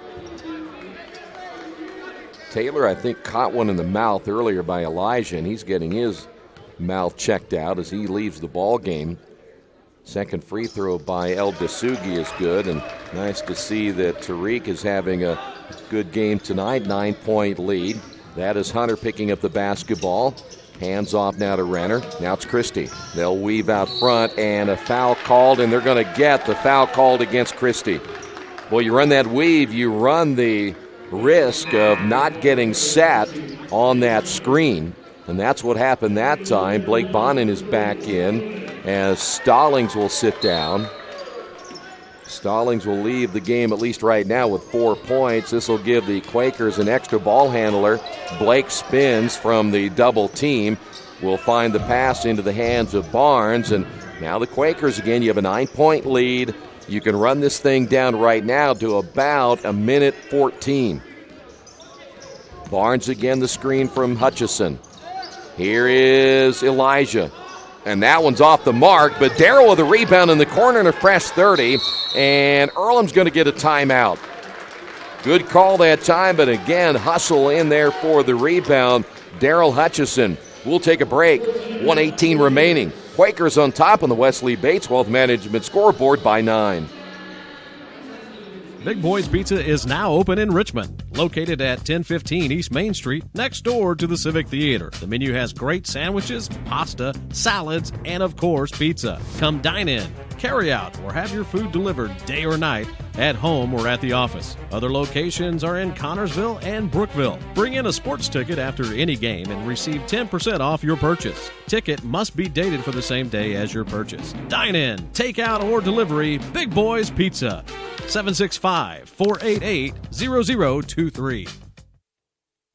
Taylor, I think, caught one in the mouth earlier by Elijah, and he's getting his mouth checked out as he leaves the ball game. Second free throw by El Dasugi is good, and nice to see that Tariq is having a good game tonight. 9-point lead. That is Hunter picking up the basketball. Hands off now to Renner. Now it's Christie. They'll weave out front, and a foul called, and they're going to get the foul called against Christie. Boy, you run that weave, you run the risk of not getting set on that screen, and that's what happened that time. Blake Bonin is back in as Stallings will sit down. Stallings will leave the game, at least right now, with 4 points. This will give the Quakers an extra ball handler. Blake spins from the double team. Will find the pass into the hands of Barnes, and now the Quakers again. You have a 9-point lead. You can run this thing down right now to about a minute 14. Barnes again, the screen from Hutchison. Here is Elijah. And that one's off the mark, but Darrell with a rebound in the corner and a fresh 30. And Earlham's going to get a timeout. Good call that time, but again, hustle in there for the rebound. Darrell Hutchison. We'll take a break. 1:18 remaining. Quakers on top on the Wesley Bates Wealth Management scoreboard by 9. Big Boys Pizza is now open in Richmond, located at 1015 East Main Street, next door to the Civic Theater. The menu has great sandwiches, pasta, salads, and of course, pizza. Come dine in, carry out, or have your food delivered day or night, at home or at the office. Other locations are in Connorsville and Brookville. Bring in a sports ticket after any game and receive 10% off your purchase. Ticket must be dated for the same day as your purchase. Dine in, take out, or delivery, Big Boys Pizza. 765-488-0023.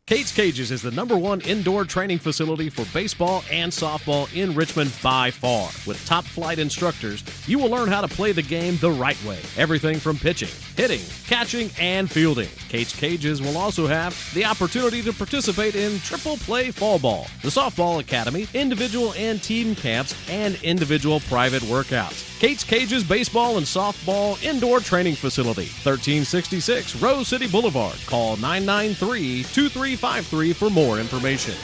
Kate's Cages is the #1 indoor training facility for baseball and softball in Richmond by far. With top flight instructors, you will learn how to play the game the right way. Everything from pitching, hitting, catching, and fielding. Kate's Cages will also have the opportunity to participate in triple play fall ball, the softball academy, individual and team camps, and individual private workouts. Kate's Cages Baseball and Softball Indoor Training Facility, 1366 Rose City Boulevard. Call 993-2353 for more information.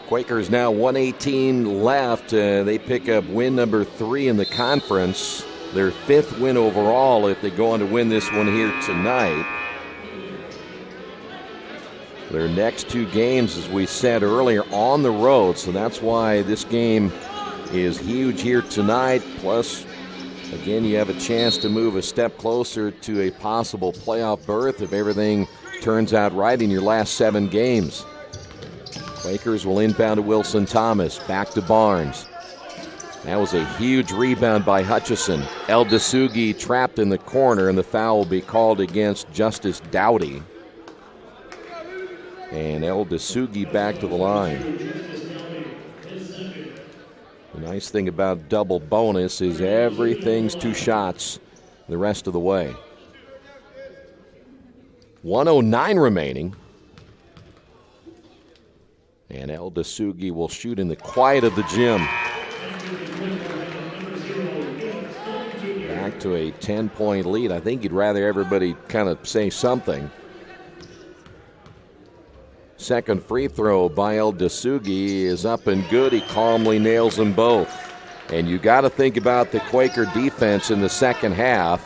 Quakers now 1:18 left. They pick up win number 3 in the conference. Their 5th win overall if they go on to win this one here tonight. Their next 2 games, as we said earlier, on the road. So that's why this game is huge here tonight. Plus, again, you have a chance to move a step closer to a possible playoff berth if everything turns out right in your last 7 games. Quakers will inbound to Wilson Thomas. Back to Barnes. That was a huge rebound by Hutchison. El Dasugi trapped in the corner, and the foul will be called against Justice Dowdy. And Eldasugi back to the line. The nice thing about double bonus is everything's 2 shots the rest of the way. 1:09 remaining. And Eldasugi will shoot in the quiet of the gym. Back to a 10-point lead. I think you'd rather everybody kind of say something. Second free throw by Eldasugi is up and good. He calmly nails them both. And you got to think about the Quaker defense in the second half.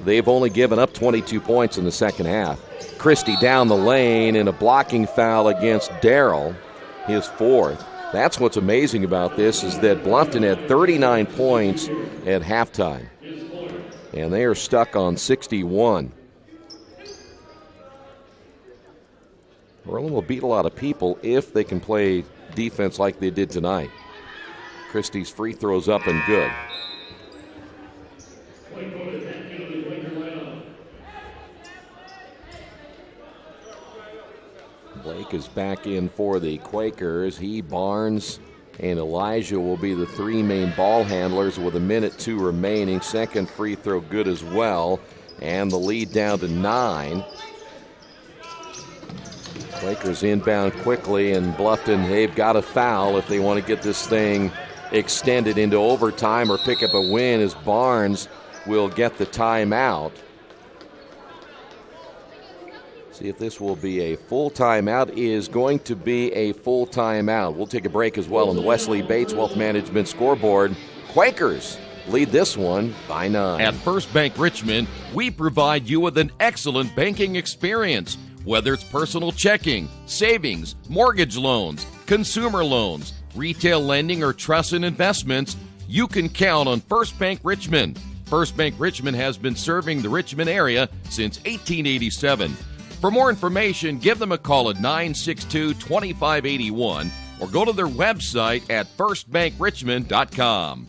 They've only given up 22 points in the second half. Christie down the lane in a blocking foul against Darrell, his 4th. That's what's amazing about this is that Bluffton had 39 points at halftime. And they are stuck on 61. Earlham will beat a lot of people if they can play defense like they did tonight. Christie's free throws up and good. Blake is back in for the Quakers. He, Barnes, and Elijah will be the 3 main ball handlers with 1:02 remaining. Second free throw good as well. And the lead down to 9. Quakers inbound quickly, and Bluffton, they've got a foul if they want to get this thing extended into overtime or pick up a win, as Barnes will get the timeout. See if this will be a full timeout. Is going to be a full timeout. We'll take a break as well on the Wesley Bates Wealth Management scoreboard. Quakers lead this one by 9. At First Bank Richmond, we provide you with an excellent banking experience. Whether it's personal checking, savings, mortgage loans, consumer loans, retail lending, or trust and investments, you can count on First Bank Richmond. First Bank Richmond has been serving the Richmond area since 1887. For more information, give them a call at 962-2581 or go to their website at firstbankrichmond.com.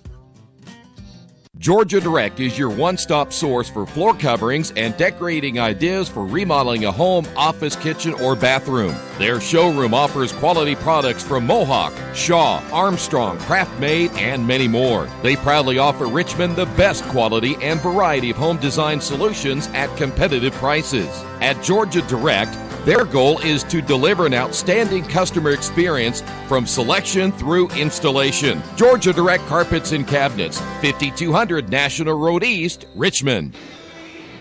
Georgia Direct is your one-stop source for floor coverings and decorating ideas for remodeling a home, office, kitchen, or bathroom. Their showroom offers quality products from Mohawk, Shaw, Armstrong, Craft-Made, and many more. They proudly offer Richmond the best quality and variety of home design solutions at competitive prices. At Georgia Direct, their goal is to deliver an outstanding customer experience from selection through installation. Georgia Direct Carpets and Cabinets, 5200 National Road East, Richmond.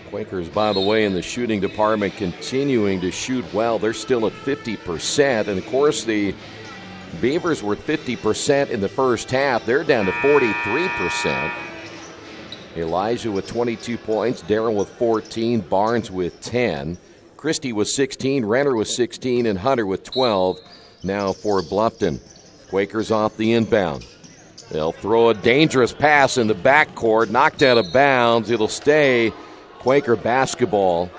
Quakers, by the way, in the shooting department continuing to shoot well. They're still at 50%. And, of course, the Beavers were 50% in the first half. They're down to 43%. Elijah with 22 points, Darrell with 14, Barnes with 10. Christie with 16, Renner with 16, and Hunter with 12. Now for Bluffton. Quakers off the inbound. They'll throw a dangerous pass in the backcourt, knocked out of bounds. It'll stay Quaker basketball.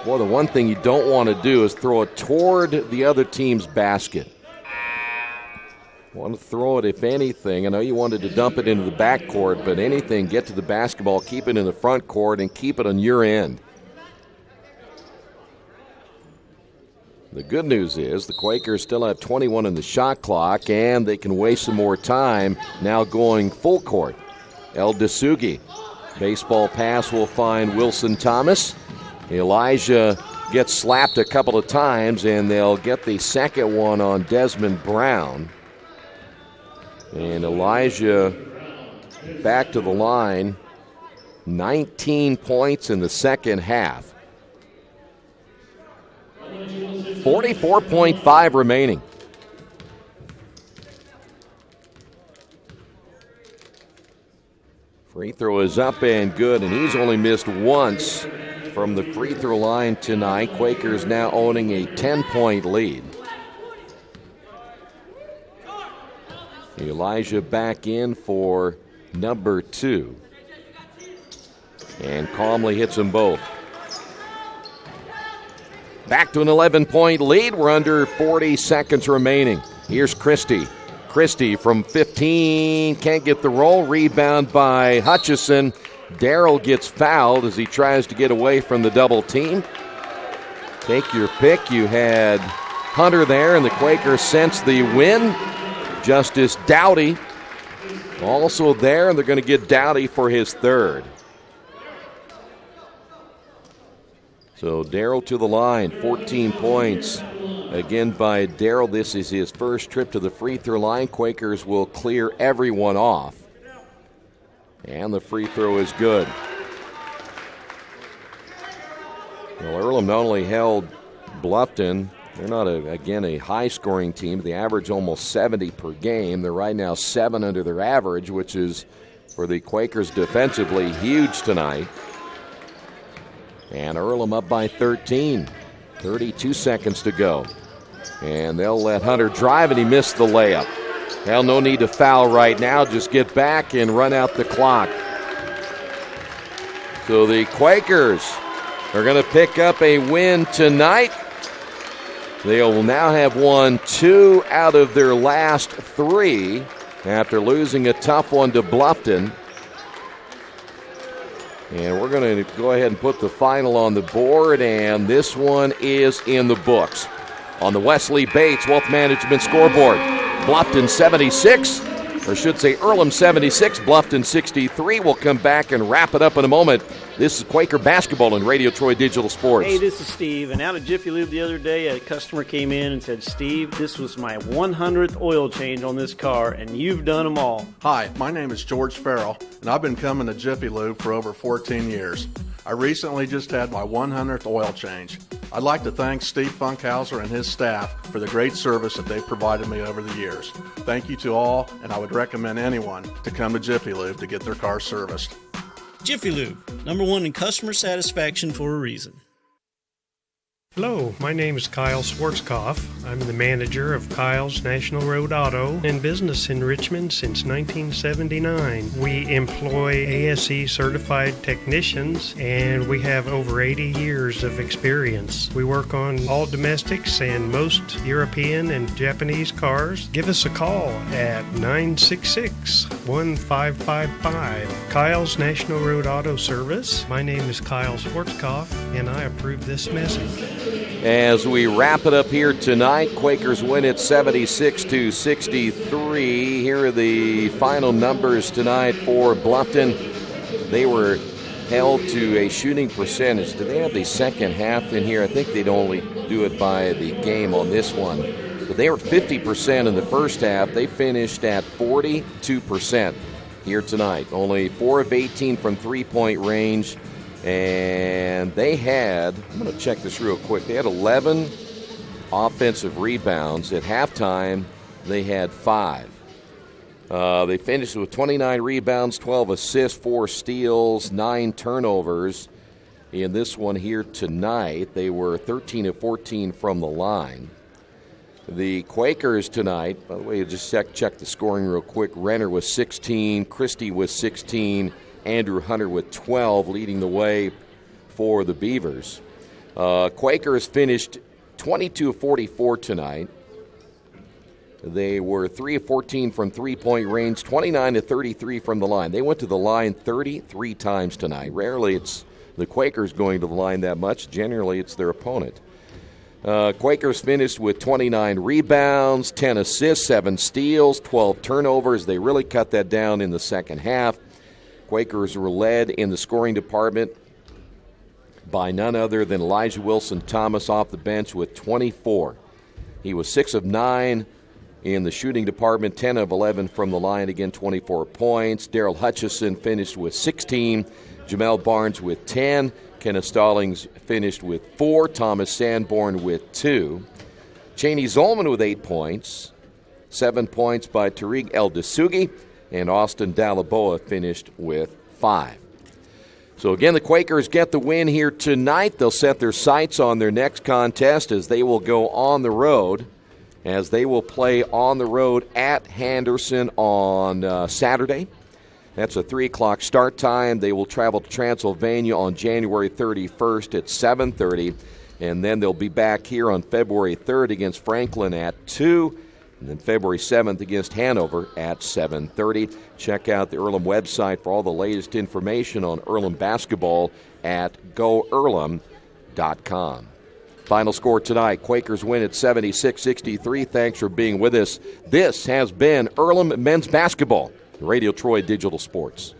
Well, the one thing you don't want to do is throw it toward the other team's basket. You want to throw it, if anything. I know you wanted to dump it into the backcourt, but anything, get to the basketball, keep it in the front court, and keep it on your end. The good news is the Quakers still have 21 in the shot clock, and they can waste some more time now going full court. Eldasugi. Baseball pass will find Wilson Thomas. Elijah gets slapped a couple of times, and they'll get the second one on Desmond Brown. And Elijah back to the line. 19 points in the second half. 44.5 remaining. Free throw is up and good, and he's only missed once from the free throw line tonight. Quakers now owning a 10-point lead. Elijah back in for number 2. And calmly hits them both. Back to an 11-point lead. We're under 40 seconds remaining. Here's Christie. Christie from 15. Can't get the roll. Rebound by Hutchison. Darrell gets fouled as he tries to get away from the double team. Take your pick. You had Hunter there, and the Quakers sense the win. Justice Dowdy also there, and they're going to get Dowdy for his third. So Darrell to the line, 14 points. Again by Darrell. This is his first trip to the free throw line. Quakers will clear everyone off. And the free throw is good. Well, Earlham not only held Bluffton, they're not, a high-scoring team. They average almost 70 per game. They're right now 7 under their average, which is, for the Quakers defensively, huge tonight. And Earlham up by 13. 32 seconds to go. And they'll let Hunter drive, and he missed the layup. Well, no need to foul right now. Just get back and run out the clock. So the Quakers are going to pick up a win tonight. They will now have won 2 out of their last 3 after losing a tough one to Bluffton. And we're going to go ahead and put the final on the board, and this one is in the books. On the Wesley Bates Wealth Management scoreboard, Bluffton 76, or should say Earlham 76, Bluffton 63. We'll come back and wrap it up in a moment. This is Quaker Basketball on Radio Troy Digital Sports. Hey, this is Steve, and out at Jiffy Lube the other day, a customer came in and said, Steve, this was my 100th oil change on this car, and you've done them all. Hi, my name is George Farrell, and I've been coming to Jiffy Lube for over 14 years. I recently just had my 100th oil change. I'd like to thank Steve Funkhauser and his staff for the great service that they've provided me over the years. Thank you to all, and I would recommend anyone to come to Jiffy Lube to get their car serviced. Jiffy Lube, #1 in customer satisfaction for a reason. Hello, my name is Kyle Schwarzkopf. I'm the manager of Kyle's National Road Auto and business in Richmond since 1979. We employ ASE certified technicians, and we have over 80 years of experience. We work on all domestics and most European and Japanese cars. Give us a call at 966-1555. Kyle's National Road Auto Service. My name is Kyle Schwarzkopf, and I approve this message. As we wrap it up here tonight, Quakers win it 76-63. Here are the final numbers tonight for Bluffton. They were held to a shooting percentage. Do they have the second half in here? I think they'd only do it by the game on this one. But they were 50% in the first half. They finished at 42% here tonight. Only 4 of 18 from three-point range. And they had, I'm going to check this real quick, they had 11 offensive rebounds. At halftime, they had 5. They finished with 29 rebounds, 12 assists, 4 steals, 9 turnovers. In this one here tonight, they were 13 of 14 from the line. The Quakers tonight, by the way, just check the scoring real quick. Renner was 16, Christie was 16, Andrew Hunter with 12, leading the way for the Beavers. Quakers finished 22 of 44 tonight. They were 3 of 14 from three-point range, 29 of 33 from the line. They went to the line 33 times tonight. Rarely it's the Quakers going to the line that much. Generally, it's their opponent. Quakers finished with 29 rebounds, 10 assists, 7 steals, 12 turnovers. They really cut that down in the second half. Quakers were led in the scoring department by none other than Elijah Wilson-Thomas off the bench with 24. He was 6 of 9 in the shooting department, 10 of 11 from the line, again 24 points. Darrell Hutchison finished with 16. Jamel Barnes with 10. Kenneth Stallings finished with 4. Thomas Sanborn with 2. Cheney Zolman with 8 points. 7 points by Tariq El-Dasugi. And Austin Dalaboa finished with 5. So again, the Quakers get the win here tonight. They'll set their sights on their next contest as they will go on the road, as they will play on the road at Henderson on Saturday. That's a 3 o'clock start time. They will travel to Transylvania on January 31st at 7:30, and then they'll be back here on February 3rd against Franklin at 2. And then February 7th against Hanover at 7:30. Check out the Earlham website for all the latest information on Earlham basketball at goearlham.com. Final score tonight, Quakers win at 76-63. Thanks for being with us. This has been Earlham Men's Basketball, Radio Troy Digital Sports.